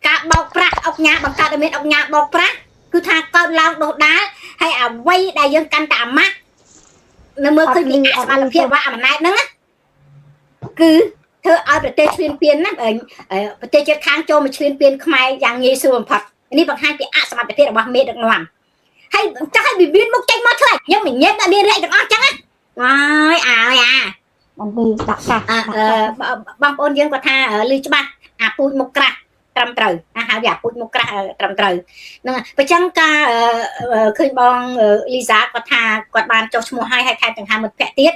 ការបោកប្រាស់អុកញ៉ាបង្កើតឲ្យមានអុកញ៉ាបោកប្រាស់គឺថាកើតឡើងដោះដាលហើយអ្វីដែលយើងកាន់តែអាម៉ាស់នៅមើលឃើញពីសមត្ថភាពរបស់អំណាចហ្នឹងគឺធ្វើឲ្យប្រទេសឈ្លានពានណាប្រទេសជិតខាងចូលមកឈ្លានពានខ្មែរយ៉ាងងាយស្រួលបំផុតនេះបង្ហាញពីអសមត្ថភាពរបស់មេដឹកនាំហើយចង់ឲ្យវិមានមុខចេញមកឆ្លៃខ្ញុំមិនញ៉ែតែមានរែកទាំងអស់ចឹងណាបងពីដាក់កាសបងប្អូនយើងគាត់ថាលឺច្បាស់អាពូជមុខក្រាស់ត្រឹមត្រូវហៅវាអាពូជមុខក្រាស់ត្រឹមត្រូវហ្នឹងបើចឹងការឃើញបងលីសាគាត់ថាគាត់បានចុះឈ្មោះឲ្យខែទាំងហាមិត្តភ័ក្តិទៀត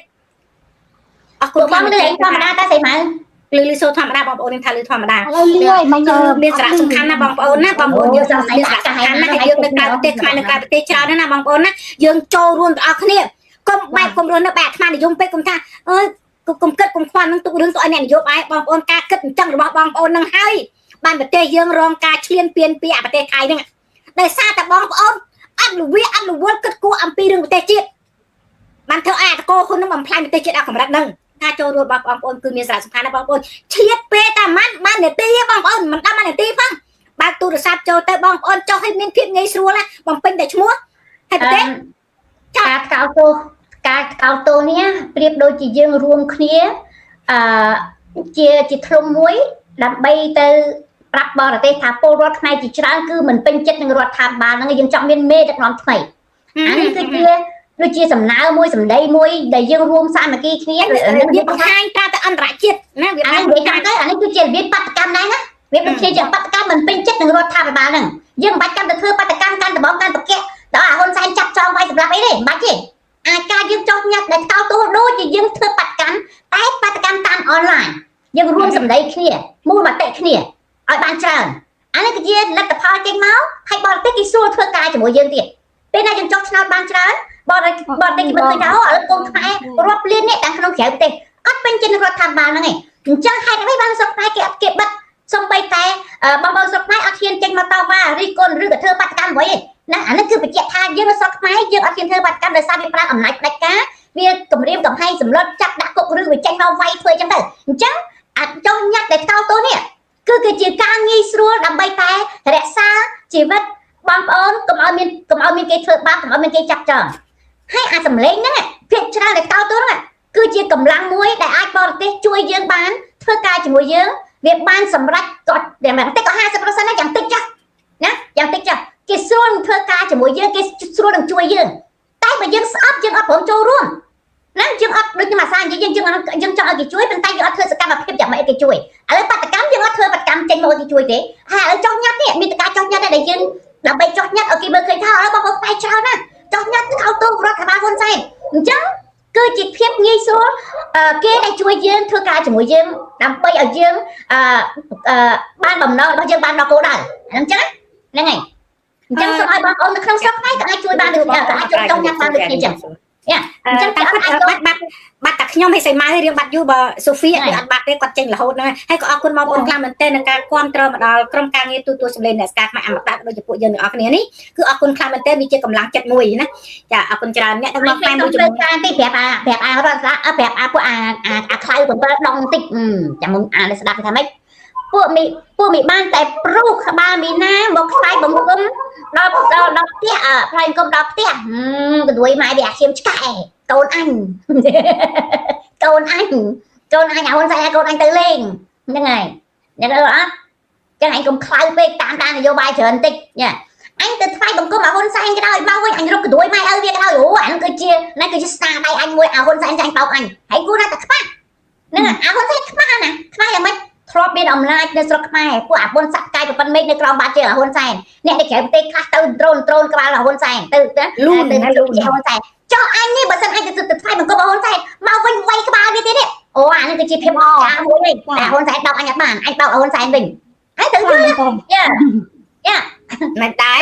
អរគុណបងលឺអីធម្មតាតែស្អីម៉ៅលឺសូធម្មតាបងប្អូននឹងថាលឺធម្មតាមានសារៈសំខាន់ណាបងប្អូនណាបងប្អូនយើងមានសារៈសំខាន់ណាយើងនៅក្រៅប្រទេសខ្មែរនៅក្រៅប្រទេសច្រើនណាបងប្អូនណាយើងចូលរួមទាំងអស់គ្នាកុំបែកកុំរស់នៅបែបអាត្មានិយមពេកកុំថាអើយកុំគិតកុំខ្វល់នឹងទុករឿងទៅឲ្យអ្នកនយោបាយបងប្អូនការគិតអញ្ចឹងរបស់បងប្អូននឹងហើយបានប្រទេសយើងរងការឈ្លានពានពីប្រទេសថៃហ្នឹងដោយសារតែបងប្អូនអត់លវាអត់លវល់គិតគូរអំពីរឿងប្រទេសជាតិបានធ្វើឲ្យអាតកោហ៊ុននឹងបំផ្លាញប្រទេសជាតិដល់កម្រិតហ្នឹងការចូលរួមរបស់បងប្អូនគឺមានសារៈសំខាន់ណាស់បងប្អូនឆ្លៀតពេលតែបាននាទីបងប្អូនមិនដល់បាននាទីផងបើកទូរស័ព្ទចូលទៅបងប្អូនចុះឲ្យមានភាពងាយស្រួលណាបំពេញតែឈ្មោះហើយប្រទេសការកោតទោសនេះប្រៀបដូចជាយើងរួមគ្នាជាធ្លុំមួយដើម្បីទៅប្រាប់បរទេសថាពលរដ្ឋខ្មែរជាច្រើនគឺមិនពេញចិត្តនឹងរដ្ឋាភិបាលហ្នឹងយើងចង់មានមេដឹកនាំថ្មីអានេះគឺជាសំណើមួយសម្ដីមួយដែលយើងរួមសាមគ្គីគ្នាវាបង្ហាញការទៅអន្តរជាតិណាវាបាននិយាយទៅអានេះគឺជារបៀបបាតកម្មដែរណាវាមិនជាបាតកម្មមិនពេញចិត្តនឹងរដ្ឋាភិបាលហ្នឹងយើងមិនបាច់ចាំទៅធ្វើបាតកម្មកាន់ដបងកាន់ប្រកាសដល់អាហ៊ុនសែនចាប់ចងវាយសម្រាប់អីទេមិនបាច់ទេអាចការយើងចោទញ៉ាត់ដែលកោតទោសដូចជាយើងធ្វើបាតកម្មតែបាតកម្មតាមអនឡាញយើងរួមសម្ដីគ្នាមូលមតិគ្នាឲ្យបានច្រើនអានេះគឺជាលទ្ធផលចេញមកហើយបរទេសគេស្រួលធ្វើការជាមួយយើងទៀតពេលណាយើងចោទឆ្នោតបានច្រើនបរទេសគេមិនឃើញថាឥឡូវកូនខ្មែររាប់លានអ្នកទាំងក្នុងក្រៅប្រទេសអត់ពេញចិត្តនឹងរដ្ឋាភិបាលហ្នឹងឯងអញ្ចឹងហេតុអ្វីបានស្រុកខ្មែរគេអត់គេបិទសំបីតែបងប្អូនស្រុកខ្មែរអត់ហ៊ានចេញមកតវ៉ារិះគន់ឬក៏ធ្វើបាតកម្មអ្វីទេណាអានេះគឺបញ្ជាក់ថាយើងនៅស្រុកខ្មែរយើងអត់ហ៊ានធ្វើបាតកម្មដោយសារវាប្រើអំណាចផ្ដាច់ការវាគម្រាមកំហែងសម្លុតចាប់ដាក់គុកឬវាចេញមកវាយធ្វើអញ្ចឹងទៅអញ្ចឹងអាចចង់ញ៉ាត់ដែលកោតទោសនេះគឺជាការងាយស្រួលដើម្បីតែរក្សាជីវិតបងប្អូនកុំឲ្យមានគេធ្វើបាបកុំឲ្យមានគេចាប់ចងហើយអាសម្លេងហ្នឹងភាគច្រើនដែលកោតទោសហ្នឹងគឺជាកម្លាំងមួយដែលអាចបរទេសជួយយើងបានធ្វើការជាមួយយើងវាបានសម្រេចគាត់តែមិនតិចក៏ 50% ដែរយ៉ាងតិចចាស់ណាយ៉ាងតិចចាស់គេស្រួលនឹងធ្វើការជាមួយយើងគេស្រួលនឹងជួយយើងតែបើយើងស្អប់យើងអត់ព្រមចូលរួមណាយើងអត់ដូចខ្ញុំអាសានិយាយយើងចង់ឲ្យគេជួយប៉ុន្តែយើងអត់ធ្វើសកម្មភាពយ៉ាងម៉េចគេជួយឥឡូវបាតកម្មយើងអត់ធ្វើបាតកម្មចេញមកគេជួយទេហើយឥឡូវចោះញ៉ាត់នេះមានតែការចោះញ៉ាត់ដែលយើងដើម្បីចោះញ៉ាត់ឲ្យគេមើលឃើញថាបងប្អូនតែច្រើនណាចោះញ៉ាត់កោតទោសរដ្ឋាភិបាលហ៊ុនសែនអញ្ចឹងគឺជាភាពងាយស្រួលគេដែលជួយយើងធ្វើការជាមួយយើងដើម្បីឲ្យយើងបានបំណងរបស់យើងបានដល់គោលដៅអញ្ចឹងហ្នឹងហើយអញ្ចឹងសូមឲ្យបងប្អូននៅក្នុងស្រុកខ្មែរក៏អាចជួយបានដូចគ្នាអាចចង់ញ៉ាំបានដូចគ្នាអញ្ចឹងអញ្ចឹងតែគាត់អាចបាត់តែខ្ញុំឲ្យសៃម៉ៅរៀងបាត់យូរបើសូហ្វីអត់បាត់ទេគាត់ចេញរហូតហ្នឹងហើយក៏អរគុណបងប្អូនខ្លាំងមែនទែននឹងការគ្រប់គ្រងមកដល់ក្រុមការងារទូទួលសម្លេងអ្នកស្ការខ្មែរអមតៈដូចជាពួកយើងទាំងអស់គ្នានេះគឺអរគុណខ្លាំងមែនទែនវាជាកម្លាំងចិត្តមួយណាចាអរគុណច្រើនអ្នកទាំងមកខ្មែរមួយជាមួយការទីប្រាប់អារដ្ឋសាប្រាប់ពួកអាខ្លៅ7ដងបន្តិចចាំមុំអានេះស្ដាប់ថាម៉េចពួកមីបានតែព្រុសក្បាលមីណាមកខ្លាយបង្គំដល់ផ្ទះផ្លាយបង្គំដល់ផ្ទះកដួយម៉ែវាអាឈាមឆ្កែកូនអញអាហ៊ុនសែនកូនអញទៅលេងហ្នឹងហើយអ្នកអត់ចឹងអញកុំខ្លោចពេកតាមនយោបាយច្រើនតិចញ៉ាអញទៅថ្វាយបង្គំអាហ៊ុនសែនក៏ដោយមកវិញអញរកកដួយម៉ែឲ្យវាក៏ដោយអូអាហ្នឹងគឺជាស្នាដៃអញមួយអាហ៊ុនសែនចាញ់បោកអញហើយគួរតែខ្មាស់ហ្នឹងអាហ៊ុនសែនខ្មាស់ណាខ្មាស់យ៉ាងម៉េចធ្លាប់មានអំណាចនៅស្រុកខ្មែរពួកអាបុនស័កកាយប្រពន្ធមេឃនៅក្រោមបាតជើងអាហ៊ុនសែនអ្នកនៅក្រៅប្រទេសខ្លះទៅដ្រូនក្បាលអាហ៊ុនសែនទៅលូនទៅអាហ៊ុនសែនចុះអញនេះបើសិនអញទៅថ្វាយបង្គំអាហ៊ុនសែនមកវិញវាយក្បាលវាទៀតនេះអូអានេះគឺជាភាពអស្ចារ្យមួយវិញតែអាហ៊ុនសែនបោកអញអត់បានអញបោកអាហ៊ុនសែនវិញហើយទៅយល់យ៉ាមិនដែរ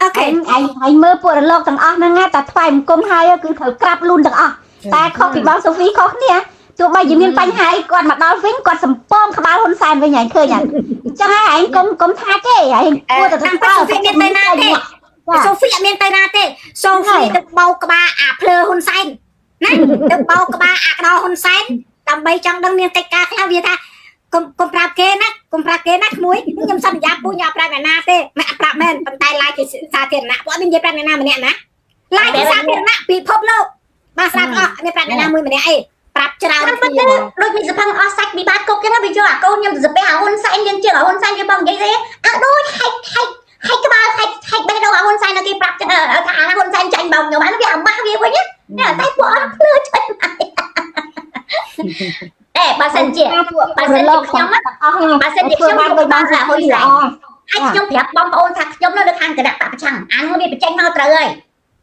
អូខេឯងមើលពួករលកទាំងអស់ហ្នឹងតែថ្វាយបង្គំហើយគឺត្រូវក្រាបលូនទាំងអស់តែខុសពីបងសូហ្វីខុសគ្នាទោះបីជាមានបញ្ហាគាត់មកដល់វិញគាត់សំពងក្បាលហ៊ុនសែនវិញឯងឃើញអញ្ចឹងហើយកុំថាទេឯងគួរតែតាមសូហ្វីមានទៅណាទេសូហ្វីអត់មានទៅណាទេសូហ្វីទៅបោកក្បាលអាភ្លើហ៊ុនសែនណាទៅបោកក្បាលអាក្តោហ៊ុនសែនដើម្បីចង់ដឹងមានកិច្ចការខ្លះវាថាកុំប្រាប់គេ គេណាក្មួយខ្ញុំសន្យាពូញ៉ាប្រាប់អ្នកណាទេមិនប្រាប់មែនប៉ុន្តែឡាយជាសាធារណៈពួកនេះនិយាយប្រាប់អ្នកណាម្នាក់ណាឡាយជាសាធារណៈពិភពលោកបាទស្រាប់អស់នេះប្រាប់អ្នកណាមួយម្នាក់អីប្រាប់ច្រើនគ្នាដូចមានសភឹងអស់សាច់ពីបាតគុកចឹងណាវាយកអាកូនខ្ញុំទៅស្ពះអាហ៊ុនសែនយើងជើងអាហ៊ុនសែនយើងបងនិយាយទេអត់ដូចហែកក្បាលហែកបេះដូងអាហ៊ុនសែននៅគេប្រាប់ថាអាហ៊ុនសែនចាញ់បងខ្ញុំអានោះវាអាម៉ាស់វាវិញណាតែពួកអត់ភ្លឺចាញ់បើសិនជាខ្ញុំបើសិនជាខ្ញុំទៅបានអាហ៊ុនសែនហើយខ្ញុំប្រាប់បងប្អូនថាខ្ញុំនៅខាងគណៈបព្វប្រឆាំងអានោះវាបញ្ចេញមកត្រូវហើយ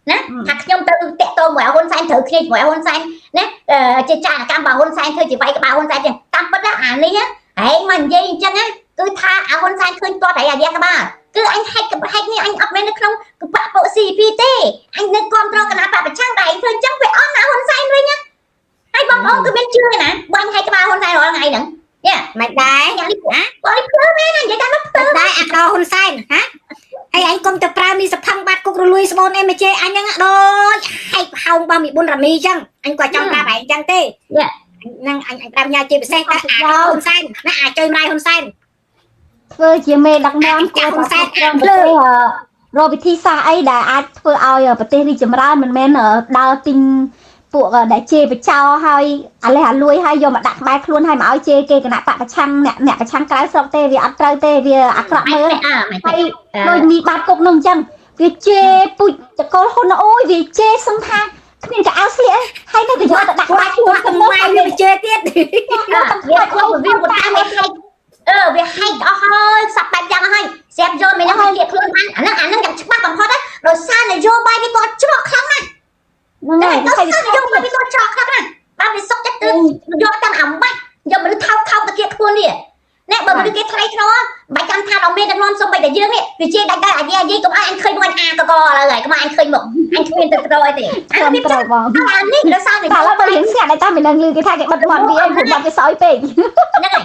ណាថាខ្ញុំទៅតាក់ទងមួយហ៊ុនសែនត្រូវគ្នាជាមួយហ៊ុនសែនណាជាចាកម្មរបស់ហ៊ុនសែនធ្វើជាវាយក្បាលហ៊ុនសែនចឹងតាមពិតអានេះហែងមកនិយាយអញ្ចឹងគឺថាអាហ៊ុនសែនឃើញតតតែអាយ៉ាក្បាលគឺអញហែកនេះអញអត់មែននៅក្នុងកបៈពុ CP ទេអញនៅគ្រប់គ្រងគណៈបព្វប្រឆាំងតែអញធ្វើអញ្ចឹងវាអន់អាហ៊ុនសែនវិញហើយបងប្អូនគឺមានជឿណាបាញ់ហែកក្បាលហ៊ុនសែនរាល់ថ្ងៃហ្នឹងមិនដែរណាបងនេះភ្លើមែននិយាយថាភ្លើដែរអាដោហ៊ុនសែនហាហើយអញកុំទៅប្រើមីសផឹងបាត់គុករលួយស្បូនអេមជេអញហ្នឹងដូចហែកហោងរបស់មីប៊ុនរ៉ាមីអញ្ចឹងអញក៏ចង់ប្រាប់ឯងអញ្ចឹងទេហ្នឹងអញប្រាប់ញ៉ាជាពិសេសតែអាហ៊ុនសែនណាអាចុយម្លាយហ៊ុនសែនធ្វើជាមេដឹកនាំគួរហ៊ុនសែនភ្លើរកវិធីសាស្ត្រអីដែលអាចធ្វើឲ្យប្រទេសរីកចម្រើនមិនមែនដើរទិញពួកដែលជេរបចោហើយអាលេះអាលួយហើយយកមកដាក់ក្បែរខ្លួនហើយមកឲ្យជេរគេគណៈបកប្រឆាំងអ្នកប្រឆាំងក្រៅស្រុកទេវាអត់ត្រូវទេវាអាក្រក់មើលហើយដូចមីបាត់គុកនោះអញ្ចឹងវាជេរពុជចកលហ៊ុនអូយវាជេរសឹងថាគ្មានកៅអៅស្លៀកហើយនៅតែយកទៅដាក់ក្បែរខ្លួនទៅមកវាជេរទៀតវាខ្លួនវាតាមវាហែកវាហែកអស់ហើយសាប់បែបយ៉ាងហើយស្រាប់យកមិនហ្នឹងឲ្យលៀកខ្លួនបានអាហ្នឹងយ៉ាងច្បាស់បំផុតដោយសារនយោបាយវាគាត់ច្រកខ្លាំងណាស់ហ្នឹងហើយទៅយកមកពីគាត់ច្រកខ្លាំងណាស់បានវាសុកចិត្តទៅយកតាមអាម៉ាច់យកមនុស្សថោកទៅគៀកខ្លួននេះអ្នកបើមនុស្សគេថ្លៃថ្នូរបាច់ចាំថាដល់មានដឹកនាំសុំបីតែយើងនេះវាជាដាច់អាយាកុំឲ្យអញឃើញមកអាកកឥឡូវហើយកុំឲ្យអញឃើញមកអញគ្មានទឹកត្រយទេអានេះត្រូវបងអានេះដោយសារតែឥឡូវបើរៀងស្ងាត់តែមិនដឹងឮគេថាគេបិទមាត់វាព្រោះបាត់វាសោយពេកហ្នឹង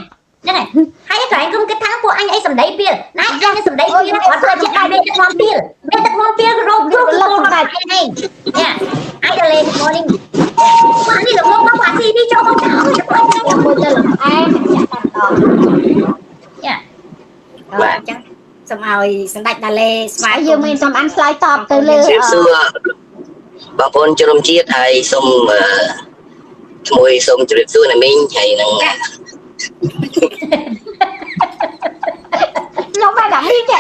ហើយក្រែងគុំគិតថាពួកអញអីសំដីពីលណាអញសំដីពីលគាត់ធ្វើជាឲ្យមានទឹកនាំពីលមានទឹកនាំពីលរោគយកលោកតែឯងនេះអាយដល់លេង morning បាទនេះលោកមកបាស៊ីនេះចូលមកចាំខ្ញុំមួយទៅលោកឯងចាក់តាមតអញ្ចឹងសូមឲ្យសម្ដេចដាលេស្វាយយើងមានសំអានឆ្លើយតបទៅលើសួរបងប្អូនជ្រុំជាតិហើយសូមជាមួយសូមជម្រាបសួរអ្នកមីងហើយនឹងខ្ញុំមកដាក់មីងគេ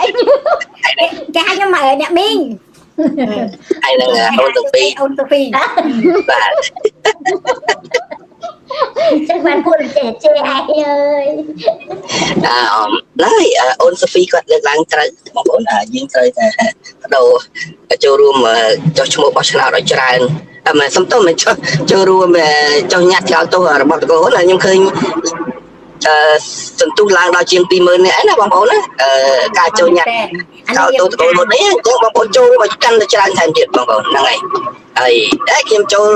ហៅខ្ញុំមកអ្នកមីងហើយនឹងអូនទាំងពីរបាទចឹងបានพูดចេះឯងអើយឡើយអូនសូហ្វីគាត់លើកឡើងត្រូវបងប្អូនយើងត្រូវតែបដូរចូលរួមចុះឈ្មោះបោះឆ្នោតឲ្យច្រើនមិនសំទោសមិនចូលរួមចុះញ៉ាត់ឆ្លងទោសរបស់តកូនខ្ញុំឃើញសន្ទុះឡើងដល់ជាង 20,000 នាក់ណាបងប្អូនណាការចូលញ៉ាត់ចូលតកូនមុននេះអញ្ចឹងបងប្អូនចូលរួមឲ្យកាន់តែច្រើនថែមទៀតបងប្អូនហ្នឹងហើយតែខ្ញុំចូល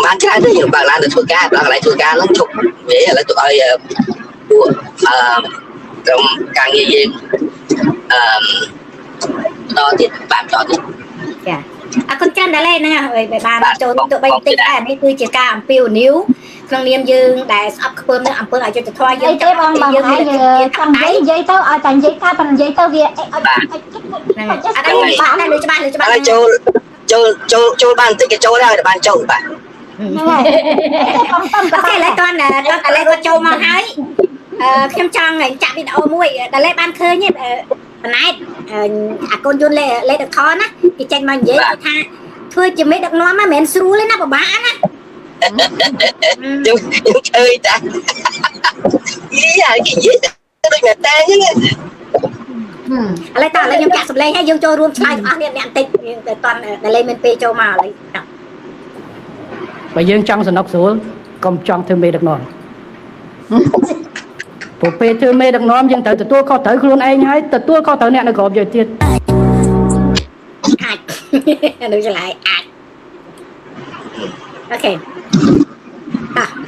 បានច្រើនទេយើងបើកឡើងទៅធ្វើការដល់កន្លែងធ្វើការហ្នឹងឈប់វាឥឡូវទៅឲ្យពួកក្រុមការងារយើងដល់ទៀតបាទដល់ទៀតចាអរគុណច្រើនដែរហ្នឹងហើយបានចូលទៅបីបន្តិចដែរនេះគឺជាការអំពាវនាវក្នុងនាមយើងដែលស្អប់ខ្ពើមនៅអំពើអយុត្តិធម៌យើងទេបងយើងចង់និយាយទៅឲ្យតែនិយាយថាប៉ុន្តែនិយាយទៅវាហ្នឹងអត់បានតែលើច្បាស់ហើយចូលបានបន្តិចក៏ចូលដែរបានចូលបាទហ្នឹងហើយអូខេឥឡូវតើឥឡូវគាត់ចូលមកហើយខ្ញុំចង់ចាក់វីដេអូមួយដែលបានឃើញបណ្ណែតអាកូនយន្តលេដខណាគេចេញមកនិយាយថាធ្វើជាមេដឹកនាំមិនមែនស្រួលទេណាពិបាកណាខ្ញុំឃើញតាគេនិយាយដូចមែនតើអញ្ចឹងឥឡូវខ្ញុំចាក់សម្លេងហើយយើងចូលរួមឆ្លើយទាំងអស់គ្នាអ្នកបន្តិចយើងទៅតន់ដែលលេងមានពេលចូលមកឥឡូវបើយើងចង់សនុកស្រួលកុំចង់ធ្វើមេដឹកនាំព្រោះពេលធ្វើមេដឹកនាំយើងត្រូវទទួលខុសត្រូវខ្លួនឯងហើយទទួលខុសត្រូវអ្នកនៅក្រោមយើងទៀតអាចនៅឆ្លើយអាចអូខេ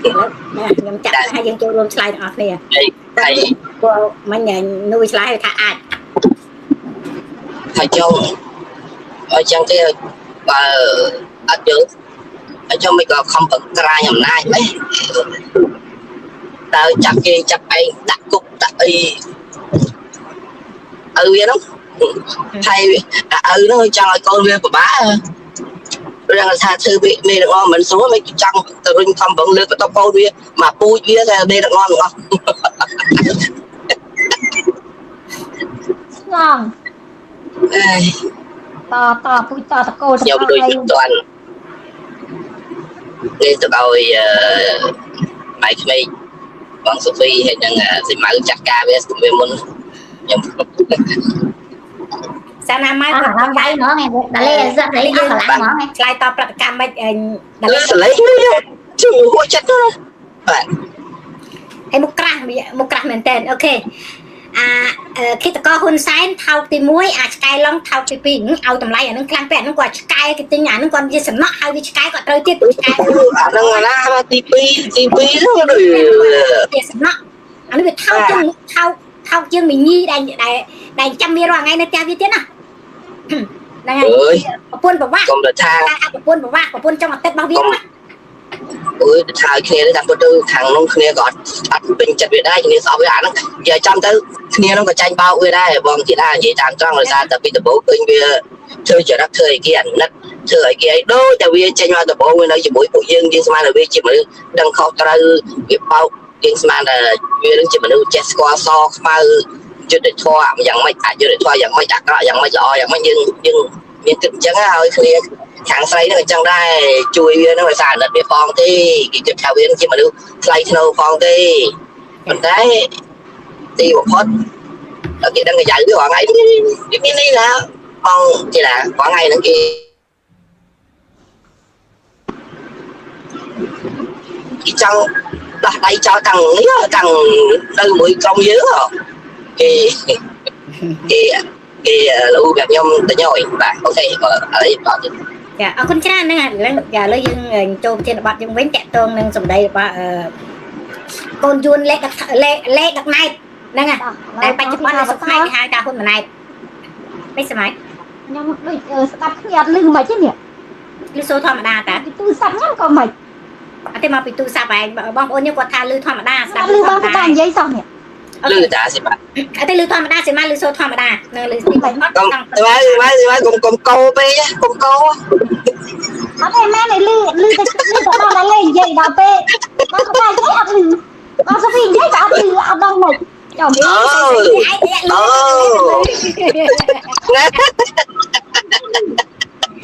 ខ្ញុំចាក់ហើយយើងចូលរួមឆ្លើយទាំងអស់គ្នាហើយពួកមិញនួយឆ្លើយថាអាចហើយចង់ឲ្យចឹងទេបើអត់យល់ហើយចង់មិនក៏ខំប្រឹងក្រាញអំណាចដែរតើចាប់គេចាប់ឯងដាក់គុកដាក់អី វាហ្នឹងហើយឪហ្នឹងចង់ឲ្យកូនវាពិបាករឿងថាធ្វើមេដឹកនាំមិនស្រួលមិនចង់ទៅរុញខំប្រឹងលើកបន្ទប់កូនវាមកពូជវាតែមេដឹកនាំទាំងអស់ ស្ងងតពូជតកូន ខ្ញុំដូចមិនទាន់នេះទៅឲ្យម៉ៃក្មេងបងសូហ្វីហើយនឹងសិម៉ៅចាត់ការវាមុនខ្ញុំ សាណាម៉ៅ អត់ដៃហ្មងឯងដល់លេសឹកលេអស់កន្លះហ្មងឯង ឆ្លើយតបប្រតិកម្មមិនដល់ សលេងជឿហួចចិត្តណាបាទ ហើយមុខក្រាស់មែនតើអូខេគិតកហ៊ុនសែនថោកទី1អាឆ្កែឡុងថោកទី2ឲ្យតម្លៃអានឹងខ្លាំងពេកអានឹងគាត់ឆ្កែគេទិញអានឹងគាត់និយាយសំណក់ហើយវាឆ្កែគាត់ត្រូវទៀតឆ្កែអានឹងណាទី2ហ្នឹងដូច សំណក់អានេះវាថោកជាងមីញីដែលចាំវារាល់ថ្ងៃនៅផ្ទះវាទៀតណាហ្នឹងហើយប្រពន្ធប្រវាស់ កុំទៅថា ប្រពន្ធប្រវាស់ប្រពន្ធចង់អតិតរបស់វាណា អើយថាគ្នាទៅតាមទៅខាងនោះគ្នាក៏អត់ពេញចិត្តវាដែរគ្នាស្អប់វាអាហ្នឹងនិយាយចាំទៅគ្នានោះក៏ចាញ់បោកវាដែរបងទៀតនិយាយតាមត្រង់ដោយសារតែពីដំបូងឃើញវាធ្វើចរិតធ្វើអីគេអាណិតធ្វើអីគេអីដូចតែវាចេញមកដំបូងវានៅជាមួយពួកយើងស្មានតែវាជាមនុស្សដឹងខុសត្រូវវាបោកយើងស្មានតែវានឹងជាមនុស្សចេះស្គាល់សខ្មៅយុទ្ធធម៌យ៉ាងម៉េចអយុទ្ធធម៌យ៉ាងម៉េចអាក្រក់យ៉ាងម៉េចល្អយ៉ាងម៉េចយើងមានគិតអញ្ចឹងហើយគ្នាខាងស្រីហ្នឹងអញ្ចឹងដែរជួយវាហ្នឹងដោយសារអាណិតវាផងទេគេគិតថាវាជាមនុស្សថ្លៃថ្នូរផងទេប៉ុន្តែទីបំផុតគេដឹងកាយវារាល់ថ្ងៃវាមាននេះណាបងជាណារាល់ថ្ងៃហ្នឹងគេចង់ដោះដៃចោលតាំងនេះតាំងនៅមួយក្រុមយើងគេលូแบบខ្ញុំទៅញយបាទអូខេអីបាទ ចាអរគុណច្រើនហ្នឹងឥឡូវយើងចូលប្រធានបទយើងវិញតាក់ទងនឹងសម្ដីរបស់កូនយួនលេខដឹកណែតហ្នឹងតែបច្ចុប្បន្នសុខខ្មែរគេហៅថាហ៊ុនម៉ាណែតមិនសម័យ ខ្ញុំដូចស្ដាប់គ្នាអត់លឺមិនទេនេះ លឺសូរធម្មតាតា ទូរស័ព្ទខ្ញុំក៏មិន អត់ទេមកពីទូរស័ព្ទឯងបងប្អូនខ្ញុំគាត់ថាលឺធម្មតាស្ដាប់ លឺបងស្ដាប់និយាយសោះនេះ លឺតាសិបាទ អត់ទេលឺធម្មតាសិមកលឺសូរធម្មតានៅលឺទីបាញ់អត់ កុំកុំកោពេកកុំកោ អត់ទេម៉ែនេះលឺទៅដល់លេងនិយាយដល់ពេលមកក្បែរគេអត់លឺអត់សុភីនិយាយក៏អត់លឺអត់ដឹងមិនចាំឯងលឺ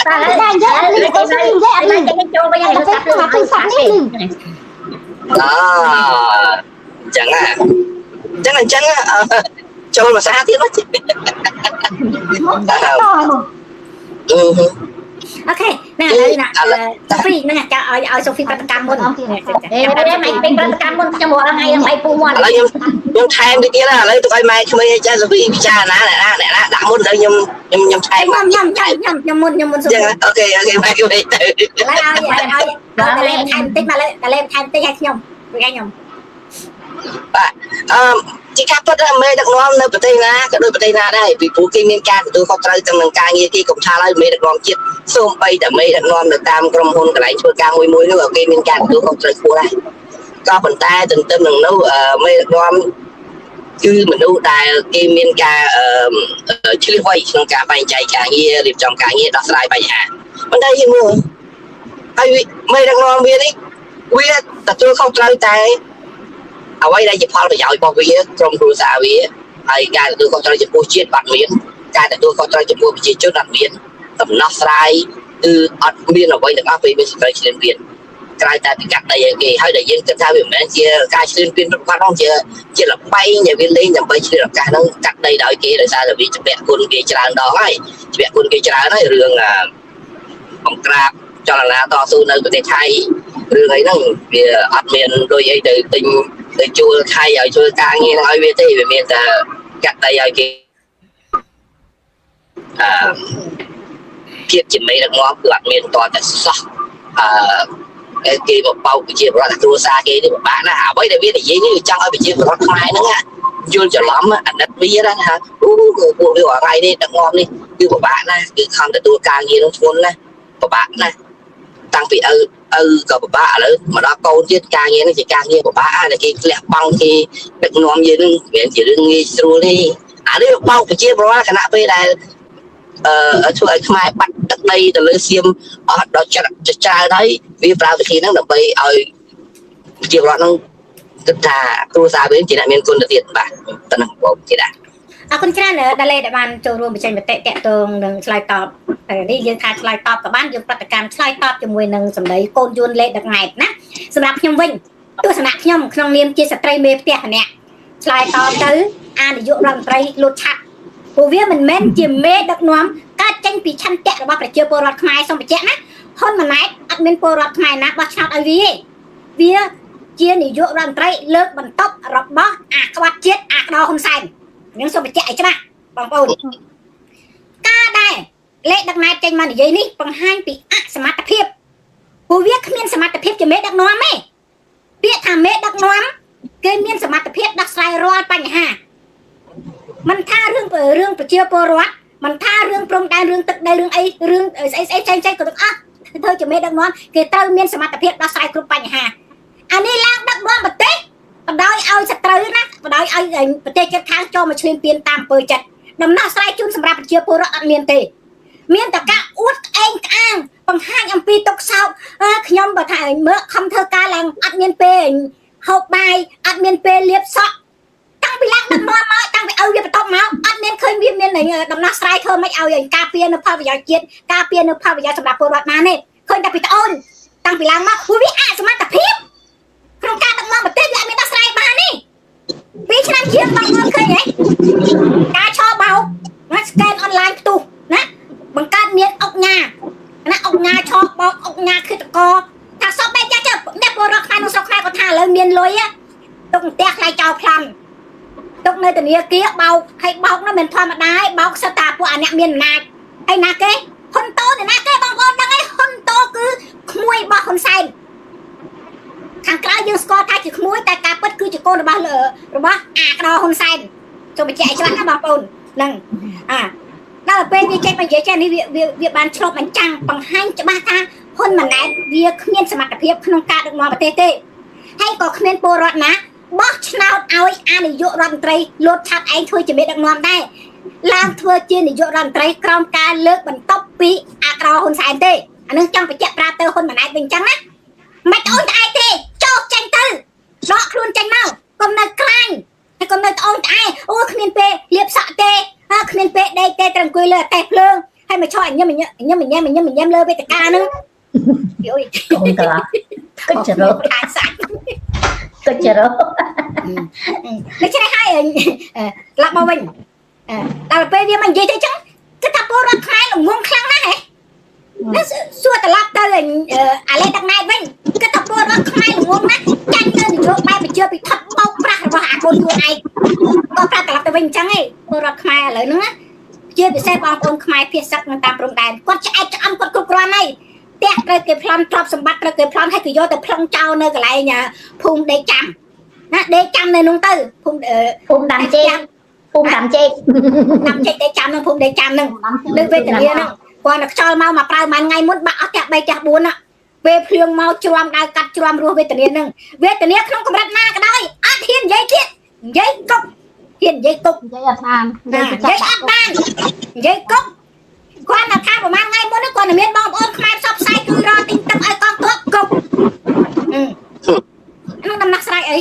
តែឡើងយកលឺទៅវិញយកអត់លឺទៅចូលវិញទៅសាប់ទូរស័ព្ទនេះលឺ អញ្ចឹងចូលភាសាទៀតមក អូខេណាឥឡូវណាសូហ្វីហ្នឹងចាឲ្យសូហ្វីប្រតិកម្មមុន មិនពេញប្រតិកម្មមុនខ្ញុំរាល់ថ្ងៃដើម្បីពូមាត់ ឥឡូវខ្ញុំថែមទៅទៀតឥឡូវទៅឲ្យម៉ែក្មេងចាសូហ្វីពិចារណាអ្នកណាដាក់មុនទៅខ្ញុំថែម ខ្ញុំមុនសូហ្វី អូខេម៉ែក្មេងទៅ ឥឡូវឲ្យតែលេខថែមតិចមកតែលេខថែមតិចឲ្យខ្ញុំខ្ញុំ បាទជាការពិតមេដឹកនាំនៅប្រទេសណាក៏ដូចប្រទេសណាដែរពីព្រោះគេមានការទទួលខុសត្រូវទាំងនឹងការងារគេកុំថាឡើយមេដឹកនាំជាតិសូម្បីតែមេដឹកនាំនៅតាមក្រុមហ៊ុនកន្លែងធ្វើការមួយនោះគេមានការទទួលខុសត្រូវខ្ពស់ដែរក៏ប៉ុន្តែទន្ទឹមនឹងនោះមេដឹកនាំគឺមនុស្សដែលគេមានការឆ្លៀសវៃក្នុងការបែងចែកការងាររៀបចំការងារដោះស្រាយបញ្ហាប៉ុន្តែយើងមើលហើយមេដឹកនាំវានេះវាទទួលខុសត្រូវតែអ្វីដែលជាផលប្រយោជន៍របស់វាក្រុមគ្រួសារវាហើយការទទួលខុសត្រូវចំពោះជាតិបាត់មានការទទួលខុសត្រូវចំពោះប្រជាជនអត់មានដំណោះស្រាយគឺអត់មានអ្វីទាំងអស់ពេលមានសេចក្តីឆ្លៀនពៀនក្រៅតែពីកាត់ដីឲ្យគេហើយដែលយើងគិតថាវាមិនមែនជាការឆ្លៀនពៀនប្រកាសនោះជាល្បែងដែលវាលេងដើម្បីឆ្លៀនឱកាសហ្នឹងកាត់ដីដោយគេដោយសារតែវាជំពាក់គុណគេច្រើនដងហើយជំពាក់គុណគេច្រើនហើយរឿងបង្ក្រាបចលនាតស៊ូនៅប្រទេសថៃរឿងអីហ្នឹងវាអត់មានដូចអីទៅទិញទៅជួលថៃឲ្យជួយការងារឲ្យវាទេវាមានតែកាត់ដីឲ្យគេភាពជាមេដឹកនាំគឺអត់មានតតែសោះគេបបោកប្រជាពលរដ្ឋគ្រួសារគេនេះពិបាកណាស់អ្វីដែលវានិយាយនេះចង់ឲ្យប្រជាពលរដ្ឋខ្មែរហ្នឹងយល់ច្រឡំអាណិតវាណាថាពួកវាថ្ងៃនេះដឹកនាំនេះគឺពិបាកណាស់គឺខំទទួលការងារនោះធ្ងន់ណាស់ពិបាកណាស់តាំងពីឪក៏ពិបាកឥឡូវមកដល់កូនទៀតការងារនេះជាការងារពិបាកតែគេធ្លាក់បង់គេដឹកនាំយើងនឹងវាជារឿងងាយស្រួលទេ អានេះបោកប្រជាពលរដ្ឋគណៈពេលដែលធ្វើឲ្យខ្មែរបាត់ទឹកដីទៅលើសៀមអស់ដល់ច្រើនហើយវាប្រើវិធីហ្នឹងដើម្បីឲ្យប្រជាពលរដ្ឋហ្នឹងគិតថាគ្រួសារវិញជាអ្នកមានគុណទៅទៀតបាទតែហ្នឹងបងជាដែរអរគុណច្រើនដែលបានចូលរួមបញ្ចេញមតិតាក់ទងនឹងឆ្លើយតបនេះយើងថាឆ្លើយតបក៏បានយើងប្រតិកម្មឆ្លើយតបជាមួយនឹងសម្ដីកូនយួនលេខដឹកណែតណាសម្រាប់ខ្ញុំវិញទស្សនៈខ្ញុំក្នុងនាមជាស្ត្រីមេផ្ទះម្នាក់ឆ្លើយតបទៅអានាយករដ្ឋមន្ត្រីលូតឆាត់ព្រោះវាមិនមែនជាមេដឹកនាំកើតចេញពីឆន្ទៈរបស់ប្រជាពលរដ្ឋខ្មែរសូមបញ្ជាក់ណាហ៊ុនម៉ាណែតអត់មានពលរដ្ឋខ្មែរណាបោះឆ្នោតឲ្យវាជានាយករដ្ឋមន្ត្រីលើកបន្ទប់របស់អាក្បាត់ជាតិអាក្តោហ៊ុនសែននឹងសូមបញ្ជាក់ឲ្យច្បាស់បងប្អូនការដែលលេខដឹកណែតចេញមកនិយាយនេះបង្ហាញពីអសមត្ថភាពព្រោះវាគ្មានសមត្ថភាពជាមេដឹកនាំទេពាក្យថាមេដឹកនាំគេមានសមត្ថភាពដោះស្រាយរាល់បញ្ហាមិនថារឿងប្រជាពលរដ្ឋមិនថារឿងព្រំដែនរឿងទឹកដីរឿងអីរឿងស្អីផ្សេងៗក៏ទាំងអស់ធ្វើជាមេដឹកនាំគេត្រូវមានសមត្ថភាពដោះស្រាយគ្រប់បញ្ហាអានេះឡើងដឹកនាំប្រទេសបណ្ដោយឲ្យសត្រូវណាបណ្ដោយឲ្យប្រទេសជិតខាងចូលមកឈ្លានពានតាមអំពើចិត្តដំណោះស្រាយជូនសម្រាប់ប្រជាពលរដ្ឋអត់មានទេមានតែការអួតក្អេងក្អាងបង្ហាញអំពីទុកសោកខ្ញុំបើថាមើលខំធ្វើការឡើងអត់មានពេលហូបបាយអត់មានពេលលាបសក់តាំងពីឡើងដឹកនាំមកតាំងពីឲ្យវាបន្ទប់មកអត់មានឃើញវាមានដំណោះស្រាយធ្វើមិនឲ្យការពារនៅផលប្រយោជន៍ជាតិការពារនៅផលប្រយោជន៍សម្រាប់ពលរដ្ឋណាទេឃើញតែពីត្អូនតាំងពីឡើងមកវាអសមត្ថភាពក្នុងការដឹកនាំប្រទេសវាអត់មានដោះស្រាយបានទេ2ឆ្នាំជាងបងប្អូនឃើញហ៎ការឆោបោកណាស្កេនអនឡាញផ្ទុះណាបង្កើតមានអុកញ៉ាណាអុកញ៉ាឆោបោកអុកញ៉ាឃាតករថាសពបែបចាស់អ្នកពលរដ្ឋខ្មែរនៅស្រុកខ្មែរគាត់ថាឥឡូវមានលុយទុកផ្ទះខ្លាយចោលប្លន់ទុកនៅធនាគារបោកហើយបោកនោះមិនធម្មតាទេបោកសិតតាពួកអាអ្នកមានអំណាចហើយណាគេហ៊ុនតូនណាគេបងប្អូនដឹងហើយហ៊ុនតូគឺក្មួយរបស់ហ៊ុនសែនខាងក្រៅយើងស្គាល់ថាជាក្មួយតែការពិតគឺជាកូនរបស់អាក្តោហ៊ុនសែនចូលបញ្ជាក់ឲ្យច្បាស់ណាបងប្អូនហ្នឹងដល់ពេលវាចេញមកនិយាយចេះនេះវាបានឆ្លុះបញ្ចាំងបង្ហាញច្បាស់ថាហ៊ុនម៉ាណែតវាគ្មានសមត្ថភាពក្នុងការដឹកនាំប្រទេសទេហើយក៏គ្មានពលរដ្ឋណាបោះឆ្នោតឲ្យអានាយករដ្ឋមន្ត្រីលូតឆាត់ឯងធ្វើជាមេដឹកនាំដែរឡើងធ្វើជានាយករដ្ឋមន្ត្រីក្រោមការលើកបន្ទប់ពីអាក្តោហ៊ុនសែនទេអានឹងចង់បញ្ជាក់ប្រាប់ទៅហ៊ុនម៉ាណែតវិញអញ្ចឹងណាមិនអូនតែឯងទេចោលចេញទៅដកខ្លួនចេញមកកុំនៅក្រាញ់ហើយកុំនៅត្អូនត្អែអូគ្មានពេលលាបសក់ទេគ្មានពេលដេកទេត្រូវអង្គុយលើអតេះភ្លើងហើយមកឈរញ៉ាំលើវេទិកាហ្នឹងយយកូនកន្លះគិតចរោខាងសាច់គិតចរោដូច្នេះហើយឡើងមកវិញដល់ពេលវាមកនិយាយទៅអញ្ចឹងគឺថាពលរដ្ឋខ្មែរល្ងងខ្លាំងណាស់ហ៎សួរត្រឡប់ទៅអាលេដឹកណែតវិញគឺថាពលរដ្ឋខ្មែរល្ងងណាស់ចាញ់ទៅនយោបាយប្រជាពិធបោកប្រាស់របស់អាកូនខ្លួនឯងក៏ប្រាប់ត្រឡប់ទៅវិញអញ្ចឹងឯងពលរដ្ឋខ្មែរឥឡូវហ្នឹងណាជាពិសេសបងប្អូនខ្មែរភាគសឹកនៅតាមព្រំដែនគាត់ឆ្អែតឆ្អំគាត់គ្រប់គ្រាន់ហើយផ្ទះត្រូវគេប្លន់ទ្រព្យសម្បត្តិត្រូវគេប្លន់ឲ្យគេយកទៅប្លង់ចោលនៅកន្លែងភូមិដេកចាំណាដេកចាំនៅនោះទៅភូមិដាំចេកដេកចាំនៅភូមិដេកចាំហ្នឹងនៅវេទនាហ្នឹងគាត់ខ្យល់មកប្រើមួយថ្ងៃមុនបាក់អស់ផ្ទះ3ផ្ទះ4ណាពេលភ្លៀងមកជ្រាំដៅកាត់ជ្រាំរស់វេទនាហ្នឹងវេទនាក្នុងកម្រិតណាក៏ដោយអត់ហ៊ាននិយាយទៀតនិយាយគុកហ៊ាននិយាយគុកនិយាយអត់បាននិយាយអត់បាននិយាយគុកគាត់ថាប្រហែលថ្ងៃមុនគាត់មានបងប្អូនខ្មែរផ្សព្វផ្សាយគឺរកទិញទឹកឲ្យកងទ័ពគុកនោះដំណោះស្រាយអី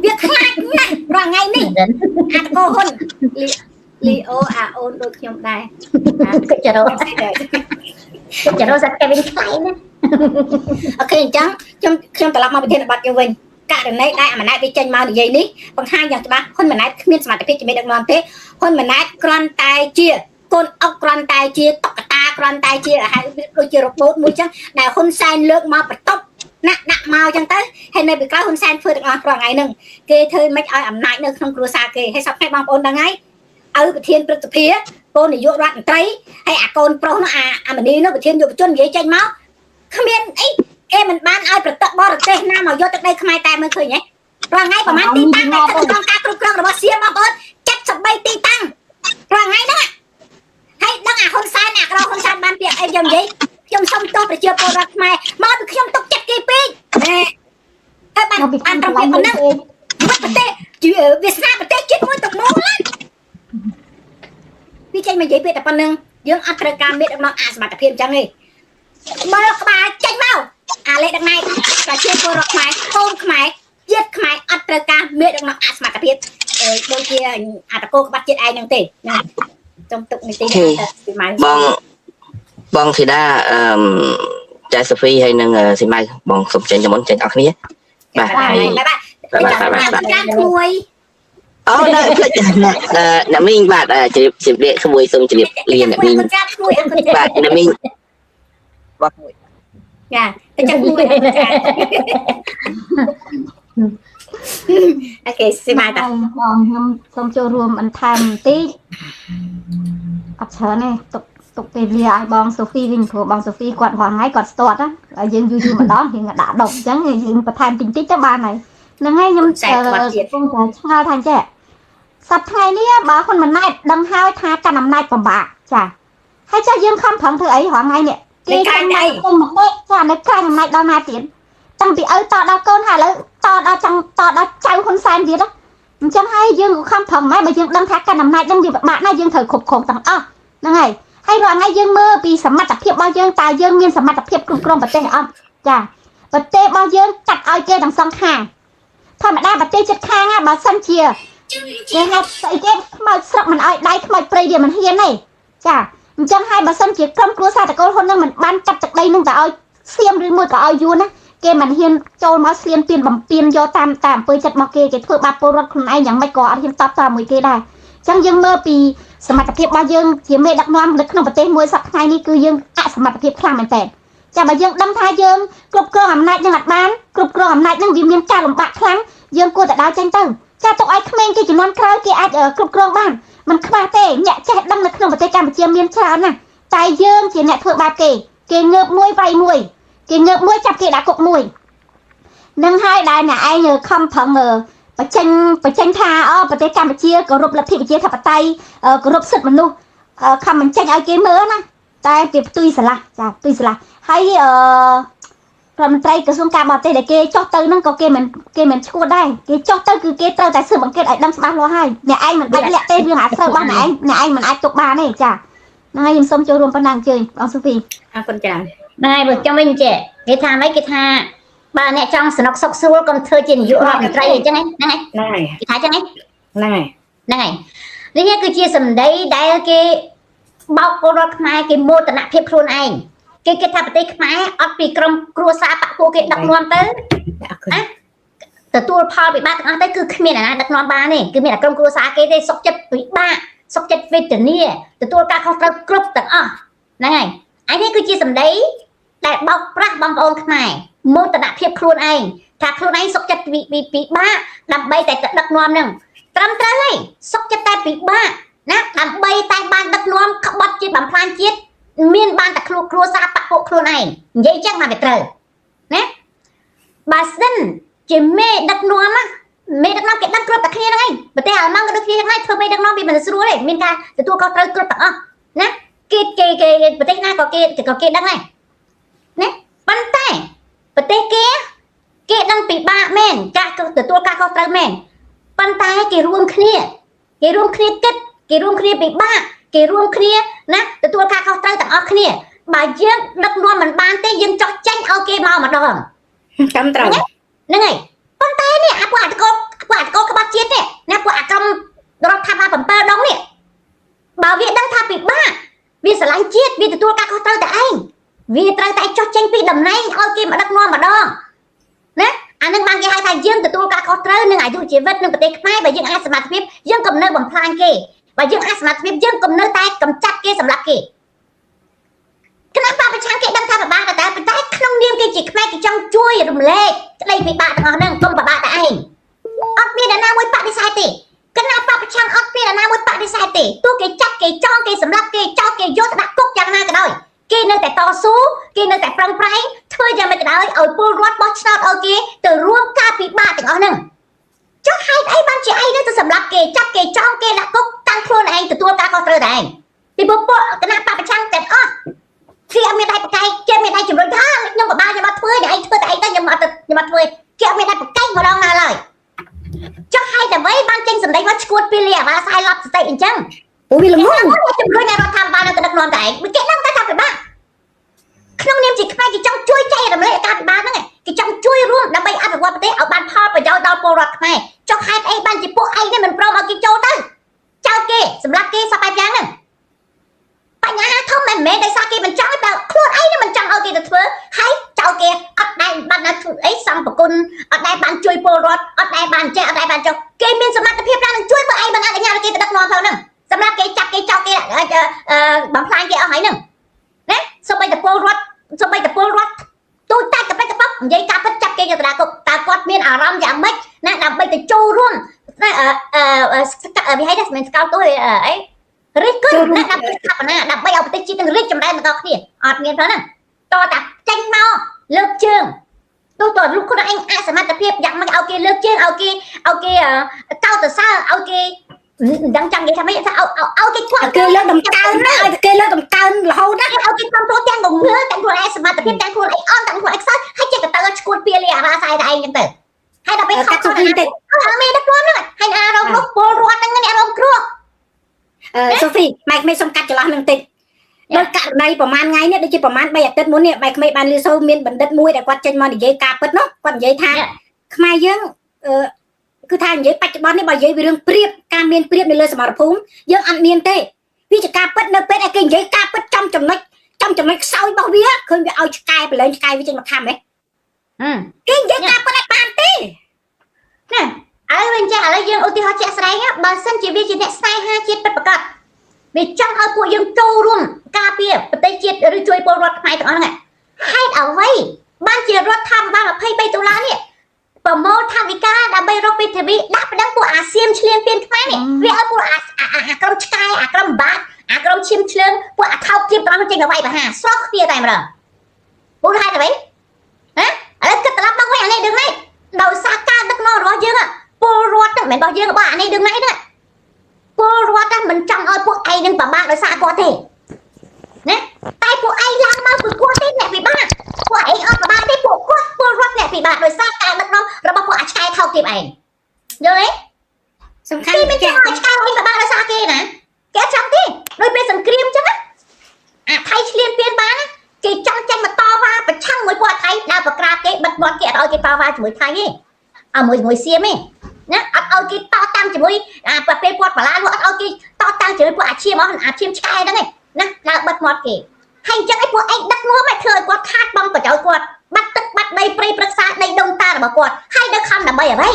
វាខ្លាចណាស់រាល់ថ្ងៃនេះអាតកោហ៊ុនលីអូអាអូនដូចខ្ញុំដែរគិតចរោសាក់គេវិញខ្លាំងណាអូខេអញ្ចឹងខ្ញុំត្រឡប់មកប្រធានបទយើងវិញករណីដែលអាម៉ាណែតវាចេញមកនិយាយនេះបង្ហាញយ៉ាងច្បាស់ហ៊ុនម៉ាណែតគ្មានសមត្ថភាពជាមេដឹកនាំទេហ៊ុនម៉ាណែតគ្រាន់តែជាកូនអុកគ្រាន់តែជាតុក្កតាគ្រាន់តែជាហៅដូចជារបូតមួយអញ្ចឹងដែលហ៊ុនសែនលើកមកបន្ទប់ណាក់ដាក់មកអញ្ចឹងទៅហើយនៅពីក្រោយហ៊ុនសែនធ្វើទាំងអស់រាល់ថ្ងៃហ្នឹងគេធ្វើមិនឲ្យអំណាចនៅក្នុងគ្រួសារគេហើយសពថ្ងៃបងប្អូនដឹងហើយឲ្យប្រធានព្រឹទ្ធសភាកូននាយករដ្ឋមន្ត្រីហើយអាកូនប្រុសនោះអាមនីនោះប្រធានយុវជននិយាយចេញមកគ្មានអីគេមិនបានឲ្យប្រតិបរទេសណាមកយកទឹកដីខ្មែរតែមើលឃើញហ៎រាល់ថ្ងៃប្រហែលទីតាំងនៅក្នុងការគ្រប់គ្រងរបស់សៀមបងប្អូន73ទីតាំងរាល់ថ្ងៃហ្នឹងហើយដឹងអាហ៊ុនសែនអាក្រហ៊ុនសែនបានពាក្យអីខ្ញុំនិយាយខ្ញុំសុំទោសប្រជាពលរដ្ឋខ្មែរមកពីខ្ញុំទុកចិត្តគេពេកហើយបានត្រឹមពាក្យប៉ុណ្ណឹងប្រទេសវាស្នាប្រទេសជាតិមួយទឹកមូល mà dễ biết là con nương dương ăn trời cam biết nó mà tập phim chẳng đi mơ các bà tranh vào lệ đằng này và trên cô rọc mày tôn mày giết mày ăn trời cam biết nó mà tập phim đôi kia tập cô bắt chết ai nương tỷ trong tụng này tí bong thì đa trái Sophie hay năng xì mai bong sụp trên cho món trên áo kia bà nè mình bạn chỉ để không vui xong chỉ liền nè mình bạn nè mình dạ chắc vui ok xì mai ta xong cho rùm ăn tham tí ấp chớ này tục về lìa bong Sophie vinh của bong Sophie quạt hoàng ngay quạt stọt á dương du mà đó thì đã độc chẳng thì dương và tham tính tích cho ba này nên ngay nhâm con trai thành trẻ sắp thay ní bàคนมันnay đâm hai tha cả năm nay còn bà chả hay cho dương không thằng thứ ấy hoàng ngay nè cái này con một đấy chả nó cay năm nay đo na tiền chẳng bị ấy to đo con hay là to đo cháu con san gì đó chẳng hay dương cũng không thằng mấy mà dương đâm tha cả năm nay đâm vì bạn nay dương thời khục khục thằngนั่นไงให้รอngay dương mơ vìสมัติเพียบbao dươngตายdương miênสมัติเพียบกลมๆประเทศจ้ะประเทศbao dươngจัดเอาเจดังสองข้างธรรมดาประเทศจัดข้างอ่ะบ่ซ้ำเชียยังไงใส่เจ๊มาสลับมันเอาได้ขมาเปรย์เดียวมันเฮียนนี่จ้ะจังให้บ่ซ้ำเชียกลมกลัวซาตะโกนคนนึงมันบ้านจัดจากใดนึงแต่เอาเสียมหรือมือก็เอาอยู่นะเกมันเฮียนโจรมาเสียนเปลี่ยนบ่เปลี่ยนโยตามเปยจัดมาเกเพื่อบาปรถคนไอ้ยังไม่ก่อเอาเฮียนตามมือเกได้จังยังเมื่อปีสมัติเพียบบ่យើងជាមេដឹកនាំនៅក្នុងប្រទេសមួយសប្តាហ៍នេះគឺយើងអសមត្ថភាពខ្លាំងមែនតើចាបើយើងដឹងថាយើងគ្រប់គ្រងអំណាចនឹងអត់បានគ្រប់គ្រងអំណាចនឹងវាមានការលំបាកខ្លាំងយើងគួរតែដើរចេញទៅចាទុកឲ្យក្មេងគេជំនាន់ក្រោយគេអាចគ្រប់គ្រងបានមិនខ្វះទេអ្នកចេះដឹងនៅក្នុងប្រទេសកម្ពុជាមានច្រើនណាស់តែយើងជាអ្នកធ្វើបាបគេងើបមួយវាយមួយគេងើបមួយចាប់គេដាក់គុកមួយនឹងហើយដែលអ្នកឯងខំប្រឹងបញ្ចេញថាប្រទេសកម្ពុជាគោរពលទ្ធិប្រជាធិបតេយ្យគោរពសិទ្ធិមនុស្សខំបញ្ចេញឲ្យគេមើលណាតែគេផ្ទុយស្រឡះចាផ្ទុយស្រឡះហើយរដ្ឋមន្ត្រីក្រសួងការបរទេសដែលគេចុះទៅហ្នឹងក៏គេមិនឈួតដែរគេចុះទៅគឺគេត្រូវតែស៊ើបអង្កេតឲ្យដឹងច្បាស់លាស់ហើយអ្នកឯងមិនបាច់លាក់ទេរឿងអាស្រូវរបស់អ្នកឯងមិនអាចទុកបានទេចាហ្នឹងហើយខ្ញុំសូមចូលរួមប៉ុណ្ណឹងអញ្ជើញបងសូហ្វីអរគុណច្រើនហ្នឹងហើយបើចង់វិញចេះគេថាម៉េចគេថាបើអ្នកចង់สนุกសុខស្រួលកុំធ្វើជានាយករដ្ឋមន្ត្រីអញ្ចឹងហ្នឹងហើយគេថាអញ្ចឹងហ្នឹងហើយនេះគឺជាសម្ដីដែលគេបោកពលរដ្ឋខ្មែរគេមោទនភាពខ្លួនឯងគេគិតថាប្រទេសខ្មែរអត់ពីក្រុមគ្រួសារបកពួកគេដឹកនាំទៅទទួលផលវិបាកទាំងអស់ទៅគឺគ្មានអ្នកណាដឹកនាំបានទេគឺមានតែក្រុមគ្រួសារគេទេសុខចិត្តវិបាកសុខចិត្តវេទនាទទួលការខុសត្រូវគ្រប់ទាំងអស់ហ្នឹងហើយឯនេះគឺជាសម្ដីដែលបោកប្រាស់បងប្អូនខ្មែរមោទនភាពខ្លួនឯងថាខ្លួនឯងសុខចិត្តពិបាកដើម្បីតែដឹកនាំនឹងត្រឹមត្រូវហើយសុខចិត្តតែពិបាកណាដើម្បីតែបានដឹកនាំក្បត់ជាតិបំផ្លាញជាតិមានបានតែគ្រួសារបកពួកខ្លួនឯងនិយាយចឹងមកវាត្រូវណាបើសិនជាមេដឹកនាំគេដឹងគ្រប់តែគ្នាហ្នឹងឯងប្រទេសអាល្លឺម៉ង់ក៏ដូចគ្នាហ្នឹងឯងធ្វើមេដឹកនាំវាមិនស្រួលទេមានការទទួលខុសត្រូវគ្រប់ទាំងអស់ណាគេប្រទេសណាក៏គេដឹងដែរណាប៉ុន្តែប្រទេសគេដឹងពិបាកមែនការទទួលការខុសត្រូវមែនប៉ុន្តែគេរួមគ្នាគិតគេរួមគ្នាពិបាកគេរួមគ្នាណាទទួលការខុសត្រូវទាំងអស់គ្នាបើយើងដឹកនាំមិនបានទេយើងចោះចាញ់ឲ្យគេមកម្ដងចាំត្រូវហ្នឹងហើយប៉ុន្តែនេះពួកអាតកោក្បត់ជាតិនេះណាពួកអាកម្មរដ្ឋាភិបាល7ដងនេះបើវាដឹងថាពិបាកវាស្រឡាញ់ជាតិវាទទួលការខុសត្រូវតែឯងវាត្រូវតែចោះចេញពីតំណែងឲ្យគេមកដឹកនាំម្ដងណាអានឹងបានគេហៅថាយើងទទួលការខុសត្រូវនឹងអាយុជីវិតនឹងប្រទេសខ្មែរបើយើងអាចសមត្ថភាពយើងកុំនៅបំផ្លាញគេបើយើងអាចសមត្ថភាពយើងកុំនៅតែកំចាត់គេសម្រាប់គេគណៈបព្វប្រឆាំងគេដឹងថាពិបាកតែក្នុងនាមគេជាខ្មែរគេចង់ជួយរំលែកក្តីពិបាកទាំងអស់ហ្នឹងកុំពិបាកតែឯងអត់មានអ្នកណាមួយបដិសេធទេគណៈបព្វប្រឆាំងអត់មានអ្នកណាមួយបដិសេធទេទោះគេចាត់គេចងគេសម្រាប់គេចោទគេយកទៅដាក់គុកយ៉ាងណាក៏ដោយគេនៅតែតស៊ូគេនៅតែប្រឹងប្រែងធ្វើយ៉ាងម៉េចក៏ដោយឲ្យពលរដ្ឋបោះឆ្នោតឲ្យគេទៅរួមការពិបាកទាំងអស់ហ្នឹងចុះហេតុអីបានជាឯងទៅសម្រាប់គេចាប់គេចងគេដាក់គុកតាំងខ្លួនឯងទទួលការខុសត្រូវតែឯងពីពួកគណៈបព្វប្រឆាំងទាំងអស់គេអត់មានដៃប្រកែកគេមានដៃជំរុញថាខ្ញុំក៏បានខ្ញុំអត់ធ្វើតែឯងធ្វើតែឯងទៅខ្ញុំអត់ធ្វើគេអត់មានដៃប្រកែកម្ដងណាឡើយចុះហេតុអ្វីបានចេញសម្ដីមកឈួតពីលីអាវ៉ាសាយឡប់សតិអញ្ចឹង អូវាល្ងង ជំរុញឲ្យរដ្ឋាភិបាលនៅទៅដឹកនាំតែឯងមិនគេដឹងតែថាពិបាកក្នុងនាមជាខ្មែរគេចង់ជួយចែករំលែកអាការពិបាកហ្នឹងគេចង់ជួយរួមដើម្បីអភិវឌ្ឍប្រទេសឲ្យបានផលប្រយោជន៍ដល់ពលរដ្ឋខ្មែរចុះហេតុអីបានជាពួកឯងនេះមិនព្រមឲ្យគេចូលទៅចោលគេសម្រាប់គេសពបែបយ៉ាងហ្នឹងបញ្ហាធំមិនមែនដោយសារគេមិនចង់តែខ្លួនឯងនេះមិនចង់ឲ្យគេទៅធ្វើហើយចោលគេអត់ដែលបានណាធ្វើអីសំប្រគុណអត់ដែលបានជួយពលរដ្ឋអត់ដែលបានចេះអត់ដែលបានចុះគេមានសមត្ថភាពណានឹងជួយពួកឯងបានអនុញ្ញាតឲ្យគេទៅដឹកនាំទៅហ្នឹងសម្រាប់គេចាប់គេចោលគេបំផ្លាញគេអស់ហើយហ្នឹងណាសូម្បីតែពលរដ្ឋទូចតាច់កប៉ិតកប៉ុកនិយាយការពិតចាប់គេយកទៅដាក់គុកតើគាត់មានអារម្មណ៍យ៉ាងម៉េចណាដើម្បីទៅចូលរួមណាវាហៅថាមិនស្កោតទោះអីរិះគន់ណាដើម្បីស្ថាបនាដើម្បីឲ្យប្រទេសជាតិនឹងរីកចម្រើនបន្តគ្នាអត់មានផងហ្នឹងតើតាចេញមកលើកជើងទោះតើលោកខ្លួនឯងអសមត្ថភាពយ៉ាងម៉េចឲ្យគេលើកជើងឲ្យគេកោតសរសើរឲ្យគេមិនដឹងចាំនិយាយថាម៉េចថាឲ្យគេគាត់គេលើកដំកើងណាឲ្យគេលើកដំកើងរហូតណាឲ្យគេតាមตัวទាំងងងើទាំងខ្លួនឯងសមត្ថភាពទាំងខ្លួនឯងអន់ទាំងខ្លួនឯងខ្សោយហើយចេះទៅឈួតពៀលីអារ៉ាសាយតែឯងចឹងទៅហើយដល់ពេលខកខ្លួនឯងតិចអត់មានដឹកនាំហ្នឹងហើយអារម្មណ៍នោះពលរដ្ឋហ្នឹងអារម្មណ៍គ្រោះសូហ្វីម៉ែក្មេងសុំកាត់ចន្លោះនឹងតិចដោយករណីប្រហែលថ្ងៃនេះដូចជាប្រហែល3អាទិត្យមុននេះម៉ែក្មេងបានលឺសូរមានបណ្ឌិតមួយដែលគាត់ចេញមកនិយាយការពិតនោះគាត់និយាយថាខ្មែរយើងគឺថានិយាយបច្ចុប្បន្ននេះបើនិយាយពីរឿងព្រៀបការមានព្រៀបនៅលើសមរភូមិយើងអត់មានទេវាជាការពិតនៅពេលដែលគេនិយាយការពិតចំចំណុចខ្សោយរបស់វាឃើញវាឲ្យឆ្កែប្រឡែងឆ្កែវាចេញមកខំហ៎គេនិយាយការពិតអត់បានទេណាឥឡូវវិញចាឥឡូវយើងឧទាហរណ៍ជាក់ស្ដែងបើសិនជាវាជាអ្នកស្នេហាជាតិពិតប្រាកដវាចង់ឲ្យពួកយើងចូលរួមការពារប្រទេសជាតិឬជួយពលរដ្ឋខ្មែរទាំងអស់ហ្នឹងហេតុអ្វីបានជារដ្ឋាភិបាល23ដុល្លារនេះប្រមូលថវិកាដើម្បីរកវិធីដាក់ប្តឹងពួកអាស៊ានឈ្លានពានខ្មែរនេះវាឲ្យពួកអាក្រុមឆ្កែអាក្រុមបាតអាក្រុមឈាមឆ្លើងពួកអាថោកទៀតត្រង់ចេញទៅវាយបហាស្រោះគ្នាតែម្ដងពួកហេតុអ្វីហ៎ឥឡូវគិតត្រឡប់មកវិញអានេះដឹងទេដោយសារការដឹកនាំរបស់យើងពលរដ្ឋមិនមែនរបស់យើងរបស់អានេះដឹងទេពលរដ្ឋមិនចង់ឲ្យពួកឯងនឹងពិបាកដោយសារគាត់ទេណាតែពួកឯងឡើងមកគឺគាត់ទេអ្នកពិបាកពួកឯងអត់ពិបាកទេពួកគាត់ពលរដ្ឋអ្នកពិបាកដោយសារការដឹកនាំរបស់ពួកអាឆ្កែថោកទៀតឯងយល់ទេសំខាន់មិនចាអាឆ្កែឯងពិបាកដោយសារគេណាគេចង់ទេដោយពេលសង្គ្រាមចឹងណាអាថៃឈ្លានពានបានគេចង់ចេញមកតវ៉ាប្រឆាំងមួយពួកអាថៃដើរប្រក្រាបគេបិទមាត់គេអត់ឲ្យគេតវ៉ាជាមួយថៃទេឲ្យមួយសៀមទេណាអត់ឲ្យគេតតាំងជាមួយប្រភេទគាត់បលាលអត់ឲ្យគេតតាំងជាមួយពួកអាឈាមអាឈាមឆ្កែហ្នឹងឯងណាដើរបិទមាត់គេហើយអញ្ចឹងឯងពួកឯងដឹកនាំឲ្យធ្វើឲ្យគាត់ខាតបង់ប្រយោជន៍គាត់បាត់ទឹកបាត់ដីព្រៃព្រឹក្សាដីដុំតារបស់គាត់ហើយនៅខំដើម្បីអ្វី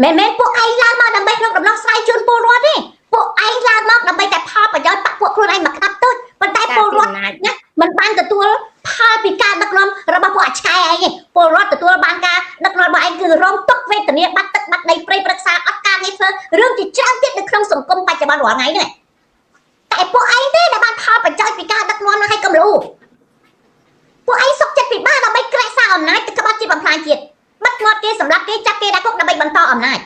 ណាមែនពួកឯងឡើងមកដើម្បីក្នុងដំណោះស្រាយជូនពលរដ្ឋទេពួកឯងឡើងមកដើម្បីតែផលប្រយោជន៍ពួកខ្លួនឯងមកក្តាប់ទូចប៉ុន្តែពលរដ្ឋណាមិនបានទទួលផលពីការដឹកនាំរបស់ពួកអាឆ្កែឯងទេពលរដ្ឋទទួលបានការដឹកនាំរបស់ឯងគឺរងទុក្ខវេទនាបាត់ទឹកបាត់ដីព្រៃព្រឹក្សាអត់ការងារធ្វើរឿងជាច្រើនទៀតនៅក្នុងសង្គមបច្ចុប្បន្នរាល់ថ្ងៃនេះតែពួកឯងទេដែលបានផលប្រយោជន៍ពីការដឹកនាំនឹងឲ្យកំលូពួកឯងសុខចិត្តពិបាកដើម្បីក្រែកសារអំណាចទៅក្បត់ជាបំផ្លាញជាតិបាត់មាត់គេសម្រាប់គេចាប់គេដាក់គុកដើម្បីបន្តអំណាច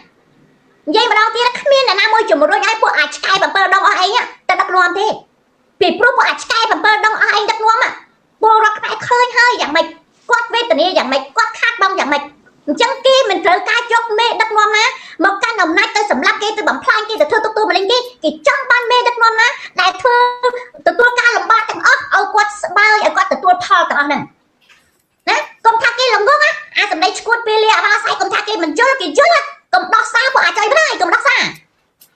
និយាយម្ដងទៀតគ្មានអ្នកណាមួយជំរុញឲ្យពួកអាឆ្កែ7ដងអស់ឯងទៅដឹកនាំទេពីព្រោះពួកអាឆ្កែ7ដងអស់ឯងដឹកនាំពលរដ្ឋខ្មែរឃើញហើយយ៉ាងម៉េចគាត់វេទនាយ៉ាងម៉េចគាត់ខាតបង់យ៉ាងម៉េចអញ្ចឹងគេមិនត្រូវការយកមេដឹកនាំណាមកកាន់អំណាចទៅសម្លាប់គេទៅបំផ្លាញគេទៅធ្វើទុកទូម្លេងគេចង់បានមេដឹកនាំណាដែលធ្វើទទួលការលំបាកទាំងអស់ឲ្យគាត់ស្បើយឲ្យគាត់ទទួលផលទាំងអស់ហ្នឹងណាកុំថាគេល្ងងអាសម្ដីឈួតពេលលាអារ៉ាសាយកុំថាគេមិនយល់គេយល់កុំដោះសារពួកអាចុយបណ្ដាយកុំដោះសារ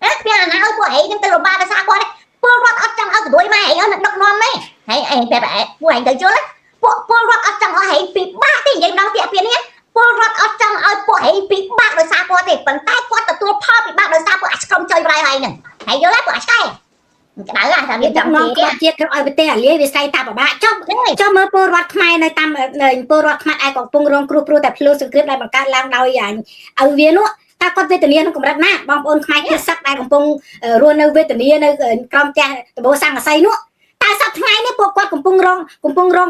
ណាគ្មានអាណាឲ្យពួកឯងនឹងទៅលំបាកដោយសារគាត់ពលរដ្ឋអត់ចង់ឲ្យក្រួយម៉ែឯងនឹងដឹកនាំទេហើយឯងប្រាប់ពួកឯងទៅយល់ពួកពលរដ្ឋអត់ចង់ឲ្យឯងពិបាកទេនិយាយម្ដងទៀតពីនេះពលរដ្ឋអត់ចង់ឲ្យពួកឯងពិបាកដោយសារគាត់ទេប៉ុន្តែគាត់ទទួលផលពិបាកដោយសារពួកអាឆ្កុំចុយប្រៃហើយហ្នឹងហើយយល់ទេពួកអាឆ្កែក្តៅអាថាវាចង់ជាតិធ្វើឲ្យប្រទេសអាលីវាស្័យតាបបាក់ចុះមើលពលរដ្ឋខ្មែរនៅតាមពលរដ្ឋខ្មែរឯកំពុងរងគ្រោះព្រោះតែភ្លើងសង្គ្រាមដែលបង្កើតឡើងដោយឲ្យវានោះតើគាត់វេទនាក្នុងកម្រិតណាបងប្អូនខ្មែរគឺសឹកដែលកំពុងរស់នៅវេទនានៅក្រោមផ្ទះដបូសង្កសីនោះតែសប្តាហ៍ថ្ងៃនេះពួកគាត់កំពុងរង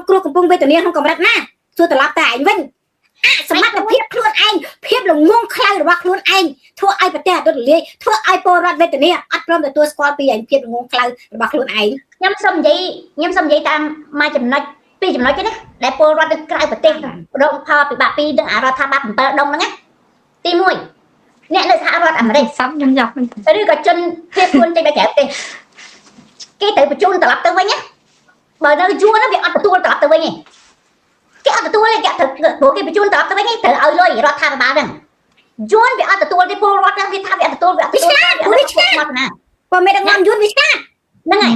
គ្រោះកំពុងវេទនាក្នុងកម្រិតណាសួរត្រឡប់តែឯងវិញសមត្ថភាពខ្លួនឯងភាពល្ងងខ្លៅរបស់ខ្លួនឯងធ្វើឲ្យប្រទេសអត់រលាយធ្វើឲ្យពលរដ្ឋវេទនាអត់ព្រមទទួលស្គាល់ពីភាពល្ងងខ្លៅរបស់ខ្លួនឯងខ្ញុំសូមនិយាយតាមមួយចំណុចពីរចំណុចទេណាដែលពលរដ្ឋនៅក្រៅប្រទេសរងផលពិបាកពីនឹងអារដ្ឋាភិបាល7ដុំហ្នឹងណាទី1 អ្នកនៅសហរដ្ឋអាមេរិក សាប់ខ្ញុំយកមិន ឬក៏ជនភៀសខ្លួនចេញទៅក្រៅប្រទេសគេទៅបញ្ជូនត្រឡប់ទៅវិញណាបើនៅយួរនោះវាអត់ទទួលត្រឡប់ទៅវិញទេគេអត់ទទួលទេគេត្រូវព្រោះគេបញ្ជូនត្រឡប់ទៅវិញទេត្រូវឲ្យលុយរដ្ឋាភិបាលហ្នឹងយួនវាអត់ទទួលទេពលរដ្ឋហ្នឹងវាថាវាអត់ទទួលវាអត់ទទួលណា ព្រោះមេដឹកនាំយួនវាឆ្កាហ្នឹងហើយ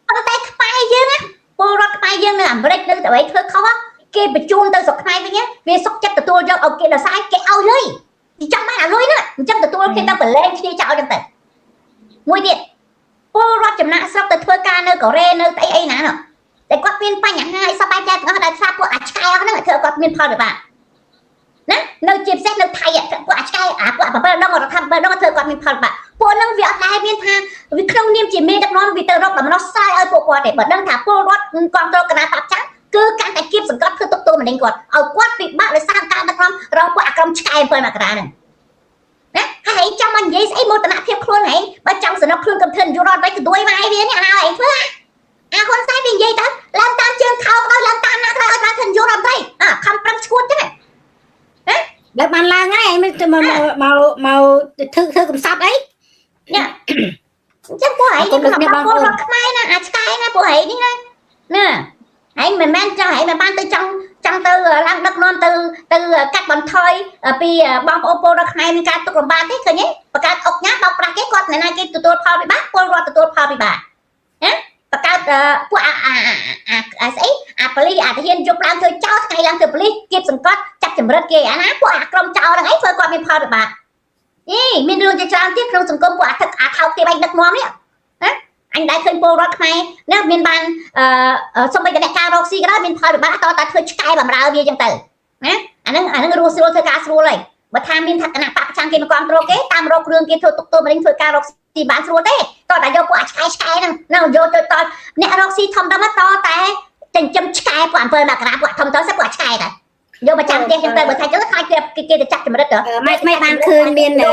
ប៉ុន្តែខ្មែរយើងណាពលរដ្ឋខ្មែរយើងនៅអាមេរិកនៅតែឲ្យធ្វើខុសគេបញ្ជូនទៅស្រុកខ្មែរវិញវាសុកចិត្តទទួលយកឲ្យគេដល់ស្អែកគេឲ្យលុយចាំបានអាលុយហ្នឹងអញ្ចឹងទទួលគេទៅប្រឡែងគ្នាចោលអញ្ចឹងទៅមួយទៀតពលរដ្ឋចំណាក់ស្រុកទៅធ្វើការនៅកូរ៉េនៅអីណានោះតែគាត់មានបញ្ហាឲ្យសប្បាយចិត្តគាត់ដោយសារពួកអាឆ្កែហ្នឹងធ្វើគាត់មានផលវិបាកណានៅជាពិសេសនៅថៃពួកអាឆ្កែពួក7ដងរដ្ឋាភិបាលដងធ្វើគាត់មានផលវិបាកពួកហ្នឹងវាអត់ដែរមានថាវាក្នុងនាមជាមេដឹកនាំវាទៅរកដំណោះស្រាយឲ្យពួកគាត់ទេបើដឹងថាពលរដ្ឋគ្រប់គ្រងគណៈបព្វជិគឺកាន់តែគៀបសង្កត់ធ្វើទុកទោសម្នេញគាត់ឲ្យគាត់ពិបាកដោយសារការដឹកនាំរងពួកអាក្រមឆ្កែ7មករាហ្នឹងណាហើយចាំមកនិយាយស្អីមោទនភាពខ្លួនឯងបើចង់សនុកខ្លួនកំធិនយុរដ្ឋវិញទៅដួយមកឯវានេះឲ្យឯងធ្វើអាហ៊ុនសែនវានិយាយទៅឡើងតាមជើងខោក៏ដោយឡើងតាមណាក៏ដោយឲ្យបានធិនយុរដ្ឋវិញខំប្រឹងឈួតចឹងណាដែលបានឡើងហើយឯងមកធ្វើកំសត់អីញ៉ាអញ្ចឹងពួកឯងខ្ញុំថាបងប្អូនខ្មែរណាអាឆ្កែណាពួកឯងនេះណាឯងមិនមែនចង់ឯងមិនបានទៅចង់ទៅឡើងដឹកនាំទៅកាត់បន្ថយពីបងប្អូនពលរដ្ឋខ្មែរមានការទុកលំបាកទេឃើញទេបង្កើតអុកញ៉ាបោកប្រាស់គេគាត់ណែណាគេទទួលផលពិបាកពលរដ្ឋទទួលផលពិបាកណាបង្កើតពួកស្អីប៉ូលីសទាហានយកឡើងធ្វើចោលថ្ងៃឡើងធ្វើប៉ូលីសគៀបសង្កត់ចាត់ចម្រិតគេអាណាពួកក្រុមចោលហ្នឹងឯងធ្វើគាត់មានផលពិបាកមានរឿងជាច្រើនទៀតក្នុងសង្គមពួកថោកទាបឯងដឹកនាំនេះណាអញដែរឃើញពលរដ្ឋខ្មែរណាមានបានសុំបីគណៈការរកស៊ីក៏ដោយមានផលពិបាកតតែធ្វើឆ្កែបំរើវាចឹងទៅណាអាហ្នឹងរស់ស្រួលធ្វើការស្រួលហើយបើថាមានថាគណៈបព្វជិគេមកគ្រប់គ្រងគេតាមរករឿងគេធ្វើទុកទោសម្លេងធ្វើការរកស៊ីបានស្រួលទេតតែយកពួកឆ្កែហ្នឹងនៅយកទៅតអ្នករកស៊ីធំៗតតែចិញ្ចឹមឆ្កែពួក7មករាពួកធំៗសិពួកឆ្កែដែរយកមកចាំផ្ទះចឹងទៅបើថាចឹងខ្លាចគេទៅចាក់ចម្រិតទៅមិនបានឃើញមានអ្នក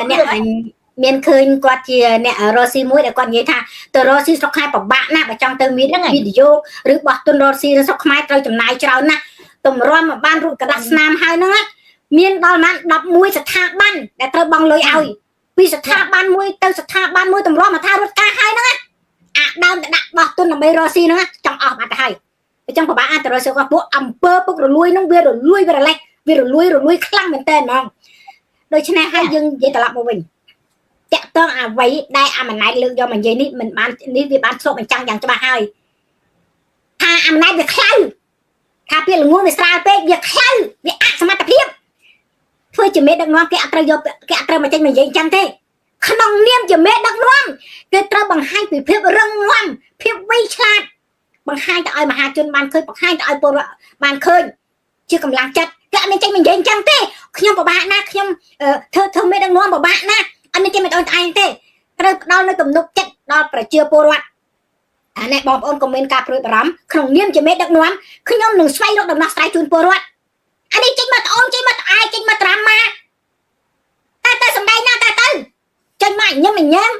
មានឃើញគាត់ជាអ្នករស់ស៊ីមួយដែលគាត់និយាយថាទៅរស់ស៊ីស្រុកខ្មែរពិបាកណាស់បើចង់ទៅមានវីដេអូឬបោះទុនរស់ស៊ីស្រុកខ្មែរត្រូវចំណាយច្រើនណាស់តម្រាំមកបានរូបกระดาษស្នាមហើយហ្នឹងមានដល់ប្រហែល11ស្ថាប័នដែលត្រូវបង់លុយឲ្យពីស្ថាប័នមួយទៅស្ថាប័នមួយតម្រាំមកថារត់ការហើយហ្នឹងអាដើមទៅដាក់បោះទុនដើម្បីរស់ស៊ីហ្នឹងចង់អស់បាត់ទៅហើយអញ្ចឹងពិបាកអាចទៅរស់ស៊ីគាត់ពួកអង្គើពុករលួយហ្នឹងវារលួយវារលេះវារលួយខ្លាំងមែនតើហ្មងដូច្នេះហើយយើងនិយាយត្រឡប់មកវិញតាក់ទងអ្វីដែលអាម៉ាណែតលើកយកមកនិយាយនេះមិនបាននេះវាបានឆ្លុះបញ្ចាំងយ៉ាងច្បាស់ហើយថាអាម៉ាណែតវាខ្លៅថាពាក្យល្ងងវាស្រាលពេកវាខ្លៅវាអសមត្ថភាពធ្វើជាមេដឹកនាំគេអត់ត្រូវយកគេអត់ត្រូវមកចេញមកនិយាយអញ្ចឹងទេក្នុងនាមជាមេដឹកនាំគេត្រូវបង្ហាញពីភាពរឹងមាំភាពវៃឆ្លាតបង្ហាញទៅឲ្យមហាជនបានឃើញបង្ហាញទៅឲ្យពលរដ្ឋបានឃើញជាកម្លាំងចិត្តគេអត់មានចេញមកនិយាយអញ្ចឹងទេខ្ញុំពិបាកណាស់ខ្ញុំធ្វើមេដឹកនាំពិបាកណាស់អត់មានចេញមកឲ្យឯងទេត្រូវផ្ដល់នៅទំនុកចិត្តដល់ប្រជាពលរដ្ឋអានេះបងប្អូនកុំមានការព្រួយបារម្ភក្នុងនាមជាមេដឹកនាំខ្ញុំនឹងស្វែងរកដំណោះស្រាយជូនពលរដ្ឋអានេះចេញមកត្អូនចេញមកត្អាយចេញមកត្រាំមកតែសំដែងណាទៅចេញមកញឹមញ៉ាំ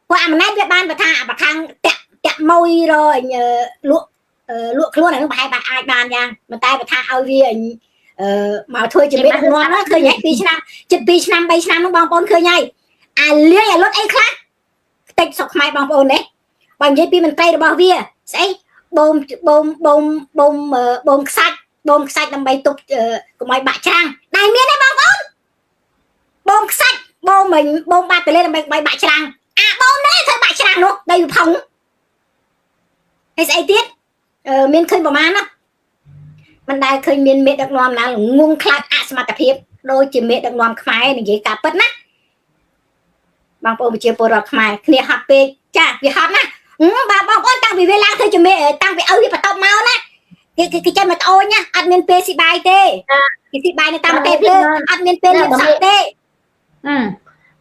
ព្រោះអាម៉ាណែតវាបានថាប្រខាំងតាក់មួយរលក់ខ្លួនអានោះប្រហែលអាចបានយ៉ាងប៉ុន្តែបើថាឲ្យវាមកធ្វើជាមេដឹកនាំហ្នឹងឃើញហើយ2ឆ្នាំជិត2ឆ្នាំ3ឆ្នាំហ្នឹងបងប្អូនឃើញហើយអាលៀងអាលុតអីខ្លះតិចសុកខ្មែរបងប្អូននេះបើនិយាយពីមន្ត្រីរបស់វាស្អីបូមខ្សាច់ដើម្បីទប់កុំឲ្យបាក់ច្រាំងតែមានទេបងប្អូនបូមខ្សាច់បូមបាត់ទៅលេដើម្បីបាក់ច្រាំងបូមនេះធ្វើបាក់ច្រាំងនោះដីវាផុងហើយស្អីទៀតមានឃើញប្រមាណណាមិនដែលឃើញមានមេដឹកនាំណាងងខ្លាចអសមត្ថភាពដូចជាមេដឹកនាំខ្មែរនិយាយការពិតណាបងប្អូនប្រជាពលរដ្ឋខ្មែរគ្នាហត់ពេកចាវាហត់ណាបាទបងប្អូនតាំងពីវាឡើងធ្វើជាមេតាំងពីឲ្យវាបន្ទប់មកណាគេចេញមកត្អូនណាអត់មានពេលស៊ីបាយទេគេស៊ីបាយនៅតាមប្រទេសភ្លើអត់មានពេលលេបសាក់ទេ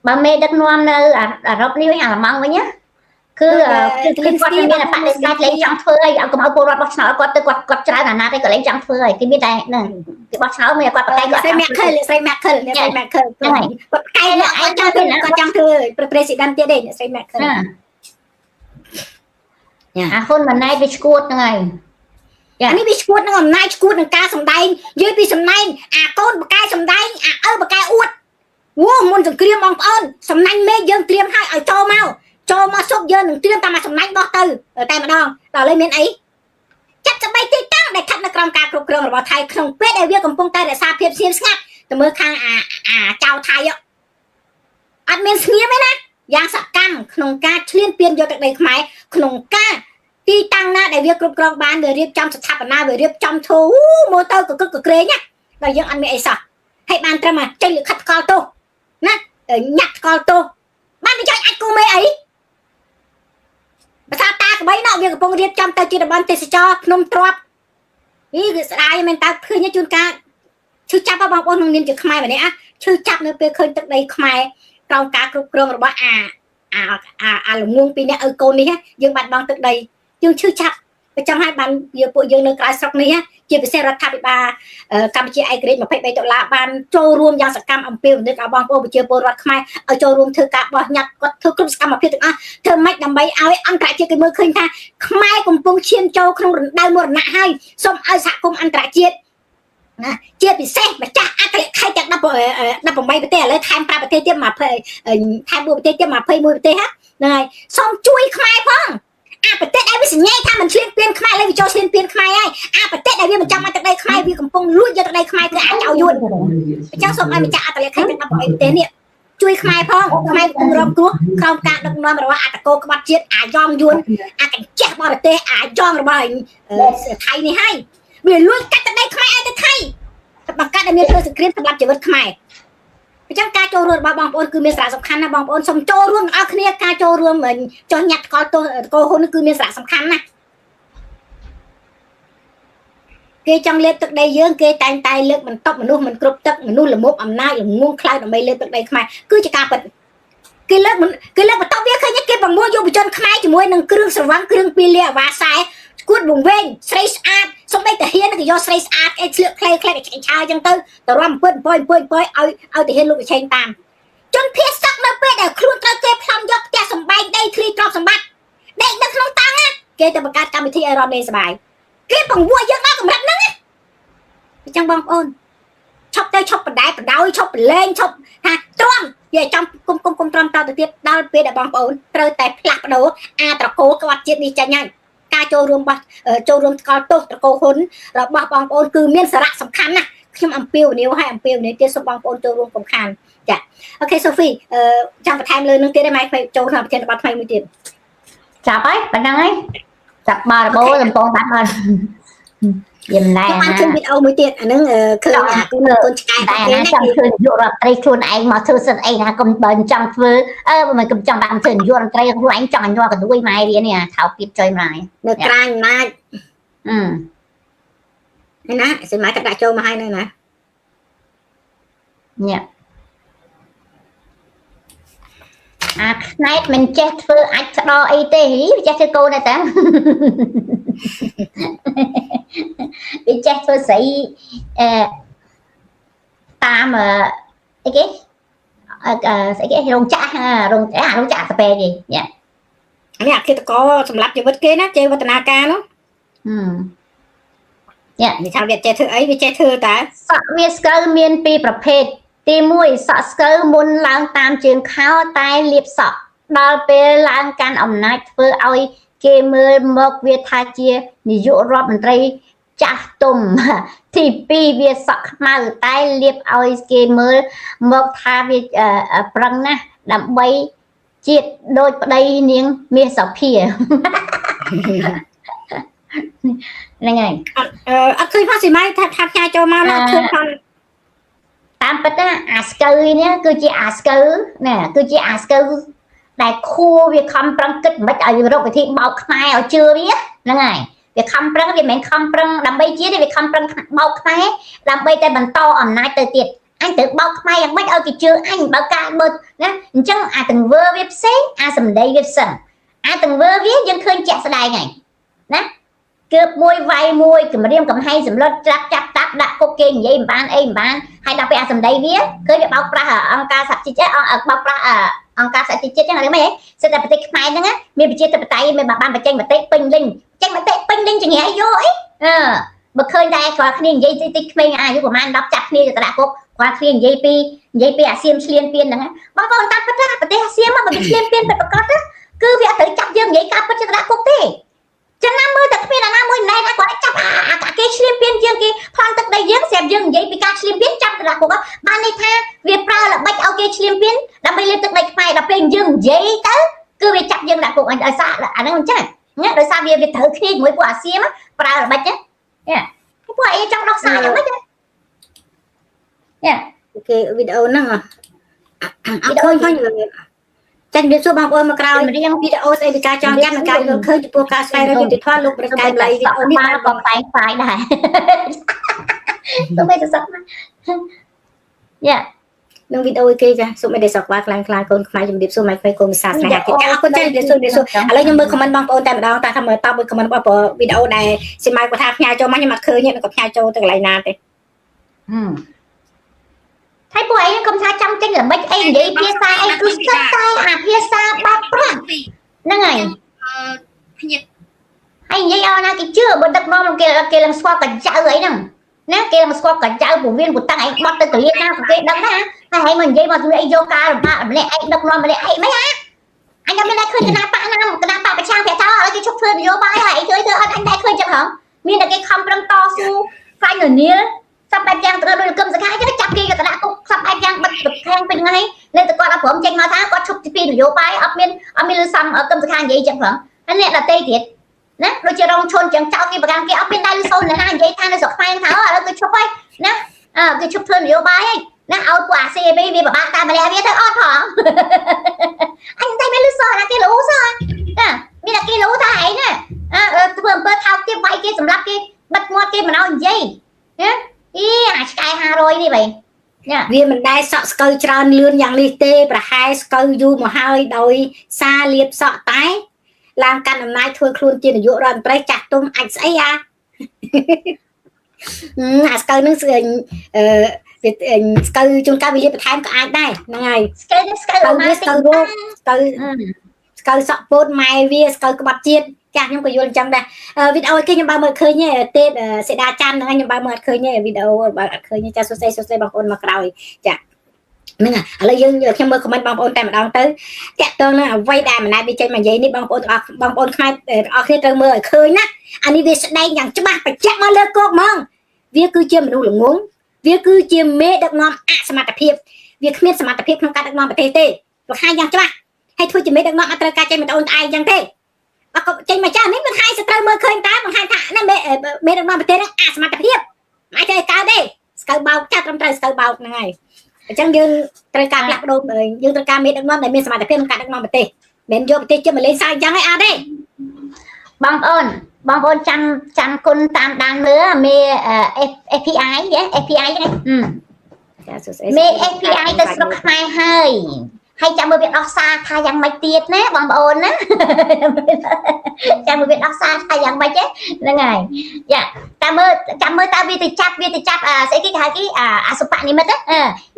បើមេដឹកនាំនៅអឺរ៉ុបនេះវិញអាឡម៉ង់វិញណាគឺគាត់មានបដិសេធលេងចង់ធ្វើហើយកុំឲ្យពលរដ្ឋបោះឆ្នោតគាត់ទៅគាត់ច្រើនអាណត្តិឯងគាត់លេងចង់ធ្វើហើយគេមានតែហ្នឹងគេបោះឆ្នោតមានគាត់បកែគាត់ស្រីម៉ាក់ខិលគាត់កែគាត់ឯងចង់ធ្វើ president ទៀតទេស្រីម៉ាក់ខិលអាហ៊ុនម៉ាណែតវាឈួតហ្នឹងហើយអានេះវាឈួតនឹងអំណាចឈួតនឹងការសម្ដែងនិយាយពីសម្ដែងអាកូនបកែសម្ដែងអាឪបកែអួត មុនសង្គ្រាមបងប្អូនសំណាញ់មេយើងត្រៀមឲ្យចូលមកសុកយើងនឹងត្រៀមតាមសំណាញ់បោះទៅតែម្ដងដល់ឥឡូវមានអីចាត់ស្បីទីតាំងដែលស្ថិតនៅក្រោមការគ្រប់គ្រងរបស់ថៃក្នុងពេលដែលវាកំពុងតែរក្សាភាពស្ងៀមស្ងាត់ទៅមើលខាងចៅថៃអត់មានស្ងៀមទេណាយ៉ាងសកម្មក្នុងការឈ្លានពានយកទឹកដីខ្មែរក្នុងការទីតាំងណាដែលវាគ្រប់គ្រងបានវារៀបចំស្ថាបនាវារៀបចំធូមើលទៅកកក្រែងណាដល់យើងអត់មានអីសោះហើយបានត្រឹមចេញលិខិតថ្កល់ទោសណាញាក់ថ្កល់ទោសបានវាចង់អាចគូមេអីភាសាតាក្បីណោះវាកំពុងរៀបចំទៅជាតំបន់ទេសចរភ្នំទ្រាប់នេះវាស្ដាយមែនតើឃើញជួនកាលឈឺចាប់បងប្អូនក្នុងនាមជាខ្មែរម្នាក់ឈឺចាប់នៅពេលឃើញទឹកដីខ្មែរក្រោមការគ្រប់គ្រងរបស់ល្ងងពីអ្នកឪកូននេះយើងបាត់បង់ទឹកដីយើងឈឺចាប់បើចង់ឲ្យបានពួកយើងនៅក្រៅស្រុកនេះជាពិសេសរដ្ឋាភិបាលកម្ពុជាឯករាជ្យ$23បានចូលរួមយ៉ាងសកម្មអំពាវនាវឲ្យបងប្អូនប្រជាពលរដ្ឋខ្មែរឲ្យចូលរួមធ្វើការបោះញត្តិគាត់ធ្វើគ្រប់សកម្មភាពទាំងអស់ធ្វើម៉េចដើម្បីឲ្យអន្តរជាតិគេមើលឃើញថាខ្មែរកំពុងឈានចូលក្នុងរណ្ដៅមរណៈហើយសូមឲ្យសហគមន៍អន្តរជាតិណាជាពិសេសម្ចាស់អគ្គលេខីទាំង18ប្រទេសឥឡូវថែម5ប្រទេសទៀត20ថែម4ប្រទេសទៀត21ប្រទេសហ្នឹងហើយសូមជួយខ្មែរផងប្រទេសដែលវាសញ្ញេថាមិនឈ្លានពានខ្មែរឡើយវាចូលឈ្លានពានខ្មែរហើយប្រទេសដែលវាមិនចាំមកទឹកដីខ្មែរវាកំពុងលួចយកទឹកដីខ្មែរគឺអាចឲ្យយួនអញ្ចឹងសូមឲ្យម្ចាស់អត្តលេខីទាំង18ប្រទេសនេះជួយខ្មែរផងខ្មែរកំពុងរងគ្រោះក្រោមការដឹកនាំរបស់អត្តកោក្បត់ជាតិយ៉ងយួនកញ្ចេះបរទេសយ៉ងរបស់ថៃនេះហើយវាលួចកាត់ទឹកដីខ្មែរឲ្យទៅថៃបង្កើតឲ្យមានធ្វើសង្គ្រាមសម្រាប់ជីវិតខ្មែរអញ្ចឹងការចូលរួមរបស់បងប្អូនគឺមានសារៈសំខាន់ណាស់បងប្អូនសូមចូលរួមទាំងអស់គ្នាការចូលរួមចុះញត្តិថ្កល់ទោសកោហ៊ុនគឺមានសារៈសំខាន់ណាស់គេចង់លេបទឹកដីយើងគេតែងតែលើកបន្ទប់មនុស្សមិនគ្រប់ទឹកមនុស្សល្មមអំណាចល្ងងខ្លៅដើម្បីលើកទឹកដីខ្មែរគឺជាការពិតគេលើកបន្ទប់វាឃើញគេប្រមូលយុវជនខ្មែរជាមួយនឹងគ្រឿងស្រវឹងគ្រឿងពីលាអាវ៉ាខ្សែគួតវងវែងស្រីស្អាតសូម្បីតែហ៊ានក៏យកស្រីស្អាតអីស្លៀកខ្លីៗឲ្យឆាយអញ្ចឹងទៅរំអំពើឲ្យទៅហ៊ានលោកវិឆេងតាមជនភៀសសឹកនៅពេលដែលខ្លួនត្រូវគេប្លន់យកផ្ទះសម្បែងដីឃ្លីទ្រព្យសម្បត្តិដេកនៅក្នុងតាំងគេទៅបង្កើតកម្មវិធីឲ្យរត់លេងសប្បាយគេបង្រួយយើងដល់កម្រិតហ្នឹងអញ្ចឹងបងប្អូនឈប់ទៅឈប់បដែបដោយឈប់ប្រឡែងឈប់ថាទ្រាំវាចាំគុំទ្រាំតទៅទៀតដល់ពេលដែលបងប្អូនត្រូវតែផ្លាស់ប្ដូរត្រកូលក្បត់ជាតិនេះចាញ់ហើយការចូលរួមថ្កល់ទោសត្រកូលហ៊ុនរបស់បងប្អូនគឺមានសារៈសំខាន់ណាស់ខ្ញុំអំពាវនាវឲ្យអំពាវនាវទៀតសូមបងប្អូនចូលរួមកំខានចាអូខេសូហ្វីចង់បន្ថែមលើនឹងទៀតទេម៉ែចូលក្នុងប្រធានបទថ្មីមួយទៀតចាប់ហើយប៉ុណ្ណឹងហើយចាប់បារបោកំពុងតាមហើយយ៉ាងណាបានឃើញវីដេអូមួយទៀតអាហ្នឹងឃើញកូនឆ្កែតែណាចង់ឃើញយុរដ្ឋត្រីខ្លួនឯងមកធ្វើសិនអីណាកុំបើចង់ធ្វើមិនកុំចង់បានធ្វើយុរដ្ឋត្រីខ្លួនឯងចង់ឲ្យញ័រកដួយម៉ែវានេះថោពីចុយម្លាយនៅក្រាញអំណាចឯណាសិម៉ែតែដាក់ចូលមកឲ្យនៅណាញ៉ាផ្នែកមិនចេះធ្វើអាចស្ដោអីទេវាចេះធ្វើកូនតែវាចេះធ្វើស្រីតាមអីគេស្អីគេរោងចក្ររោងចក្រកាហ្វេគេញ៉ានេះអគិតកោសម្រាប់ជីវិតគេណាចេះវឌ្ឍនាការនោះញ៉ាវាថាវាចេះធ្វើអីវាចេះធ្វើតែសក់វាស្កូវមានពីរប្រភេទទី1សក់ស្កូវមុនឡើងតាមជើងខោតែលាបសក់ដល់ពេលឡើងកាន់អំណាចធ្វើឲ្យគេមើលមកវាថាជានាយករដ្ឋមន្ត្រីចាស់ទុំទី2វាសក់ខ្មៅតែលាបឲ្យគេមើលមកថាវាប្រឹងណាស់ដើម្បីជាតិដូចប្តីនាងមាសសុភាហ្នឹងហើយអត់ឃើញផងសិម៉ៃថាផ្សាយចូលមកណាឃើញផងតាមពិតណាអាស្កូវនេះគឺជាអាស្កូវណាគឺជាអាស្កូវដែលខួរវាខំប្រឹងគិតមិនឲ្យរកវិធីបោកខ្មែរឲ្យជឿវាហ្នឹងហើយវាខំប្រឹងវាមិនមែនខំប្រឹងដើម្បីជាទេវាខំប្រឹងបោកខ្មែរដើម្បីតែបន្តអំណាចទៅទៀតអញត្រូវបោកខ្មែរយ៉ាងម៉េចឲ្យគេជឿអញបើការមើលណាអញ្ចឹងអាទង្វើវាផ្សេងអាសម្ដីវាផ្សេងអាទង្វើវាយើងឃើញជាក់ស្ដែងហើយណាគឺមួយវាយមួយគម្រាមកំហែងសម្លុតចាប់ដាក់គុកគេនិយាយមិនបានអីមិនបានហើយដល់ពេលអាសម្ដីវាឃើញវាបោកប្រាស់អង្គការសហជីវជាតិបោកប្រាស់អង្គការសហជីវជាតិចឹងហ្នឹងហ៎សិតតែប្រទេសខ្មែរហ្នឹងមានប្រជាធិបតេយ្យមានបានបញ្ចេញមតិពេញលេញចេញមតិពេញលេញចង្រៃយកអី បើឃើញតែគាត់គ្នានិយាយតិចក្មេងអាយុប្រហែល10ចាប់គ្នាទៅដាក់គុកគាត់គ្នានិយាយពីអាសៀមឆ្លៀនពៀនហ្នឹងបងប្អូនតាមពិតថាប្រទេសអាសៀមមកវាឆ្លៀនពៀនពិតប្រាកដគឺវាអត់ត្រូវចាប់យើងនិយាយការពិតទៅដាក់គុកទេចំណាំមើលតែគ្មានអាណាមួយណែណាគាត់ចាប់អាគេឆ្លៀនពៀនជាងគេផន់ទឹកដីយើងស្រាប់យើងនិយាយពីការឆ្លៀនពៀនចាប់ទៅដាក់គុកបានន័យថាវាប្រើល្បិចឲ្យគេឆ្លៀនពៀនដើម្បីលើកទឹកដីខ្មែរដល់ពេលយើងនិយាយទៅគឺវាចាប់យើងដាក់គុកឲ្យសារអាហ្នឹងអញ្ចឹងណាដោយសារវាត្រូវគ្នាជាមួយពួកអាសៀមប្រើល្បិចណាពួកឯងចង់ដោះសារយ៉ាងម៉េចណាគេវីដេអូហ្នឹងអត់ឃើញចាញ់វាសួរបងប្អូនមកក្រោយរៀងវីដេអូស្អីពីការចងចាំនិងការយល់ឃើញចំពោះការស្វែងរកយុត្តិធម៌លោកប្រកាយប្លៃវីដេអូនេះបានបងតែងផ្សាយដែរទៅមិនទៅសក់ណានឹងវីដេអូគេចាសុំមិនដែលសក់ខ្លាំងខ្លាំងកូនខ្មែរជំរាបសួរម៉ែកូនសាស្ត្រណាគេអរគុណចាជំរាបសួរឥឡូវខ្ញុំមើលខមមិនបងប្អូនតែម្ដងតែថាមើលតបមួយខមមិនបងប្អូនវីដេអូដែលស៊ីម៉ៅគាត់ថាផ្ញើចូលមកខ្ញុំអត់ឃើញទេគាត់ផ្ញើចូលទៅកន្លែងណាទេហើយពួកឯងកុំថាចាំចេញល្មិចអីនិយាយភាសាអីគឺស្ទើរតែអាភាសាបាត់ប្រាស់ហ្នឹងហើយហើយនិយាយឲ្យណាគេជឿបើដឹកនាំគេឡើងស្គាល់កញ្ចៅអីហ្នឹងណាគេឡើងស្គាល់កញ្ចៅពវៀនពតាំងឯងបត់ទៅកលៀនណាគេដឹងណាហើយមកនិយាយមកជួយអីយកការរបម្នាក់ឯងដឹកនាំម្នាក់អីមិនអញមិនដែលឃើញគណៈបកណាគណៈបកប្រឆាំងប្រាក់តើឲ្យគេជប់ធ្វើនយោបាយហើយជួយធ្វើអត់អញតែឃើញចឹងហ៎មានតែគេខំប្រឹងតស៊ូខ្លាញ់ននាសប្បែបយ៉ាងទៅដូចគឹមសខាចឹងចាប់គេក៏ទៅដាក់គុកសប្បែបយ៉ាងបិទខាងពេញថ្ងៃនៅតែគាត់អត់ព្រមចេញមកថាគាត់ឈប់ពីនយោបាយអត់មានលឺសំគឹមសខានិយាយចឹងផងហើយអ្នកដតេទៀតណាដូចជារងឈុនចឹងចោលគេប្រកាន់គេអត់មានដៃលឺសូនណានិយាយថានៅស្រុកខ្មែរថាឥឡូវគេឈប់ហើយណាគេឈប់ធ្វើនយោបាយហើយណាឲ្យពួកអាស៊ីវាពិបាកតែម្នាក់វាទៅអត់ផងអញតែមិនលឺសោះណាគេលូសោះណាមានតែគេលូថាឯងណាធ្វើអំពើថោកគេវាយគេសម្លាប់គេបិទមាត់គេមិនឲ្យនិយាយណាអាឆ្កែ500នេះបែវាមិនដែលសក់ស្កូវច្រើនលឿនយ៉ាងនេះទេប្រហែលស្កូវយូរមកហើយដោយសារលៀបសក់តែឡើងកាន់អំណាចធ្វើខ្លួនជានាយករដ្ឋមន្ត្រីចាស់ទុំអាចស្អីអាស្កូវនឹងស្កូវជួនកាលវាលៀបបន្ថែមក៏អាចដែរហ្នឹងហើយស្កូវវាស្កូវរូបស្កូវសក់ពោតម៉ែវាស្កូវក្បត់ជាតិចាស់ខ្ញុំក៏យល់អញ្ចឹងដែរវីដេអូគេខ្ញុំបើមើលឃើញទេសេដាច័ន្ទហ្នឹងខ្ញុំបើមើលអត់ឃើញទេវីដេអូបើអត់ឃើញចាសួស្ដីបងប្អូនមកក្រោយចាហ្នឹងឥឡូវខ្ញុំមើលខមមិនបងប្អូនតែម្ដងទៅតាក់ទងនឹងអ្វីដែលមិនដែលវាចេញមកនិយាយនេះបងប្អូនខ្មែរអស់គ្នាត្រូវមើលឲ្យឃើញណាអានេះវាស្ដែងយ៉ាងច្បាស់បញ្ជាក់មកលើគោកហ្មងវាគឺជាមនុស្សល្ងងវាគឺជាមេដឹកនាំអសមត្ថភាពវាគ្មានសមត្ថភាពក្នុងការដឹកនាំប្រទេសទេបង្ហាញយ៉ាងច្បាស់ហើយធ្វើជាមេដឹកនាំអត់ត្រូវការចេញមកត្អូញត្អែងអញ្ចឹងទេអត់ក៏ចេញមកចាស់នេះបង្ហាញសត្រូវមើលឃើញតែបង្ហាញថានេះមេដឹកនាំប្រទេសហ្នឹងអសមត្ថភាពមិនអាចកើតទេស្កូវបោកចាស់ត្រឹមត្រូវស្កូវបោកហ្នឹងហើយអញ្ចឹងយើងត្រូវការផ្លាស់ប្ដូរយើងត្រូវការមេដឹកនាំដែលមានសមត្ថភាពក្នុងការដឹកនាំប្រទេសមិនយកប្រទេសជាមកលេងសើចអញ្ចឹងឯអត់ទេបងប្អូនចាំគុណតាមដានមើលមេ FPI FPI ហ្នឹងមេ FPI ទៅស្រុកខ្មែរហើយចាំមើលវាដោះសារថាយ៉ាងម៉េចទៀតណាបងប្អូនណាចាំមើលវាដោះសារថាយ៉ាងម៉េចហ្នឹងហើយយ៉ាចាំមើលតើវាទៅចាប់ស្អីគេហៅគេអាសុបនិមិត្ត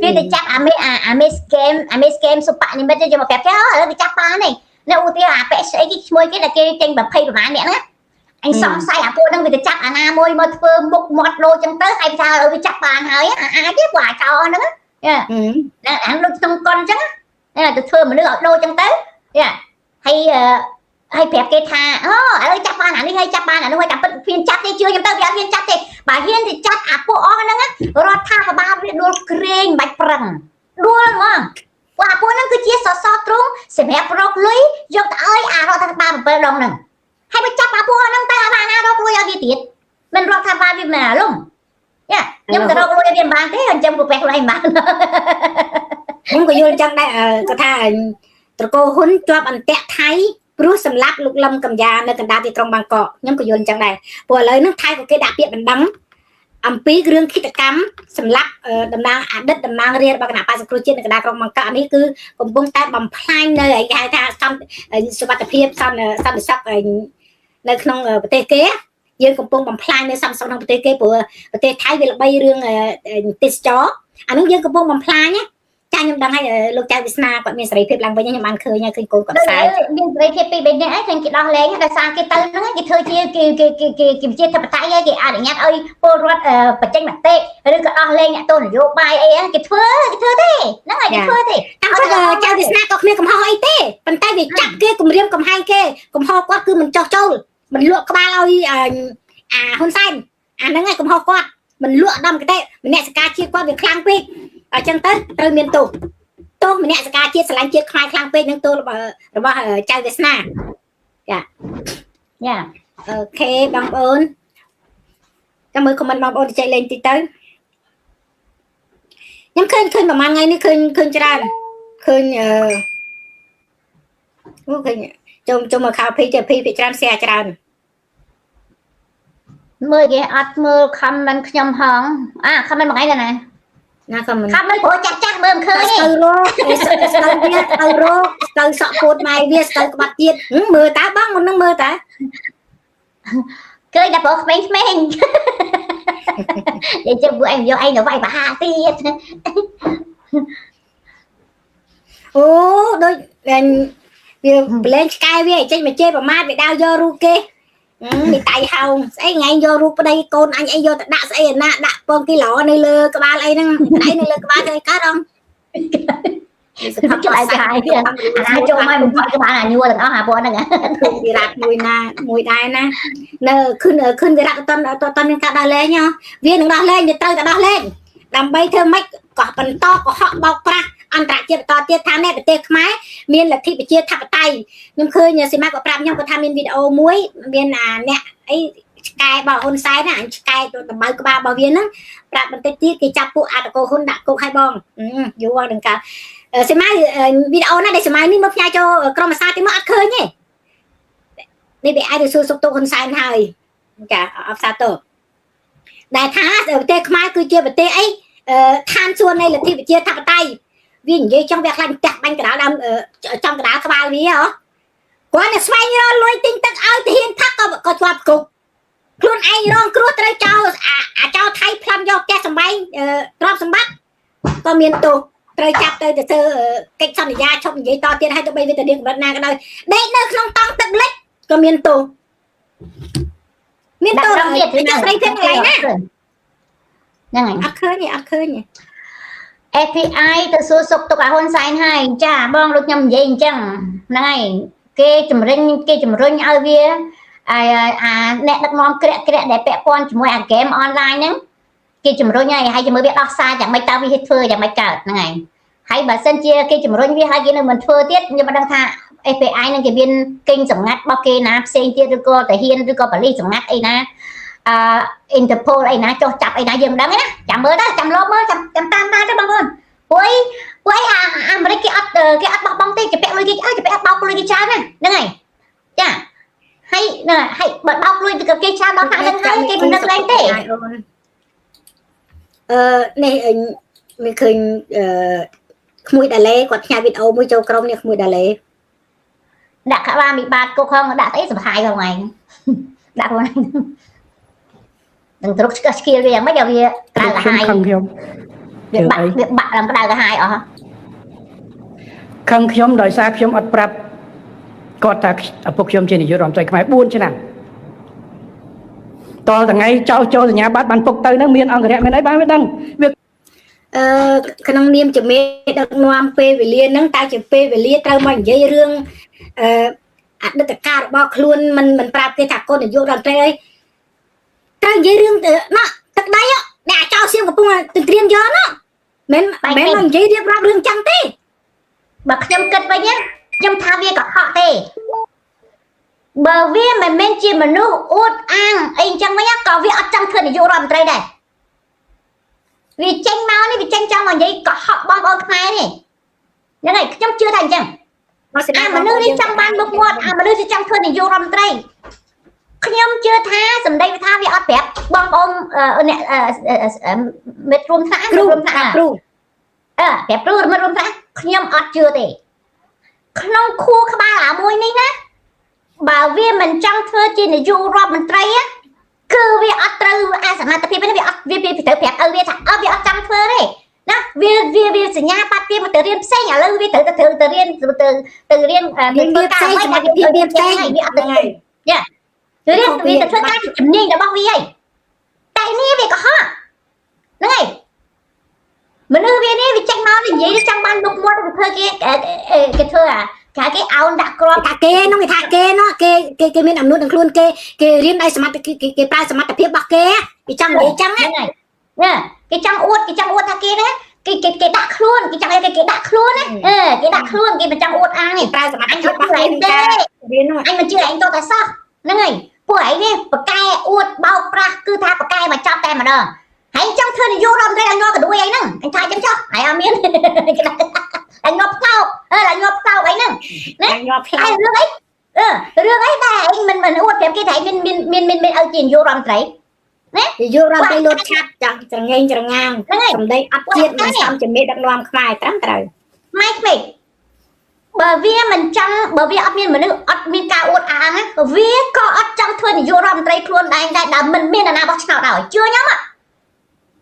វាទៅចាប់អាមេស្កេមសុបនិមិត្តយកមកប្រាប់ថាឥឡូវវាចាប់បានទេនៅឧទាហរណ៍អាប៉ែស្អីគេឈ្មោះគេដែលគេចេញ20ប្រហែលអ្នកណាអញសង្ស័យអាពួកហ្នឹងវាទៅចាប់អាណាមួយមកធ្វើមុខមាត់លោចឹងទៅហើយថាវាចាប់បានហើយអាចទេពួកអាចោហ្នឹងណាអាដូចក្នុងកុនចឹងទៅធ្វើមនុស្សឲ្យដូរចឹងទៅហើយប្រាប់គេថាឥឡូវចាប់បានអានេះហើយចាប់បានអានោះហើយតែពិតហ៊ានចាប់ទេជឿខ្ញុំទៅវាអត់ហ៊ានចាប់ទេបើហ៊ានទៅចាប់អាពួកអស់ហ្នឹងរដ្ឋាភិបាលវាដួលក្រែងមិនបាច់ប្រឹងដួលហ្មងពួកអាពួកហ្នឹងគឺជាសសរទ្រូងសម្រាប់រកលុយយកទៅឲ្យអារដ្ឋាភិបាល7ដងហ្នឹងហើយបើចាប់អាពួកហ្នឹងទៅអាណារកលុយឲ្យវាទៀតមិនរដ្ឋាភិបាលវាមិនអាលំខ្ញុំទៅរកលុយឲ្យវាមិនបានទេអញ្ចឹងពួកពេះខ្លួនឯងបានខ្ញុំក៏យល់ចឹងដែរគាត់ថាត្រកូលហ៊ុនជាប់អន្តៈថៃព្រោះសម្លាប់លោកលឹមកំយ៉ានៅកណ្ដាលទីក្រុងបាងកកខ្ញុំក៏យល់ចឹងដែរព្រោះឥឡូវហ្នឹងថៃក៏គេដាក់ពាក្យបណ្ដឹងអំពីគ្រឿងឃាតកម្មសម្រាប់តំណាងអតីតតំណាងរាជរបស់គណៈបក្សសង្គ្រោះជាតិនៅកណ្ដាលក្រុងបាងកកនេះគឺកំពុងតែបំផ្លាញនៅឯគេហៅថាសុវត្ថិភាពសន្តិសុខនៅក្នុងប្រទេសគេយើងកំពុងបំផ្លាញនៅសន្តិសុខក្នុងប្រទេសគេព្រោះប្រទេសថៃវាល្បីរឿងទេសចរអានោះយើងកំពុងបំផ្លាញ ចាខ្ញុំដឹងហើយលោកចៅវាសនាគាត់មានសេរីភាពឡើងវិញខ្ញុំបានឃើញហើយកូនគាត់ផ្សាយ មានសេរីភាពពីរបីនាក់ឯងឃើញគេដោះលែងដោយសារគេទៅហ្នឹងគេធ្វើជាគេជាធិបតេយ្យគេអនុញ្ញាតឲ្យពលរដ្ឋបញ្ចេញមតិឬក៏ដោះលែងអ្នកទោសនយោបាយអីគេធ្វើទេហ្នឹងហើយគេធ្វើទេ តាមគាត់ចៅវាសនាក៏គ្មានកំហុសអីទេប៉ុន្តែវាចាប់គេគម្រាមកំហែងគេកំហុសគាត់គឺមិនចោះចូលមិនលក់ក្បាលឲ្យហ៊ុនសែនអាហ្នឹងឯងកំហុសគាត់មិនលក់ដំកទេមនសិការជាតិគាត់វាខ្លាំងពេកអញ្ចឹងទៅត្រូវមានទោសមនសិការជាតិស្រឡាញ់ជាតិខ្មែរខ្លាំងពេកនឹងទោសរបស់ចៅវាសនាចាអូខេបងប្អូនចាំមើលខមមិនបងប្អូនចែកលេងតិចទៅខ្ញុំឃើញប្រហែលថ្ងៃនេះឃើញច្រើនឃើញឃើញចូលមកខាភីភីច្រើនshareច្រើន មើលគេអត់មើល comment ខ្ញុំហងcomment មួយថ្ងៃទៅណា comment ព្រោះចាស់មើលមិនឃើញទេ ទៅរកទៅសក់ពោតម៉ែវាទៅក្បាត់ទៀតមើលតើបងមុននឹងមើលតើ ឃើញតែព្រោះក្មេងៗនិយាយទៅពួកឯងយកឯងទៅវាយប្រហាទៀត អូដូចវាប្លែងឆ្កែវាចេញមកជេរប្រមាថវាដើរយករូបគេមីតៃហោងស្អីថ្ងៃយករូបប្តីកូនអញអីយកទៅដាក់ស្អីណាដាក់ពងគីឡូនៅលើក្បាលអីហ្នឹងដៃនៅលើក្បាលធ្វើកើតអង ចូលឲ្យគេហើយទៀតអាចូលមកបំផាត់ក្បាលអាញួរទាំងអស់អាពួកហ្នឹងវិរៈមួយដែរណានៅខឿនវិរៈតនមានការដោះលែងវានឹងដោះលែងវាត្រូវតែដោះលែងដើម្បីធ្វើម៉េចក៏បន្តកុហកបោកប្រាស់អន្តរជាតិបន្តទៀតថាអ្នកប្រទេសខ្មែរមានលទ្ធិប្រជាធិបតេយ្យខ្ញុំឃើញសីមាក៏ប្រាប់ខ្ញុំគាត់ថាមានវីដេអូមួយមានអ្នកអីឆ្កែរបស់ហ៊ុនសែនណាឆ្កែដំបៅក្បាលរបស់វាហ្នឹងប្រាប់បន្តិចទៀតគេចាប់ពួកអតកោហ៊ុនដាក់គុកឲ្យបងយូរដល់កាលសីមាវីដេអូណាដែលសម័យនេះមកផ្ញើចូលក្រុមអាសាទីមកអត់ឃើញទេនេះវាអាចទៅសួរសុខទុក្ខហ៊ុនសែនហើយចាអបសាទរដែលថាប្រទេសខ្មែរគឺជាប្រទេសអីឋានសួគ៌នៃលទ្ធិប្រជាធិបតេយ្យវានិយាយចង់វាខ្លាញ់ចាក់បាញ់កណ្ដាលដើមចំកណ្ដាលក្បាលវាគាត់តែស្វែងរកលុយទិញទឹកឲ្យទាហានថាក៏ជាប់គុកខ្លួនឯងរងគ្រោះត្រូវចោលចោលថៃផ្លំយកផ្ទះសម្បែងទ្រព្យសម្បត្តិក៏មានទោសត្រូវចាប់ទៅធ្វើកិច្ចសន្យាឈប់និយាយតទៀតឲ្យទៅបីវាទៅរៀងកម្រិតណាក៏ដោយដេកនៅក្នុងតង់ទឹកលិចក៏មានទោសមានទោសទៀតចាស្រីទៀតកន្លែងណាហ្នឹងហើយអត់ឃើញទេ FPI ទៅសួរសុខទុក្ខឲ្យហ៊ុនសែនហើយចាបងលោកខ្ញុំនិយាយអញ្ចឹងហ្នឹងហើយគេជំរុញឲ្យវាអ្នកដឹកនាំក្រាក់ដែលពាក់ព័ន្ធជាមួយអាហ្គេមអនឡាញហ្នឹងគេជំរុញឲ្យជាមួយវាដោះសារយ៉ាងម៉េចតើវាធ្វើយ៉ាងម៉េចកើតហ្នឹងហើយបើសិនជាគេជំរុញវាឲ្យគេនៅមិនធ្វើទៀតខ្ញុំមិនដឹងថា FPI នឹងគេមានកេងសម្ងាត់របស់គេណាផ្សេងទៀតឬក៏តាហ៊ានឬក៏ប៉ូលីសសម្ងាត់អីណាInterpol អីណាចុះចាប់អីណាយើងមិនដឹងណាចាំមើលទៅចាំលបមើលចាំតាមដែរទៅបងប្អូនពួកអីអាមេរិកគេអត់បោះបង់ទេគេពាក់លុយគេគេពាក់បោកលុយគេច្រើនណាហ្នឹងហើយចាហើយបើបោកលុយទៅគេច្រើនដល់ហ្នឹងហើយគេមិននឹកលែងទេនេះមានឃើញក្មួយដាឡេគាត់ផ្ញើវីដេអូមួយចូលក្រុមនេះក្មួយដាឡេដាក់ក្បាលមីបាតគុកហងដាក់អីសំហាយផងឯងដាក់ខ្លួនឯងនឹងទ្រុកស្គីលវាយ៉ាងម៉េចឲ្យវាក្តៅកាហាយខ្ញុំវាបាក់ឡើងក្តៅកាហាយអស់ខឹងខ្ញុំដោយសារខ្ញុំអត់ប្រាប់គាត់ថាឪពុកខ្ញុំជានាយករដ្ឋមន្ត្រីខ្មែរ4ឆ្នាំតលថ្ងៃចូលសញ្ញាបត្របានពុកទៅហ្នឹងមានអង្គរៈមានអីបានវាដឹងវាក្នុងនាមជាមេដឹកនាំពេលវេលាហ្នឹងតើជាពេលវេលាត្រូវមកនិយាយរឿងអតីតកាលរបស់ខ្លួនមិនប្រាប់គេថាកូននាយករដ្ឋមន្ត្រីអីត្រូវនិយាយរឿងណាទឹកដីអ្នកអាចោលសៀមកំពុងទៅត្រៀមយកណាមិននិយាយរៀបរាប់រឿងចឹងទេបើខ្ញុំគិតវិញខ្ញុំថាវាកុហកទេបើវាមិនមែនជាមនុស្សអួតអាងអីចឹងវិញក៏វាអត់ចង់ធ្វើនាយករដ្ឋមន្ត្រីដែរវាចេញមកនេះវាចេញចង់មកនិយាយកុហកបងប្អូនខ្មែរនេះហ្នឹងហើយខ្ញុំជឿថាអញ្ចឹងមនុស្សនេះចង់បានមុខមាត់មនុស្សនេះចង់ធ្វើនាយករដ្ឋមន្ត្រីខ្ញុំជឿថាសម្ដីថាវាអត់ប្រាប់បងប្អូនអ្នកមិត្តរួមថ្នាក់រួមថ្នាក់គ្រូប្រាប់គ្រូមិត្តរួមថ្នាក់ខ្ញុំអត់ជឿទេក្នុងខួរក្បាលអាមួយនេះណាបើវាមិនចង់ធ្វើជានាយករដ្ឋមន្ត្រីគឺវាអត់ត្រូវអាសមត្ថភាពនេះវាអត់វាត្រូវប្រាប់ឲ្យវាថាវាអត់ចង់ធ្វើទេ ណាវាសញ្ញាបាត់វាមកទៅរៀនផ្សេងឥឡូវវាត្រូវទៅរៀនទៅរៀនធ្វើការឲ្យមកវារៀនផ្សេងវាអត់ទៅយ៉ារៀនវាទៅធ្វើការជំនាញរបស់វាហើយតែនេះវាកុហកហ្នឹងហើយមនុស្សវានេះវាចេញមកនិយាយចង់បានមុខមាត់ទៅធ្វើគេធ្វើអាគេអោនដាក់គ្រាប់ គេនោះគេថាគេនោះគេមានអំណួតនឹងខ្លួនគេរៀនឲ្យសមត្ថគេប្រើសមត្ថភាពរបស់គេគេចង់និយាយចឹងហ្នឹងហើយ គេចង់អួតថាគេណាគេដាក់ខ្លួនគេចង់ឲ្យគេដាក់ខ្លួនណាគេដាក់ខ្លួនគេមិនចង់អួតអាងទេ ប្រើសមត្ថ អញ ភាព អត់ របស់ ខ្លា គេ ចទេ រៀននោះ អញមិនជឿឯងតតែសោះហ្នឹងហើយពួកឯងនេះបកែអួតបោកប្រាស់គឺថាបកែមកចាប់តែម្ដងហើយចង់ធ្វើនយោបាយរដ្ឋមន្ត្រីឲ្យងកដួយអីហ្នឹងអញថាចឹងចុះហើយអត់មានអញងប់ផ្លោកអញងប់ផ្លោកអីហ្នឹងណា ងាប់ផ្លា ហើយរឿងអីរឿងអីតែឯងមិនអួតប្រាប់គេថាឯងមានឲ្យជានយោបាយរដ្ឋមន្ត្រី យករដ្ឋទៅលូតឆាត់ចង់ច្រងេងច្រងាងសម្ដីអត់ជាតិមិនសមជំនាញដឹកនាំខ្មែរត្រឹមត្រូវ ម៉េចពេកបើវាមិនចង់បើវាអត់មានមនុស្សអត់មានការអួតអាងណាវាក៏អត់ចង់ធ្វើនយោបាយរដ្ឋមន្ត្រីខ្លួនឯងដែរដែលមិនមានអាណាបោះឆ្នោតឲ្យជឿខ្ញុំហ្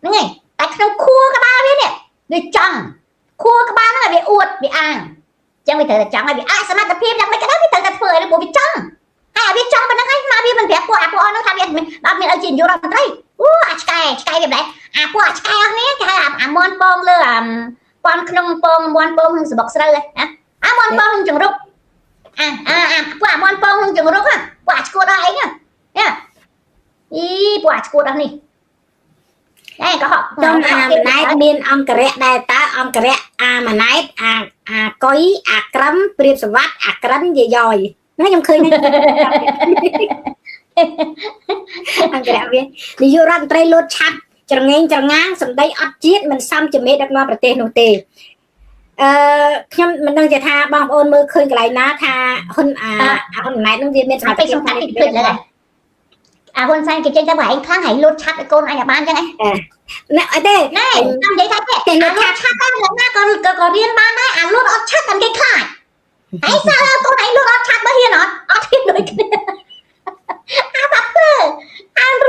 នឹងហើយតែក្នុងខួរក្បាលវានេះវាចង់ខួរក្បាលហ្នឹងវាអួតវាអាងចឹងវាត្រូវតែចង់ឲ្យវាអាចសមត្ថភាពយ៉ាងម៉េចក៏ដោយវាត្រូវតែធ្វើឲ្យពួកវាចង់ហើយវាចង់ប៉ុណ្្នឹងហើយមកវាមិនប្រាប់ពួកហ្នឹងថាវាអត់មានឲ្យជានយោបាយរដ្ឋមន្ត្រីអូអាឆ្កែវាមិនដែរពួកឆ្កែអស់នេះគេហៅអាមន់ពងលើពាន់ក្នុងពងមន់ពងក្នុងសបុកស្រូវហ៎មន់ពងក្នុងចង្រុកពួកមន់ពងក្នុងចង្រុកពួកឈួតដល់អីណាពួកឈួតដល់នេះតែក៏ហក់ ចំអាម៉ណែតមានអង្គរៈដែរតើអង្គរៈអាម៉ណែតអាកុយអាក្រឹមព្រាបសវត្តអាក្រិនយាយយហ្នឹងខ្ញុំឃើញអង្គរៈវានាយករដ្ឋមន្ត្រីលូតឆាត់ច្រងេងច្រងាងសម្ដីអត់ជាតិមិនសមជំនាញដឹកនាំប្រទេសនោះទេខ្ញុំមិនដឹងថាបងប្អូនមើលឃើញកន្លែងណាថាហ៊ុនហ៊ុនម៉ែតនឹងវាមានសមត្ថភាពក្នុងការធ្វើដែរហ៊ុនសែនគេចេញទៅឯងខ្លាំងឯងលូតឆាត់ឲ្យកូនអញឲ្យបានចឹងឯង ណែអត់ទេ ណែខ្ញុំនិយាយថាទេលូតឆាត់តែលោកណាក៏រៀនបានដែរអាលូតអត់ឆាត់តែគេខ្លាចឯងសើកូនឯងលូតអត់ឆាត់បើហ៊ានអត់ហ៊ានដូចគ្នាបាត់ទៅ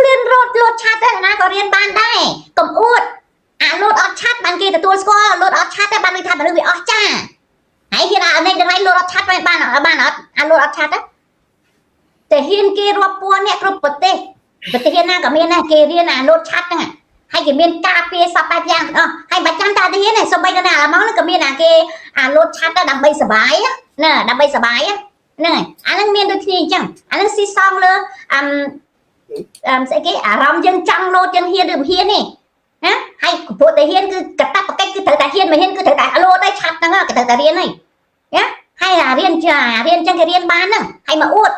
រៀនរត់លូតឆាត់តែណាក៏រៀនបានដែរកុំអួតអាលូតអត់ឆាត់បានគេទទួលស្គាល់លូតអត់ឆាត់តែបានគេថាមនុស្សវាអស់ចាហើយគេថាអានេះដល់ឯងលូតអត់ឆាត់បានអត់អាលូតអត់ឆាត់តែហ៊ានគេរាប់ពាន់អ្នកគ្រប់ប្រទេសណាក៏មានដែរគេរៀនអាលូតឆាត់ហ្នឹងហើយគេមានការពារសពបែបយ៉ាងទាំងអស់ហើយបាច់ចាំតាទៅហ៊ានសូម្បីដល់ណាអាម៉ោងហ្នឹងក៏មានអាលូតឆាត់ដើម្បីសុបាយណាដើម្បីសុបាយហ្នឹងហើយអាហ្នឹងមានដូចគ្នាអញ្ចឹងអាហ្នឹងស៊ីសងលើស្អីគេអារម្មណ៍យើងចង់លូតយើងហ៊ានឬមិនហ៊ានទេណាហើយព្រោះតែហ៊ានគឺកតាបកិច្ចគឺត្រូវតែហ៊ានមិនហ៊ានគឺត្រូវតែលូតតែឆាត់ហ្នឹងក៏ត្រូវតែរៀនហើយណាហើយរៀនចឹងគេរៀនបានហ្នឹងហើយមកអួត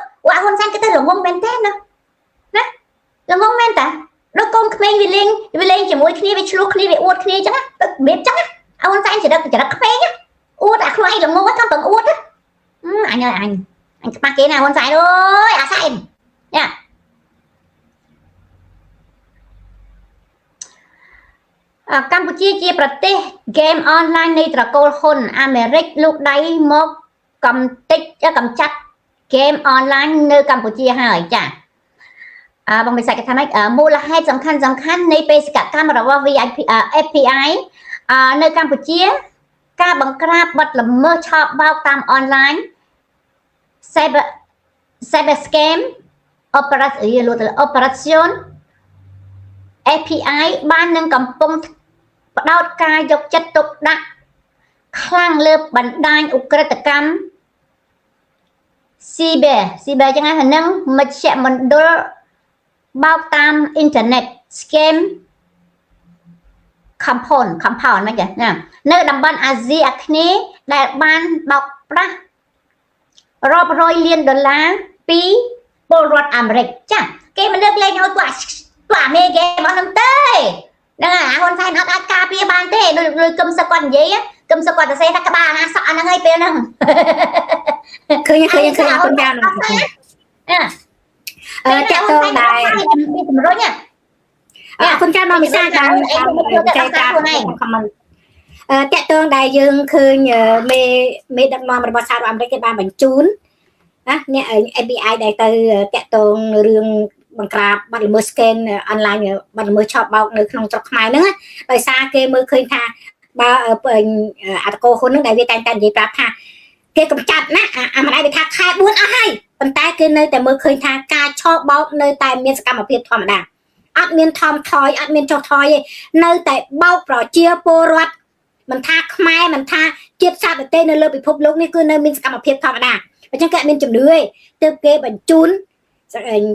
ហ៊ុនសែនគេទៅល្ងងមែនទេណាល្ងងមែនតាដល់កូនក្មេងវាលេងជាមួយគ្នាវាឆ្លោះគ្នាវាអួតគ្នាអញ្ចឹងទៅរបៀបអញ្ចឹងហ៊ុនសែនចរិតក្មេងអួតអាខ្លួនឯងល្ងងហ្នឹងកំពុងអួតអញខ្មាស់គេណាហ៊ុនសែនអើយអាសែនយ៉ាកម្ពុជាជាប្រទេសហ្គេមអនឡាញនៃត្រកូលហ៊ុនអាមេរិកលូកដៃមកកំចាត់ហ្គេមអនឡាញនៅកម្ពុជាហើយចាបងវិសាខថាម៉េចមូលហេតុសំខាន់នៃបេសកកម្មរបស់ VIP FPI នៅកម្ពុជាការបង្ក្រាបបទល្មើសឆបោកតាមអនឡាញ cyber scam operation API បាននឹងកំពុងបដោតការយកចិត្តទុកដាក់ខ្លាំងលើបណ្ដាញឧក្រិដ្ឋកម្ម cyber ចឹងហ្នឹងមជ្ឈមណ្ឌលបោកតាមអ៊ីនធឺណិត scam compound មិនចាណានៅតំបន់អាស៊ីអាគ្នេយ៍ដែលបានបោកប្រាស់រាប់រយលានដុល្លារពីពលរដ្ឋអាមេរិកចាគេមិនលើកលែងឲ្យពួកអាមេគេមកហ្នឹងទេហ្នឹងហើយហ៊ុនសែនអត់អាចការពារបានទេដូចគឹមសឹកគាត់និយាយគឹមសឹកគាត់ទៅសេថាក្បាលណាសក់អាហ្នឹងហើយពេលហ្នឹងឃើញអរគុណចា៎តាក់ទងដែរជំរុញអរគុណចា៎បងវិសាខាងចែកការខមមិនតាក់ទងដែលយើងឃើញមេដឹកនាំរបស់សហរដ្ឋអាមេរិកគេបានបញ្ជូនណាអ្នក FBI ដែលទៅតាក់ទងរឿង បង្ក្រាបបាត់ល្មើស scan អនឡាញបាត់ល្មើសឆប់បោកនៅក្នុងស្រុកខ្មែរហ្នឹងដោយសារគេមើលឃើញថាបើអតកោហ៊ុនហ្នឹងដែលវាតែងតែនិយាយប្រាប់ថាគេកម្ចាត់ណាអាម្ដាយវាថាខែ4អស់ហើយប៉ុន្តែគេនៅតែមើលឃើញថាការឆបោកនៅតែមានសកម្មភាពធម្មតាអត់មានថមថយអត់មានចុះថយទេនៅតែបោកប្រជាពលរដ្ឋមិនថាខ្មែរមិនថាជាតិសាសន៍ដទៃនៅលើពិភពលោកនេះគឺនៅមានសកម្មភាពធម្មតាអញ្ចឹងគេអត់មានជំនឿទេទើបគេបញ្ជូន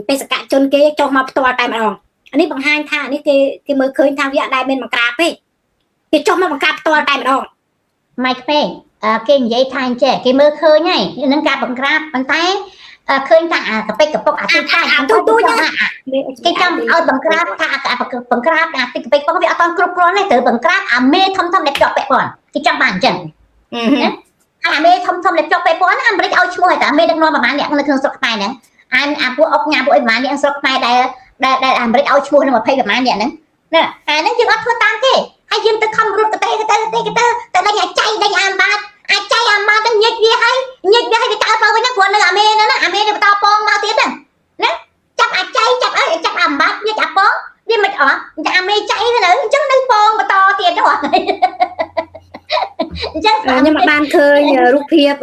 បេសកជនគេចុះមកផ្ទាល់តែម្ដងអានេះបង្ហាញថានេះគេមើលឃើញថាវាអត់ដែលមានបង្ក្រាបទេគេចុះមកបង្ក្រាបផ្ទាល់តែម្ដងម៉ៃក្មេងគេនិយាយថាអញ្ចេះគេមើលឃើញហើយនឹងការបង្ក្រាបប៉ុន្តែឃើញថាកប៉ិកកពុកអាទូចគេចង់ឲ្យបង្ក្រាបថាបង្ក្រាបអាទីកប៉ិកប៉ុកវាអត់តគ្រប់គ្រាន់ទេត្រូវបង្ក្រាបអាមេធំដែលជាប់ពាក់ព័ន្ធគេចង់បានអញ្ចឹងអាមេធំដែលជាប់ពាក់ព័ន្ធអាមេរិកឲ្យឈ្មោះតែអាមេដឹកនាំប្រហែលអ្នកនៅក្នុងស្រុកខ្មែរហ្នឹងអាពួកអុកញ៉ាពួកអីប្រហែលអ្នកស្រុកខ្មែរដែលអាមេរិកឲ្យឈ្មោះនឹង20ប្រហែលអ្នកហ្នឹងណាតែហ្នឹងយើងអត់ធ្វើតាមទេហើយយើងទៅខំរត់ទៅដេញអាចៃដេញអានបាតអាចៃអាម៉ាទៅញិចវាហើយវាតើទៅវិញព្រោះនៅអាមេហ្នឹងណាអាមេនេះបន្តពងមកទៀតហ្នឹងណាចាប់អាចៃចាប់អាម៉ាញិចអាពងវាមិនអត់អាមេចៃទៅអញ្ចឹងនៅពងបន្តទៀតទៅអញ្ចឹងខ្ញុំបានឃើញរូបភាព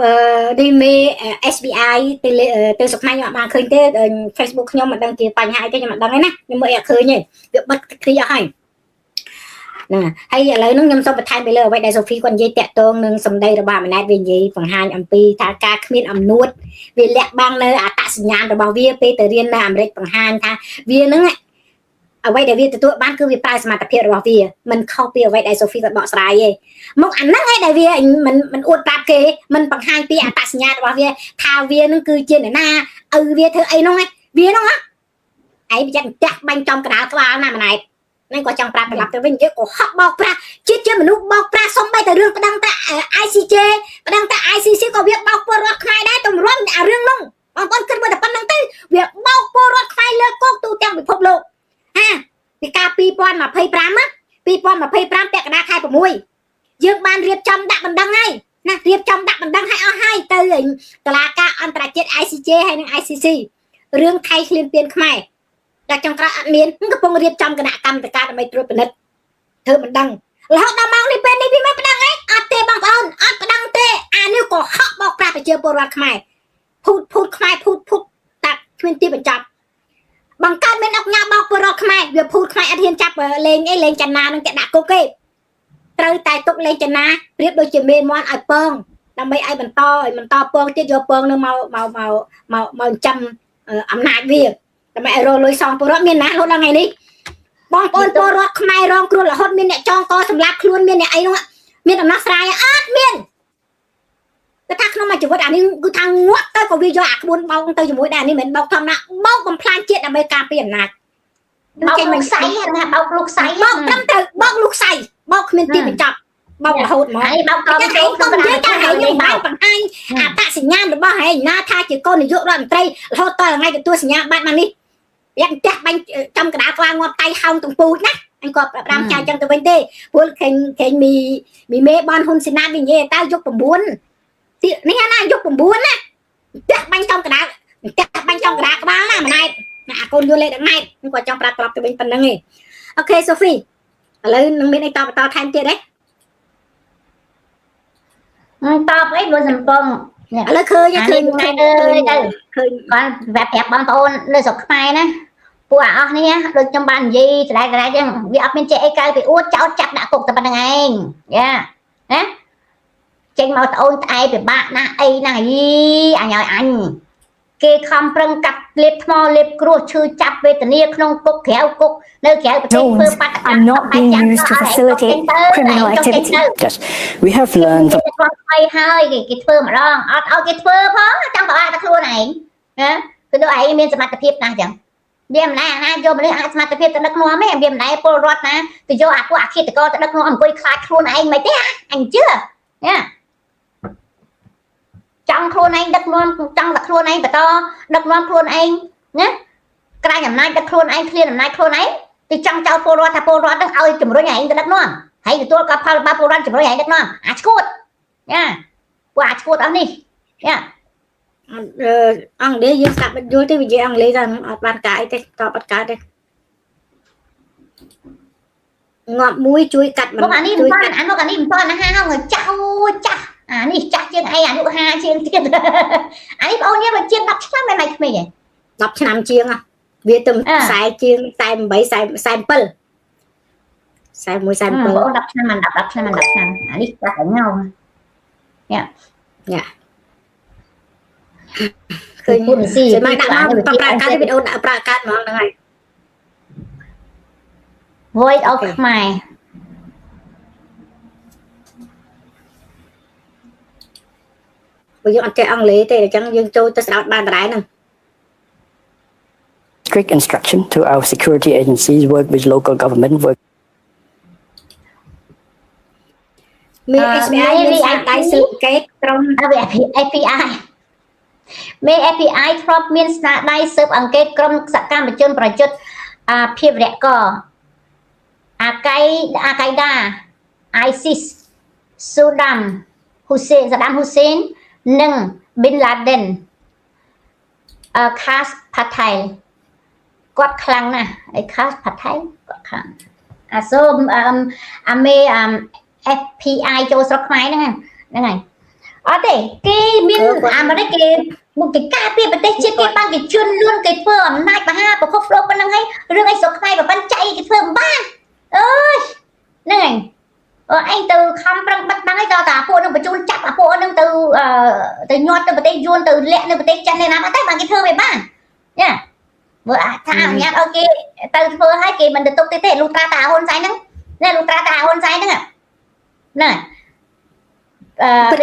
ឌីមេ SBI ទៅសុខខ្មែរខ្ញុំបានឃើញទេ Facebook ខ្ញុំមិនដឹងជាបញ្ហាអីទេខ្ញុំមិនដឹងទេណាខ្ញុំមើលអត់ឃើញទេវាបិទគ្រីអស់ហើយណាហើយឥឡូវហ្នឹងខ្ញុំសូមបន្ថែមពីលើអ្វីដែលសូហ្វីគាត់និយាយតាក់ទងនឹងសម្ដីរបស់ម៉ាណែតវានិយាយបង្ហាញអំពីថាការគ្មានអំនួតវាលាក់បាំងនៅអត្តសញ្ញាណរបស់វាពេលទៅរៀននៅអាមេរិកបង្ហាញថាវាហ្នឹងអ្វីដែលវាទទួលបានគឺវាប្រើសមត្ថភាពរបស់វាមិនខុសពីអ្វីដែលសូហ្វីគាត់បកស្រាយទេមកអាហ្នឹងឯងដែលវាមិនអួតប្រាប់គេមិនបង្ហាញពីអត្តសញ្ញាណរបស់វាថាវានឹងគឺជាអ្នកណាឲ្យវាធ្វើអីហ្នឹងវាហ្នឹងឯងប្រយ័ត្នចាក់បាញ់ចំកណ្ដាលក្បាលណាម៉ាណែតហ្នឹងក៏ចង់ប្រាប់ត្រឡប់ទៅវិញយើងក៏ហក់បោកប្រាស់ជាមនុស្សបោកប្រាស់សំបីតែរឿងប្តឹងតា ICJ ប្តឹងតា ICC ក៏វាបោកពលរដ្ឋខ្មែរដែរទម្រាំអារឿងហ្នឹងបងប្អូនគិតមើលតែប៉ុណ្្នឹងទៅវាបោកពលរដ្ឋខ្មែរលើកោកទូទាំងពិភពលោកពីការ2025ណា2025ពាក់កណ្ដាលខែ6យើងបានរៀបចំដាក់បណ្ដឹងហើយណារៀបចំដាក់បណ្ដឹងឲ្យអស់ហើយទៅតុលាការអន្តរជាតិ ICJ ហើយនិង ICC រឿងថៃឃ្លានពានខ្មែរតែចុងក្រោយអត់មានកំពុងរៀបចំគណៈកម្មការដើម្បីត្រួតពិនិត្យធ្វើបណ្ដឹងរហូតដល់ម៉ោងនេះពេលនេះវាមិនបណ្ដឹងអីអត់ទេបងប្អូនអត់បណ្ដឹងទេអានេះក៏ហក់បោកប្រាស់ប្រជាពលរដ្ឋខ្មែរភូតខ្មែរភូតតាគ្មានទីបញ្ចប់បង្កើតមានអុកញ៉ាបោកពលរដ្ឋខ្មែរវាភូតខ្មែរអត់ហ៊ានចាប់លេងចណានឹងគេដាក់គុកទេត្រូវតែទុកលេងចណាប្រៀបដូចជាមេមន់ឲ្យពងដើម្បីឲ្យបន្តពងទៀតយកពងនឹងមកចាំអំណាចវាដើម្បីឲ្យរលុយសងពលរដ្ឋមានណារហូតដល់ថ្ងៃនេះបងប្អូនពលរដ្ឋខ្មែររងគ្រោះរហូតមានអ្នកចងកសម្លាប់ខ្លួនមានអ្នកអីនោះមានដំណោះស្រាយអត់មានតែថាក្នុងមួយជីវិតអានេះគឺថាងាប់ទៅក៏វាយកអាក្បួនបោកទៅជាមួយដែរនេះមិនបោកធម្មតាបោកបំផ្លាញជាតិដើម្បីការពារអំណាចបោកលោកសៃណាបោកលោកសៃបោកត្រឹមត្រូវបោកលោកសៃបោកគ្មានទីបញ្ចប់បោករហូតមកហើយបោកកូនចូលក្នុងនិយាយថាខ្ញុំបានបង្ហាញអត្តសញ្ញាណរបស់ហែងណាថាជាកូននាយករដ្ឋមន្ត្រីរហូតដល់ថ្ងៃទទួលសញ្ញាបត្រមកនេះយ៉ាងផ្ទះបាញ់ចំកណ្ដាលក្បាលងាប់តៃហោងទំពូចណាអញក៏ប្រាប់ចាអញ្ចឹងទៅវិញទេព្រោះខេងមីមេបានហ៊ុនសេណាតវិញនិយាយតើយក9ទីនេះណាយក9ណាផ្ទះបាញ់ចំកណ្ដាលក្បាលណាម៉ណែតណាកូនយល់លេខដល់ម៉ែតខ្ញុំក៏ចង់ប្រាប់ត្រឡប់ទៅវិញប៉ុណ្្នឹងឯងអូខេសូហ្វីឥឡូវនឹងមានអីតបបន្តថែមទៀតទេតបអីបើសំពងឥឡូវឃើញទៅបានប្រាប់បងប្អូននៅស្រុកខ្មែរណាពួកអស់នេះដូចខ្ញុំបាននិយាយដដែលចឹងវាអត់មានចេះអីក្រៅពីអួតចោតចាប់ដាក់គុកតែប៉ុណ្្នឹងឯងយ៉ាណាចេញមកត្អូនត្អែពិបាកណាអីណាយីអញឲ្យអញគេខំប្រឹងកាត់លេបថ្មលេបគ្រោះឈឺចាប់វេទនាក្នុងគុកក្រៅគុកនៅក្រៅប្រទេសធ្វើបាតកម្ម not being used to facilitate criminal activity. Yes, we have learned ហើយគេធ្វើម្ដងអត់ឲ្យគេធ្វើផងចង់បបាក់តែខ្លួនឯងណាគឺដូចឯងមានសមត្ថភាពណាស់ចឹងវាមិនដែរណាយកមនុស្សអាចសមត្ថភាពទៅដឹកនាំទេវាមិនដែរពលរដ្ឋណាទៅយកអាពួកអាឃាតកោទៅដឹកនាំអង្គុយខ្លាចខ្លួនឯងមិនទេអញជឿណាចង់ខ្លួនឯងដឹកនាំចង់តែខ្លួនឯងបន្តដឹកនាំខ្លួនឯងណាក្រែងអំណាចដឹកខ្លួនឯងឃ្លានអំណាចខ្លួនឯងទៅចង់ចោលពលរដ្ឋថាពលរដ្ឋនឹងឲ្យជំរុញឯងទៅដឹកនាំហើយទទួលក៏ផលរបស់ពលរដ្ឋជំរុញឯងដឹកនាំអាឈួតណាពួកអាឈួតអស់នេះណា អង្គនេះយើងស្ដាប់យល់ទេនិយាយអង់គ្លេសថាអត់បានកាយទេតបអត់កើតទេងាប់មួយជួយកាត់ មកអានេះមិនបានអានោះអានេះមិនបានអាហាងចាស់ចាស់អានេះចាស់ជាងអីអាយុ50ជាងទៀតអានេះបងនេះមកជាង10ឆ្នាំមិនមិនក្មេងទេ10ឆ្នាំជាងវាទៅ40ជាង48 47 41 47 អូ10ឆ្នាំមិន10ឆ្នាំមិន10ឆ្នាំអានេះចាស់តែងៅញ៉ាឃើញពុនស៊ីមកដាក់មកប្រើកាត់វីដេអូដាក់ប្រើកាត់ហ្មងហ្នឹងហើយ Void of ខ្មែរបើយើងអត់ចេះអង់គ្លេសទេអញ្ចឹងយើងចូលទៅស្ដោតបានដដែលហ្នឹង Strict instruction to our security agencies work with local government work មាន FBI មានដៃស៊ើបអង្កេតក្រុម API មេ API ធ្លាប់មានស្នាដៃស៊ើបអង្កេតក្រុមសកម្មជនប្រយុទ្ធភាពរកអាកៃដា ISIS ស៊ូដាមហ៊ូសេននិង Bin Laden ខាសផាថៃគាត់ខ្លាំងណាស់ឯខាសផាថៃគាត់ខ្លាំងអាសូមអាមេ FPI ចូលស្រុកខ្មែរហ្នឹងហើយអត់ទេគេមានអាមេរិកគេមកគេការពារប្រទេសជាតិគេបានគេជន់លួនគេធ្វើអំណាចមហាប្រភពលោកប៉ុណ្្នឹងហើយរឿងអីស្រុកខ្មែរប្រព័ន្ធចៃគេធ្វើមិនបានអើយហ្នឹងហើយឯងទៅខំប្រឹងបិទបាំងឲ្យដល់តាពួកនឹងបញ្ជូនចាប់អាពួកនឹងទៅញាត់ទៅប្រទេសយួនទៅលាក់នៅប្រទេសចិននេះណាតែបានគេធ្វើវាបានចាមើលថាអនុញ្ញាតឲ្យគេទៅធ្វើឲ្យគេមិនទៅទុកទេលុះត្រាតាហ៊ុនសែនហ្នឹងណាលុះត្រាតាហ៊ុនសែនហ្នឹងណាគា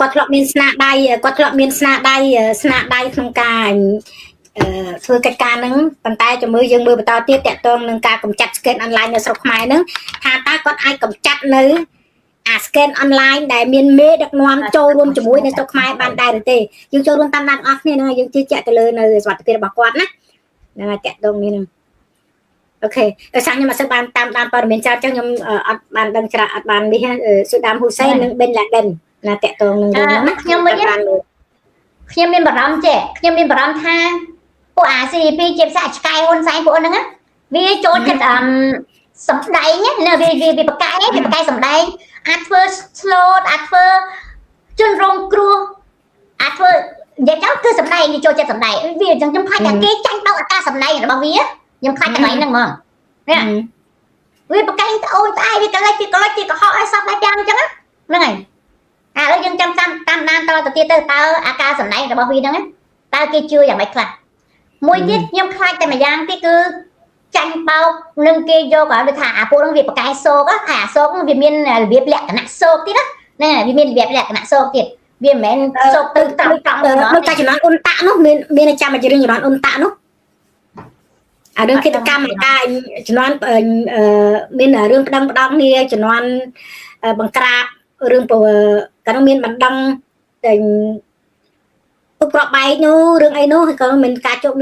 ត់ធ្លាប់មានស្នាដៃគាត់ធ្លាប់មានស្នាដៃក្នុងការធ្វើកិច្ចការហ្នឹងប៉ុន្តែជំរឿយើងមើលបន្តទៀតតកតងនឹងការកម្ចាត់ scan online នៅស្រុកខ្មែរហ្នឹងថាតើគាត់អាចកម្ចាត់នៅអា scan online ដែលមានមេដឹកនាំចូលរួមជាមួយនៅស្រុកខ្មែរបានដែរឬទេយើងចូលរួមតាមដានអស់គ្នាហ្នឹងយើងជឿជាក់ទៅលើនៅសុខភាពរបស់គាត់ណាហ្នឹងហើយតកតងនេះហ្នឹងអូខេដោយសារខ្ញុំអត់សូវបានតាមដានព័ត៌មានច្រើនចឹងខ្ញុំអត់បានដឹងច្រើនអត់បាននេះស៊ូដាមហ៊ូសេននិង Bin Laden ណាតកតងនឹងរឿងហ្នឹងណាខ្ញុំមានបារម្ភចេះខ្ញុំមានបារម្ភថាពួកអា CP ជាភាសាឆ្កែហ៊ុនសែនពួកហ្នឹងវាចូលចិត្តសម្ដែងណាវាបកកាយសម្ដែងអាចធ្វើ slot អាចធ្វើជនរងគ្រោះអាចធ្វើនិយាយទៅគឺសម្ដែងវាចូលចិត្តសម្ដែងវាអញ្ចឹងខ្ញុំខ្លាចតែគេចាញ់បោកអាការសម្ដែងរបស់វាខ្ញុំខ្លាចតែកន្លែងហ្នឹងហ្មងនេះវាបកកាយអូនស្អែកវាកន្លែងគេកុហកឲ្យសពដែរយ៉ាងអញ្ចឹងហ្នឹងហើយឥឡូវយើងចាំតាមដានតទៅទៀតទៅតើអាការសម្ដែងរបស់វាហ្នឹងតើគេជឿយ៉ាងម៉េចខ្លះមួយទៀតខ្ញុំខ្លាចតែម្យ៉ាងទៀតគឺចាញ់បោកនឹងគេយកឲ្យថាអាពួកហ្នឹងវាបកកាយសោកហើយអាសោកហ្នឹងវាមានរបៀបលក្ខណៈសោកទៀតណាវាមានរបៀបលក្ខណៈសោកទៀតវាមិនមែនសោកទៅត្រង់ដូចតែចំនួនអ៊ុនតាក់នោះមានចាំមករឿងចំនួនអ៊ុនតាក់នោះអារឿងកិច្ចកម្មការចំនួនមានរឿងប្តឹងផ្ដងគ្នាចំនួនបង្ក្រាបរឿងកាលនោះមានបណ្ដឹងតែពុកប្របែកនោះរឿងអីនោះក៏មានការចុះ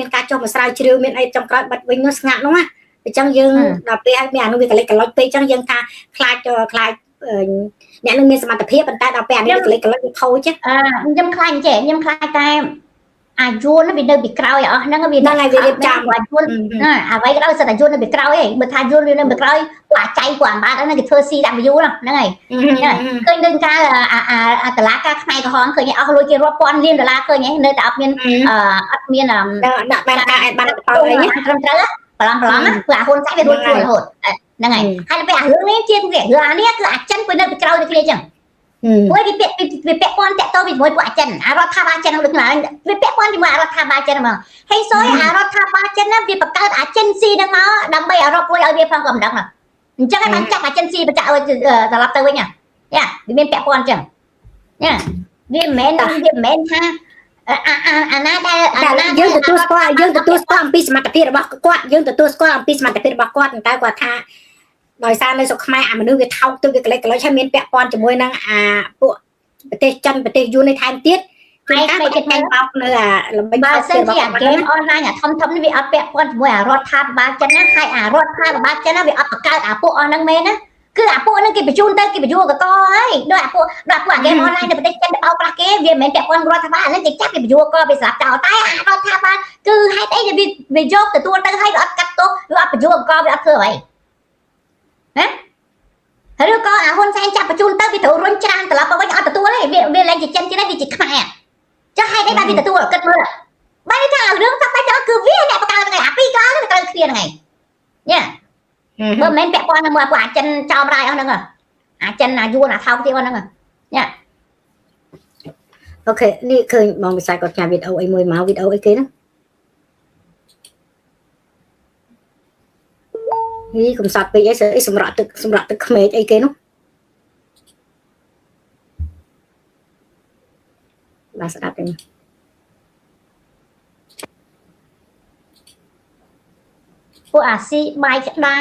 មកស្រាវជ្រាវមានអីចំក្រោយបាត់វិញនោះស្ងាត់នោះណាអញ្ចឹងយើងដល់ពេលឲ្យមានអានោះវាកលិចកលុចពេកអញ្ចឹងយើងថាខ្លាចអ្នកនឹងមានសមត្ថភាពប៉ុន្តែដល់ពេលអានេះកលិចវាខូចខ្ញុំខ្លាចចេះខ្ញុំខ្លាចតែអាយួនវានៅពីក្រោយអស់ហ្នឹងវាហ្នឹងហើយវារៀបចំអាយួនអ្វីក៏ដោយសិតតែយួននៅពីក្រោយឯងបើថាយួនវានៅពីក្រោយពួកអាចៃពួកអាបាតហ្នឹងគេធ្វើ CW ហ្នឹងហើយឃើញនឹងការតឡាការខ្មែរក្រហមឃើញអស់លុយជារាប់ពាន់លានដុល្លារឃើញនៅតែអត់មានដាក់បានការបានបន្តអីត្រឹមត្រូវប្រឡំព្រោះអាហ៊ុនសែនវារួចខ្លួនរហូតហ្នឹងហើយហើយពេលអារឿងនេះជារឿងអានេះគឺអាចិនវានៅពីក្រោយទៅគ្នាអញ្ចឹងមួយវាពាក់ព័ន្ធតាក់ទងជាមួយពួកអាចិនអារដ្ឋាភិបាលចិនដូចណាវាពាក់ព័ន្ធជាមួយអារដ្ឋាភិបាលចិនហ្មងហើយសួយអារដ្ឋាភិបាលចិនណាវាបង្កើតអាចិនស៊ីហ្នឹងមកដើម្បីឲ្យរកលុយឲ្យវាផងក៏មិនដឹងដែរអញ្ចឹងហើយបានចាក់អាចិនស៊ីបញ្ជាក់ឲ្យត្រឡប់ទៅវិញយ៉ាវាមានពាក់ព័ន្ធអញ្ចឹងយ៉ាវាមិនមែនថាអាណាដែលយើងទទួលស្គាល់អំពីសមត្ថភាពរបស់គាត់យើងទទួលស្គាល់អំពីសមត្ថភាពរបស់គាត់តែគាត់ថាដោយសារនៅស្រុកខ្មែរអាមនុស្សវាថោកទៅវាកលិចហើយមានពាក់ព័ន្ធជាមួយនឹងអាពួកប្រទេសចិនប្រទេសយួននេះថែមទៀតហើយគេតែបោកនៅអាល្បិចបើសិនជាអាហ្គេមអនឡាញអាធំនេះវាអត់ពាក់ព័ន្ធជាមួយអារដ្ឋាភិបាលចិនណាហើយអារដ្ឋាភិបាលចិនណាវាអត់បង្កើតអាពួកអស់ហ្នឹងមែនណា គឺអាពួកហ្នឹងគេបញ្ជូនទៅគេបញ្យួរកកហើយដោយអាពួកអាហ្គេមអនឡាញនៅប្រទេសចិនទៅបោកប្រាស់គេវាមិនមែនពាក់ព័ន្ធរដ្ឋាភិបាលហ្នឹងគេចាប់គេបញ្យួរកវាស្រាប់ចោលតែអារដ្ឋាភិបាលគឺហេតុអីវាយកទទួលទៅហើយវាអត់កាត់ទោសវាអត់បញ្យួរកវាអត់ធ្វើអ្វីណាឬក៏អាហ៊ុនសែនចាប់បញ្ជូនទៅវាត្រូវរុញច្រានត្រឡប់ទៅវិញអត់ទទួលទេវាលែងជាចិនទៀតវាជាខ្មែរចុះហេតុអីបានវាទទួលគិតមើលបើថារឿងសប្បាយទៅគឺវាអ្នកបង្កើតថ្ងៃអាពីរកលទៅត្រូវគ្នាហ្នឹងឯងញ៉ាបើមិនមែនពាក់ព័ន្ធនឹងមួយពួកអាចិនចោមរាយអស់ហ្នឹងអាចិនអាយួនអាថោកទៀតអស់ហ្នឹងញ៉ាអូខេនេះឃើញបងវិសាលគាត់ផ្សាយវីដេអូអីមួយមកវីដេអូអីគេហ្នឹងនេះកំសត់ពេកអីសម្រាប់ទឹកក្មេកអីគេនោះបាទស្ដាប់ទេពួកអាស៊ីបាយក្តា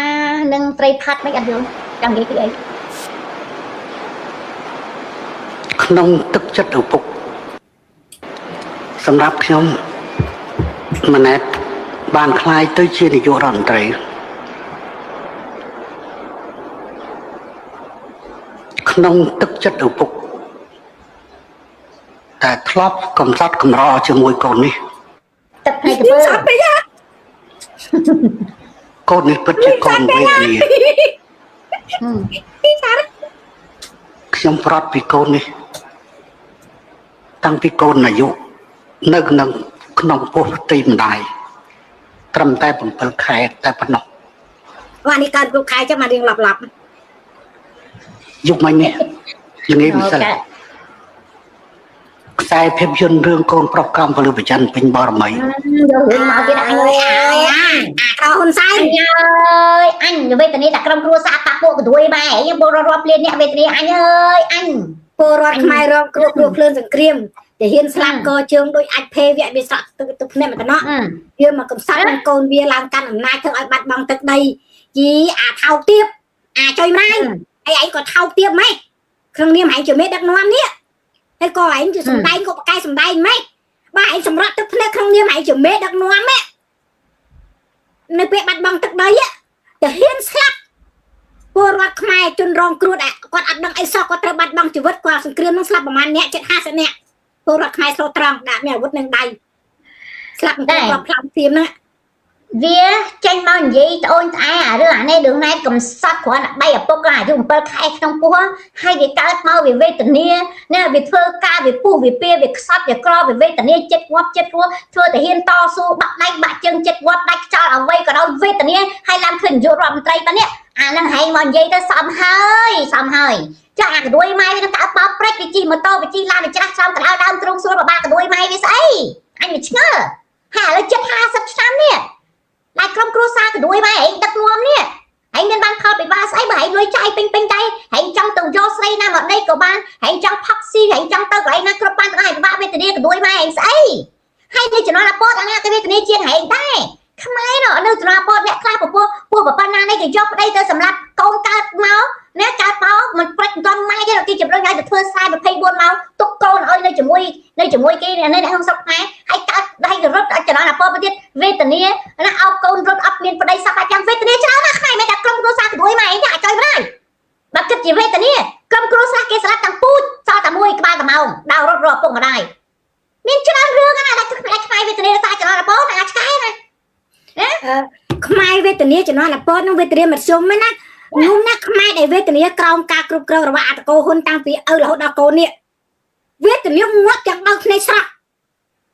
និងត្រីផាត់មិនអត់យល់ចង់និយាយពីអីក្នុងទឹកចិត្តឪពុកសម្រាប់ខ្ញុំម្នាក់បានคลายទៅជានាយករដ្ឋមន្ត្រីក្នុងទឹកចិត្តឪពុកតែធ្លាប់កំសត់កំរជាមួយកូននេះទឹកភ្នែកទៅស្អប់ពេកកូននេះពិតជាកូនវេទនាខ្ញុំប្រត់ពីកូននេះតាំងពីកូនអាយុនៅក្នុងពោះទីម្ដាយត្រឹមតែ7ខែតែប៉ុណ្ណោះបាទនេះកើតគ្រប់ខែចាំមករៀងឡាប់យុគមិញនេះល្ងាម្សិលខ្សែភាពយន្តរឿងកូនប្រុសកម្មពលប្រច័នពេញបរមីយករឿងមកទៀតអញអើយអាហ៊ុនសែនអើយអញវេទនាតែក្រុមគ្រួសារប៉ះពួកកទួយម៉ែយើងពលរដ្ឋរាប់លានអ្នកវេទនាអញអើយអញពលរដ្ឋខ្មែររងគ្រោះភ្លើងសង្គ្រាមតែហ៊ានស្លាប់កជើងដោយអាចភេវៈវាស្រក់ទឹកភ្នែកមកតំណក់វាមកកំសត់នឹងកូនវាឡើងកាន់អំណាចធ្វើឲ្យបាត់បង់ទឹកដីជីអាថោកទៀបអាចុយម៉ាញអីឯងក៏ថោកទៀបម៉េចក្នុងនាមឯងជាមេដឹកនាំនេះហើយក៏ឯងជាសំដែងក៏ប្រកែសំដែងម៉េចបើឯងសម្រាប់ទឹកភ្នែកក្នុងនាមឯងជាមេដឹកនាំម៉េចនៅពេលបាត់បង់ទឹកដីតែហ៊ានស្លាប់ពលរដ្ឋខ្មែរជនរងគ្រោះគាត់អត់ដឹងអីសោះគាត់ត្រូវបាត់បង់ជីវិតគាត់សង្គ្រាមនឹងស្លាប់ប្រហែលអ្នកជិត50អ្នកពលរដ្ឋខ្មែរស្រូតត្រង់ដាក់មានអាវុធនឹងដៃស្លាប់តែគាត់ផ្លាំធៀមហ្នឹងវាចេញមកនិយាយត្អូញត្អែអារឿងអានេះរឿងណែកំសត់គ្រាន់តែ3ឪពុកអាយុ7ខែក្នុងពោះហើយវាកើតមកវាវេទនាណាវាធ្វើការវាពុះវាពៀវាខ្សត់វាក្រវាវេទនាចិត្តងាប់ចិត្តរួធ្វើតែហ៊ានតស៊ូបាក់ដៃបាក់ជើងចិត្តងាប់ដាច់ខ្យល់អ្វីក៏ដោយវេទនាហើយឡើងឃើញយុរដ្ឋមន្ត្រីបានេះអានឹងហែងមកនិយាយទៅសមហើយចាអាកដួយម៉ែវានឹងតើបោកព្រិចវាជិះម៉ូតូវាជិះឡានវាច្រាស់ចំកណ្ដាលដើមទ្រូងសួរបបាកដួយម៉ែវាស្អីអញមិនឆ្ងល់ហើយឥឡូវចិត្ត50ឆ្នាំនេះតែក្រុមគ្រួសារកដួយម៉ែឯងដឹកនាំនេះឯងមានបានផលពិបាកស្អីបើឯងលុយចាយពេញតែឯងចង់ទៅយកស្រីណាមកដីក៏បានឯងចង់ផឹកស៊ីឯងចង់ទៅកន្លែងណាគ្រប់បានទាំងឯងពិបាកវេទនាកដួយម៉ែឯងស្អីហើយនេះចំណល់អាពតអាណាទៅវេទនាជាងឯងដែរខ្មែរនៅចំណល់អាពតអ្នកខ្លះពោះប៉ុណ្ណានេះគេយកប្តីទៅសម្រាប់កូនកើតមកណាកើតមកមិនព្រិចមិនទាន់ម៉ែទេគេជំរុញឲ្យទៅធ្វើខ្សែ24ម៉ោងទុកកូនឲ្យនៅជាមួយគេនៅក្នុងស្រុកខ្មែរហើយកើតដៃរត់ចំណល់អាពតទៀតវេទនាណាអោបកូនរត់អត់មានប្តីសោះតែចាំវេទនាច្រើនណាស់ខ្មែរមិនតែក្រុមគ្រួសារក្ដួយម៉ែឯងចាអាចុយមិនដែរបើគិតជាវេទនាក្រុមគ្រួសារគេស្លាប់ទាំងពូជសល់តែមួយក្បាលត្មោងដើររត់រកពុកម្ដាយមានច្រើនរឿងណាដែលខ្មែរវេទនាសារចំណល់អាពតអាចឆ្កែណាខ្មែរវេទនាចំណល់អាពតនឹងវេទនាមធ្យមហ្នឹងណាខ្ញុំណាខ្មែរដែលវេទនាក្រោមការគ្រប់គ្រងរបស់អតកោហ៊ុនតាំងពីឪរហូតដល់កូននេះវេទនាងាប់ទាំងដល់ភ្នែកស្រក់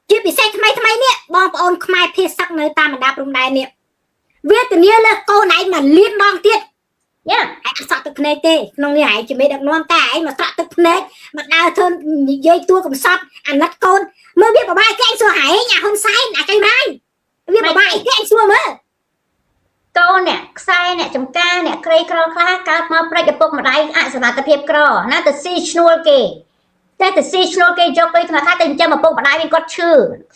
ជាពិសេសថ្មីនេះបងប្អូនខ្មែរភេសឹកនៅតាមបណ្ដាព្រំដែននេះវេទនាលើកូនឯងមកលៀនដងទៀតញ៉ាឯងអត់ស្រក់ទឹកភ្នែកទេក្នុងនេះឯងជាមេដឹកនាំតែឯងមកស្រក់ទឹកភ្នែកមកដើរធ្វើនិយាយតួកំសត់អាណិតកូនមើលវាបបាយគេឯងសួរហែងអាហ៊ុនសែនអាចុយម៉ាយវាបបាយគេឯងសួរមើលកូនអ្នកខ្សែអ្នកចំការអ្នកក្រីក្រខ្លះកើតមកប្រិចឪពុកម្ដាយអសមត្ថភាពក្រណាទៅស៊ីឈ្នួលគេតែទៅស៊ីឈ្នួលគេយកទៅធនាគារទៅចិញ្ចឹមឪពុកម្ដាយវិញគាត់ឈឺ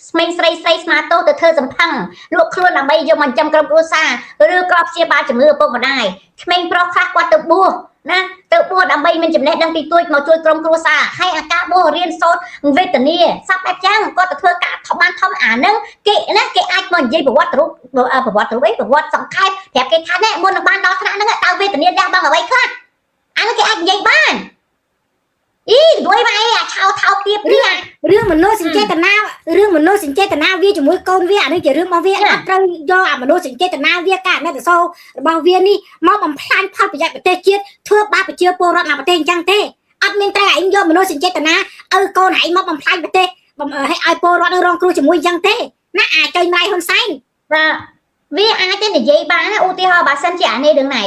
ស្មេងស្រីស្មាតោទៅធ្វើសំផឹងលក់ខ្លួនដើម្បីយកមកចិញ្ចឹមក្រុមគ្រួសារឬក៏ព្យាបាលជំងឺឪពុកម្ដាយក្មេងប្រុសខ្លះគាត់ទៅបួសណាទៅបួសដើម្បីមានចំណេះដឹងទីទួចមកជួយក្រុមគ្រួសារហើយអាការបួសរៀនសូត្រវេទនាសពបែបយ៉ាងគាត់ទៅធ្វើការបានធំអានឹងគេណាគេអាចមកនិយាយប្រវត្តិរូបប្រវត្តិសង្ខេបប្រាប់គេថាណែមុននឹងបានដល់ថ្នាក់ហ្នឹងតើវេទនាលះបង់អ្វីខ្លះ ហ្នឹងគេអាចនិយាយបានអ៊ីដូចមកអីឆោថោកទៀតរឿងមនោសញ្ចេតនាវាជាមួយកូនវាអានេះជារឿងរបស់វាអត់ត្រូវយកអាមនោសញ្ចេតនាវាការណែតសោរបស់វានេះមកបំផ្លាញផលប្រយោជន៍ប្រទេសជាតិធ្វើបាបប្រជាពលរដ្ឋនៅប្រទេសអញ្ចឹងទេអត់មានត្រូវឯងយកមនោសញ្ចេតនាឲ្យកូនឯងមកបំផ្លាញប្រទេសឲ្យពលរដ្ឋរងគ្រោះជាមួយអញ្ចឹងទេណាអាចុយម៉ៃហ៊ុនសែនបាទវាអាចទៅនិយាយបានឧទាហរណ៍បើសិនជាអានេះដឹងណែ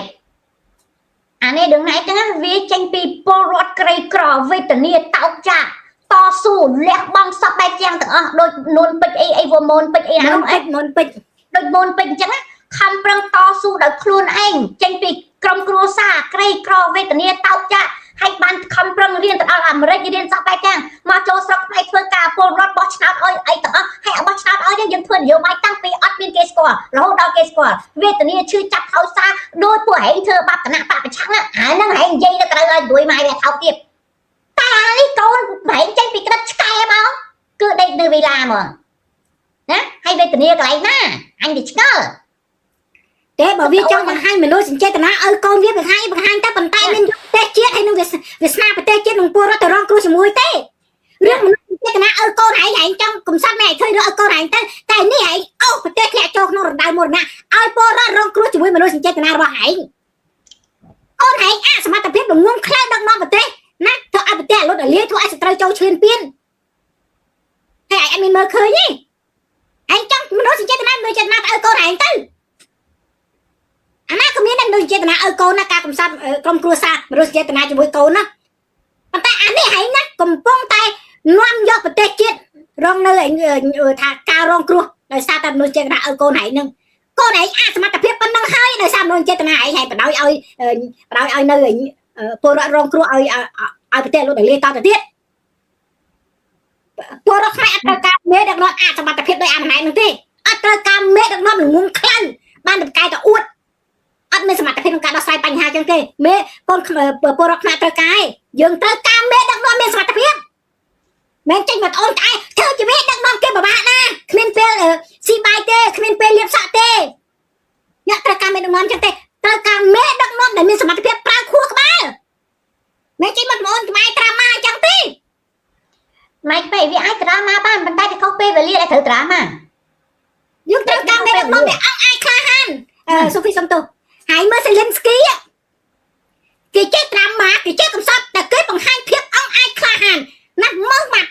ហ្នឹងវាចេញពីពលរដ្ឋក្រីក្រវេទនាតោកចាតស៊ូលះបង់សពបែបយ៉ាងទាំងអស់ដូចនួនពេជ្រអីវមូនពេជ្រអីណាមុនពេជ្រដូចមូនពេជ្រអញ្ចឹងខំប្រឹងតស៊ូដោយខ្លួនឯងចេញពីក្រុមគ្រួសារក្រីក្រវេទនាតោកចាតហើយបានខំប្រឹងរៀនទៅដល់អាមេរិករៀនសពបែបយ៉ាងមកចូលស្រុកខ្មែរធ្វើការពលរដ្ឋបោះឆ្នោតឲ្យអីទាំងអស់ហើយបោះឆ្នោតឲ្យយើងធ្វើនយោបាយតាំងពីអត់មានគេស្គាល់រហូតដល់គេស្គាល់វេទនាឈឺចាប់ខោសាដោយពួកហែងធ្វើបាបគណៈបពប្រឆាំងអាហ្នឹងហែងនិយាយទៅត្រូវឲ្យជួយម៉ៃវាថោកទៀតតែនេះកូនហែងចេញពីក្រិតឆ្កែមកគឺដេកនៅវេលាហ្មងណាហើយវេទនាកន្លែងណាអញទៅឆ្ងល់តែបើវាចង់បង្ហាញមនោសញ្ចេតនាឲ្យកូនវាបង្ហាញតែប៉ុន្តែមានប្រទេសជាតិហើយនឹងវាស្នាប្រទេសជាតិនឹងពលរដ្ឋទៅរងគ្រោះជាមួយទេរឿងមនោសញ្ចេតនាឲ្យកូនឯងចង់កំសត់ម៉ែឃើញរកឲ្យកូនឯងទៅតែនេះឯងអូប្រទេសធ្លាក់ចូលក្នុងរណ្ដៅមរណៈឲ្យពលរដ្ឋរងគ្រោះជាមួយមនោសញ្ចេតនារបស់ឯងអូនឯងអសមត្ថភាពងងខ្លៅដឹកនាំប្រទេសណាធ្វើឲ្យប្រទេសលុតលាយធ្វើឲ្យសត្រូវចូលឈ្លានពានហើយឯងអត់មានមើលឃើញទេឯងចង់មនោសញ្ចេតនាឲ្យកូនឯងទៅអាណាក៏មានដែរដូចចេតនាឲ្យកូនណាការកំសត់ក្រុមគ្រួសារមនោសញ្ចេតនាជាមួយកូនណាប៉ុន្តែអានេះហែងណាកំពុងតែនាំយកប្រទេសជាតិរងនៅថាការរងគ្រោះដោយសារតែមនោសញ្ចេតនាឲ្យកូនហែងនឹងកូនហែងអសមត្ថភាពប៉ុណ្ណឹងហើយដោយសារមនោសញ្ចេតនាហែងបដ ாய் ឲ្យនៅពលរដ្ឋរងគ្រោះឲ្យប្រទេសលុតលាយតទៅទៀតពលរដ្ឋខ្មែរអត់ត្រូវការមេដឹកនាំអសមត្ថភាពដោយអាម៉ែនឹងទេអត់ត្រូវការមេដឹកនាំងងខ្លៅបានតកែតអួតអត់មានសមត្ថភាពក្នុងការដោះស្រាយបញ្ហាចឹងទេមេកូនពលរដ្ឋខ្មែរត្រូវការយើងត្រូវការមេដឹកនាំមានសមត្ថភាពមិនចេញមកអូនក្អែធ្វើជាមេដឹកនាំគេពិបាកណាគ្មានពេលស៊ីបាយទេគ្មានពេលលាបសក់ទេអ្នកត្រូវការមេដឹកនាំចឹងទេត្រូវការមេដឹកនាំដែលមានសមត្ថភាពប្រើខួរក្បាលមិនចេញមកអូនក្បែរត្រាម៉ាចឹងទេម៉េចពេកវាអាចត្រាម៉ាបានប៉ុន្តែវាខុសពេលវេលាដែលត្រូវត្រាម៉ាយើងត្រូវការមេដឹកនាំដែលអង្អាចក្លាហានសូហ្វីសំទោហើយមើលសេលិនស្គីគេចេះត្រាំម៉ាគេចេះកំសត់តែគេបង្ហាញភាពអង្អាចក្លាហានណាស់មើលមក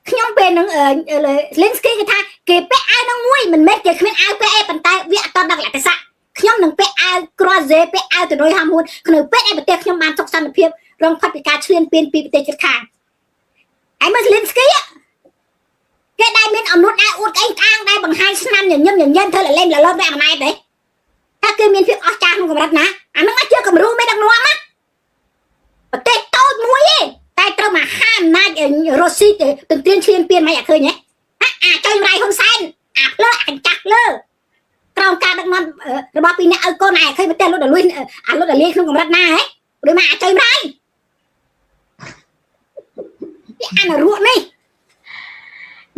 ខ្ញុំពេលនឹងសេលិនស្គីគេថាគេពាក់អាវនឹងមួយមិនមែនគេគ្មានអាវពាក់អីប៉ុន្តែវាអត់តដល់លក្ខណៈខ្ញុំនឹងពាក់អាវក្រហ្សេពាក់អាវទៅដោយហាមហ៊ូនក្នុងពេលឯប្រទេសខ្ញុំបានសុខសន្តិភាពរងផុតពីការឈ្លានពានពីប្រទេសជិតខាងហើយមើលសេលិនស្គីគេដែលមានអំនួតអាវអួតក្អេងក្អាងដែលបង្ហាញស្នាមញញឹមធ្វើលេងលលបែបអំណាចទេថាគឺមានភាពអស្ចារ្យក្នុងកម្រិតណាអានឹងអាចជាគំរូមេដឹកនាំណាប្រទេសតូចមួយទេតែត្រូវមកហាអំណាចរុស្ស៊ីទៅទន្ទ្រានឈ្លានពានមិនអាចឃើញទេអាចុយរៃហ៊ុនសែនអាភ្លើអញ្ចាស់លើក្រោមការដឹកនាំរបស់ពីអ្នកឲ្យកូនឯងឃើញប្រទេសលុតលាយក្នុងកម្រិតណាហ៎ឬមកអាចុយរៃវាអានរក់នេះ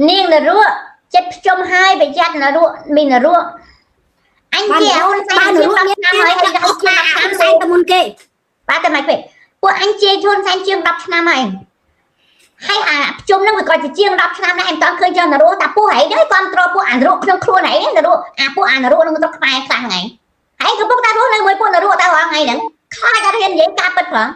នាងនរក់ចិត្តភ្ជុំហើយប្រយ័ត្ននរក់មាននរក់អញជាហ៊ុនសែនជា10ឆ្នាំហើយដល់10ឆ្នាំហ៊ុនសែនទៅមុនគេបាទតែមិនពេកពួកអញជាហ៊ុនសែនជាង10ឆ្នាំហើយហើយអាភ្ជុំហ្នឹងវាក៏ជាង10ឆ្នាំដែរអញតើឃើញចនរក់តាពួកហីដែរគ្រប់គ្រងពួកអានរក់ក្នុងខ្លួនហីនរក់អាពួកអានរក់នឹងទៅខ្មែរខ្លះហ្នឹងហើយកំពុងតែរស់នៅមួយពួកនរក់តែរាល់ថ្ងៃហ្នឹងខ្លាចអត់ហ៊ាននិយាយការពិតផង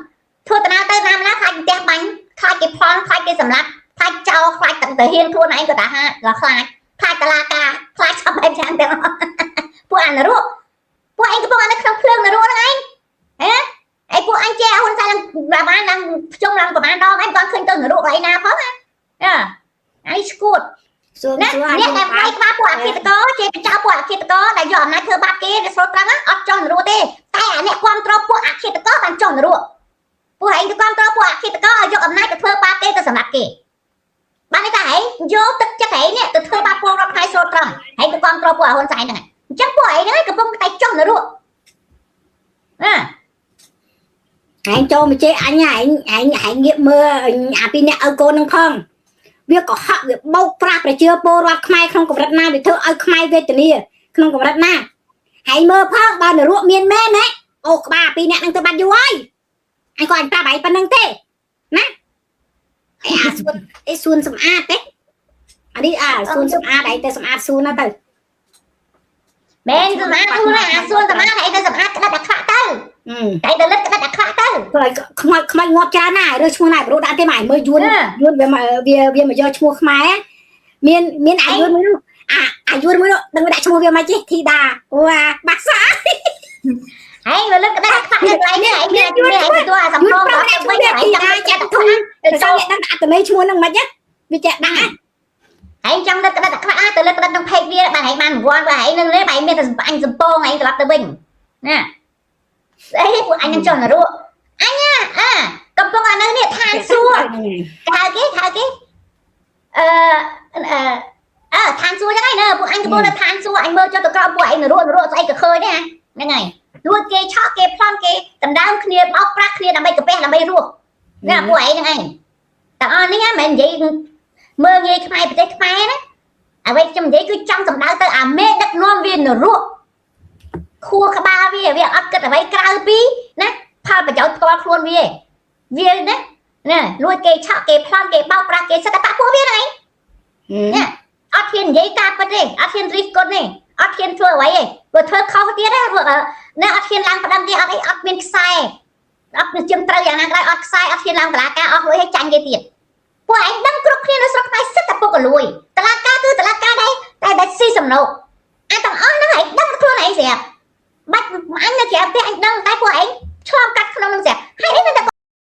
ធ្វើតាទៅណាខ្លាចផ្ទះបាញ់ខ្លាចគេផន់ខ្លាចគេសម្លាប់ខ្លាចចោលខ្លាចតែហ៊ានខ្លួនឯងក៏ថាខ្លាចតឡាការខ្លាចសពបែបយ៉ាងទាំងពួកអានរក់ពួកឯងកំពុងនៅក្នុងភ្លើងនរក់ហ្នឹងឯងឯពួកអញជាហ៊ុនសែនបានឡើងភ្ជុំឡើងប្រហែលដងឯងគាត់ឃើញទៅនរក់ឯណាផងណាឯងស្គួតអ្នកដែលបាយក្បាលពួកអភិតកជាបច្ចោពួកអភិតកដែលយកអំណាចធ្វើបាបគេដែលស្រុតត្រង់អត់ចង់នរក់ទេតែអាអ្នកគ្រប់គ្រងពួកអភិតកបានចង់នរក់ពួកឯងទៅគ្រប់គ្រងពួកអភិតកឲ្យយកអំណាចទៅធ្វើបាបគេទៅសម្លាប់គេបានន័យថាឯងយកទឹកចិត្តឯងនេះទៅធ្វើបាបពលរដ្ឋខ្មែរស្រុតត្រង់ឯងទៅគ្រប់គ្រងពួកហ៊ុនសែនហ្នឹងអញ្ចឹងពួកឯងហ្នឹងកំពុងតែចង់នរក់ឯងចូលមកជេរអញឯងងាកមើលអាពីអ្នកឲ្យកូននឹងផងវាក៏ហាក់វាបោកប្រាស់ប្រជាពលរដ្ឋខ្មែរក្នុងកម្រិតណាវាធ្វើឲ្យខ្មែរវេទនាក្នុងកម្រិតណាហើយមើលផងបើនរកមានមែនណាអូក្បាលពីអ្នកនឹងទៅបាត់យូរហើយ anh coi anh ta bảy phần nâng thế nè ai xuân sầm a thế anh đi xuân sầm a đấy tới sầm a xuân nó tới មែនសម្អាតខ្លួនអាសួនសម្អាតហើយទៅសម្អាតក្តាប់អាខ្វាក់ទៅតែទៅលិតក្តាប់អាខ្វាក់ទៅ rồi không ngọt cha này rồi chua này bro đã thế mày mới yuan về mà về mà do chua khmai á miên ai yuan mới ai yuan mới đừng có đại chua về mà chứ thì đà wow bác xã ហើយមកលិតក្តាប់អាខ្វាក់ទៅឡើងនេះហើយមានតួអាសំផងដល់ទៅវិញហើយចាំចាត់ធំ rồi sao lại đang ăn từ mấy chua nâng mà chứ vì chạy đắng á ហើយចង់លិតក្តាប់អាខ្វាក់ទៅលិតក្តាប់ក្នុងពេកវាបានហើយបានរង្វាន់បើហើយនឹងនេះបែរមានតែអញសំពងហើយត្រឡប់ទៅវិញណាស្អីពួកអញនឹងចុះនរកអញកំពុងអានៅនេះឋានសួគ៌ហៅគេឋានសួគ៌ចឹងហើយណាពួកអញកំពុងនៅឋានសួគ៌អញមើលចុះទៅក្រោមពួកឯងនរកស្អីក៏ឃើញដែរហ្នឹងហើយលួចគេឆក់គេប្លន់គេដណ្ដើមគ្នាបោកប្រាស់គ្នាដើម្បីកាពះដើម្បីរស់ណាពួកឯងហ្នឹងឯងទាំងអស់នេះមិនមែននិយាយមើលងាយខ្មែរប្រទេសខ្មែរណាអ្វីខ្ញុំនិយាយគឺចង់សម្ដៅទៅអាមេដឹកនាំវានរកខួរក្បាលវាអត់គិតអ្វីក្រៅពីណាផលប្រយោជន៍ផ្ទាល់ខ្លួនវាណាលួចគេឆក់គេប្លន់គេបោកប្រាស់គេសិតតែប៉ះពួកវាហ្នឹងឯងណាអត់ហ៊ាននិយាយការពិតទេអត់ហ៊ានរិះគន់ទេអត់ហ៊ានធ្វើអ្វីទេព្រោះធ្វើខុសទៀតណាពួកណាអត់ហ៊ានឡើងផ្ដិតទេអត់មានខ្សែអត់ជឹងត្រូវយ៉ាងណាក៏ដោយអត់ខ្សែអត់ហ៊ានឡើងតឡាការអស់លុយឲ្យចាញ់គេទៀតពួកឯងដឹងគ្រប់គ្នានៅស្រុកខ្មែរសិតតែពុកកលួយតឡាការគឺតឡាការដែរតែដាច់ស៊ីសំណូកអាទាំងអស់ហ្នឹងឯងដឹងខ្លួនឯងស្រាប់បាច់អញនៅក្រៅផ្ទះអញដឹងតែពួកឯង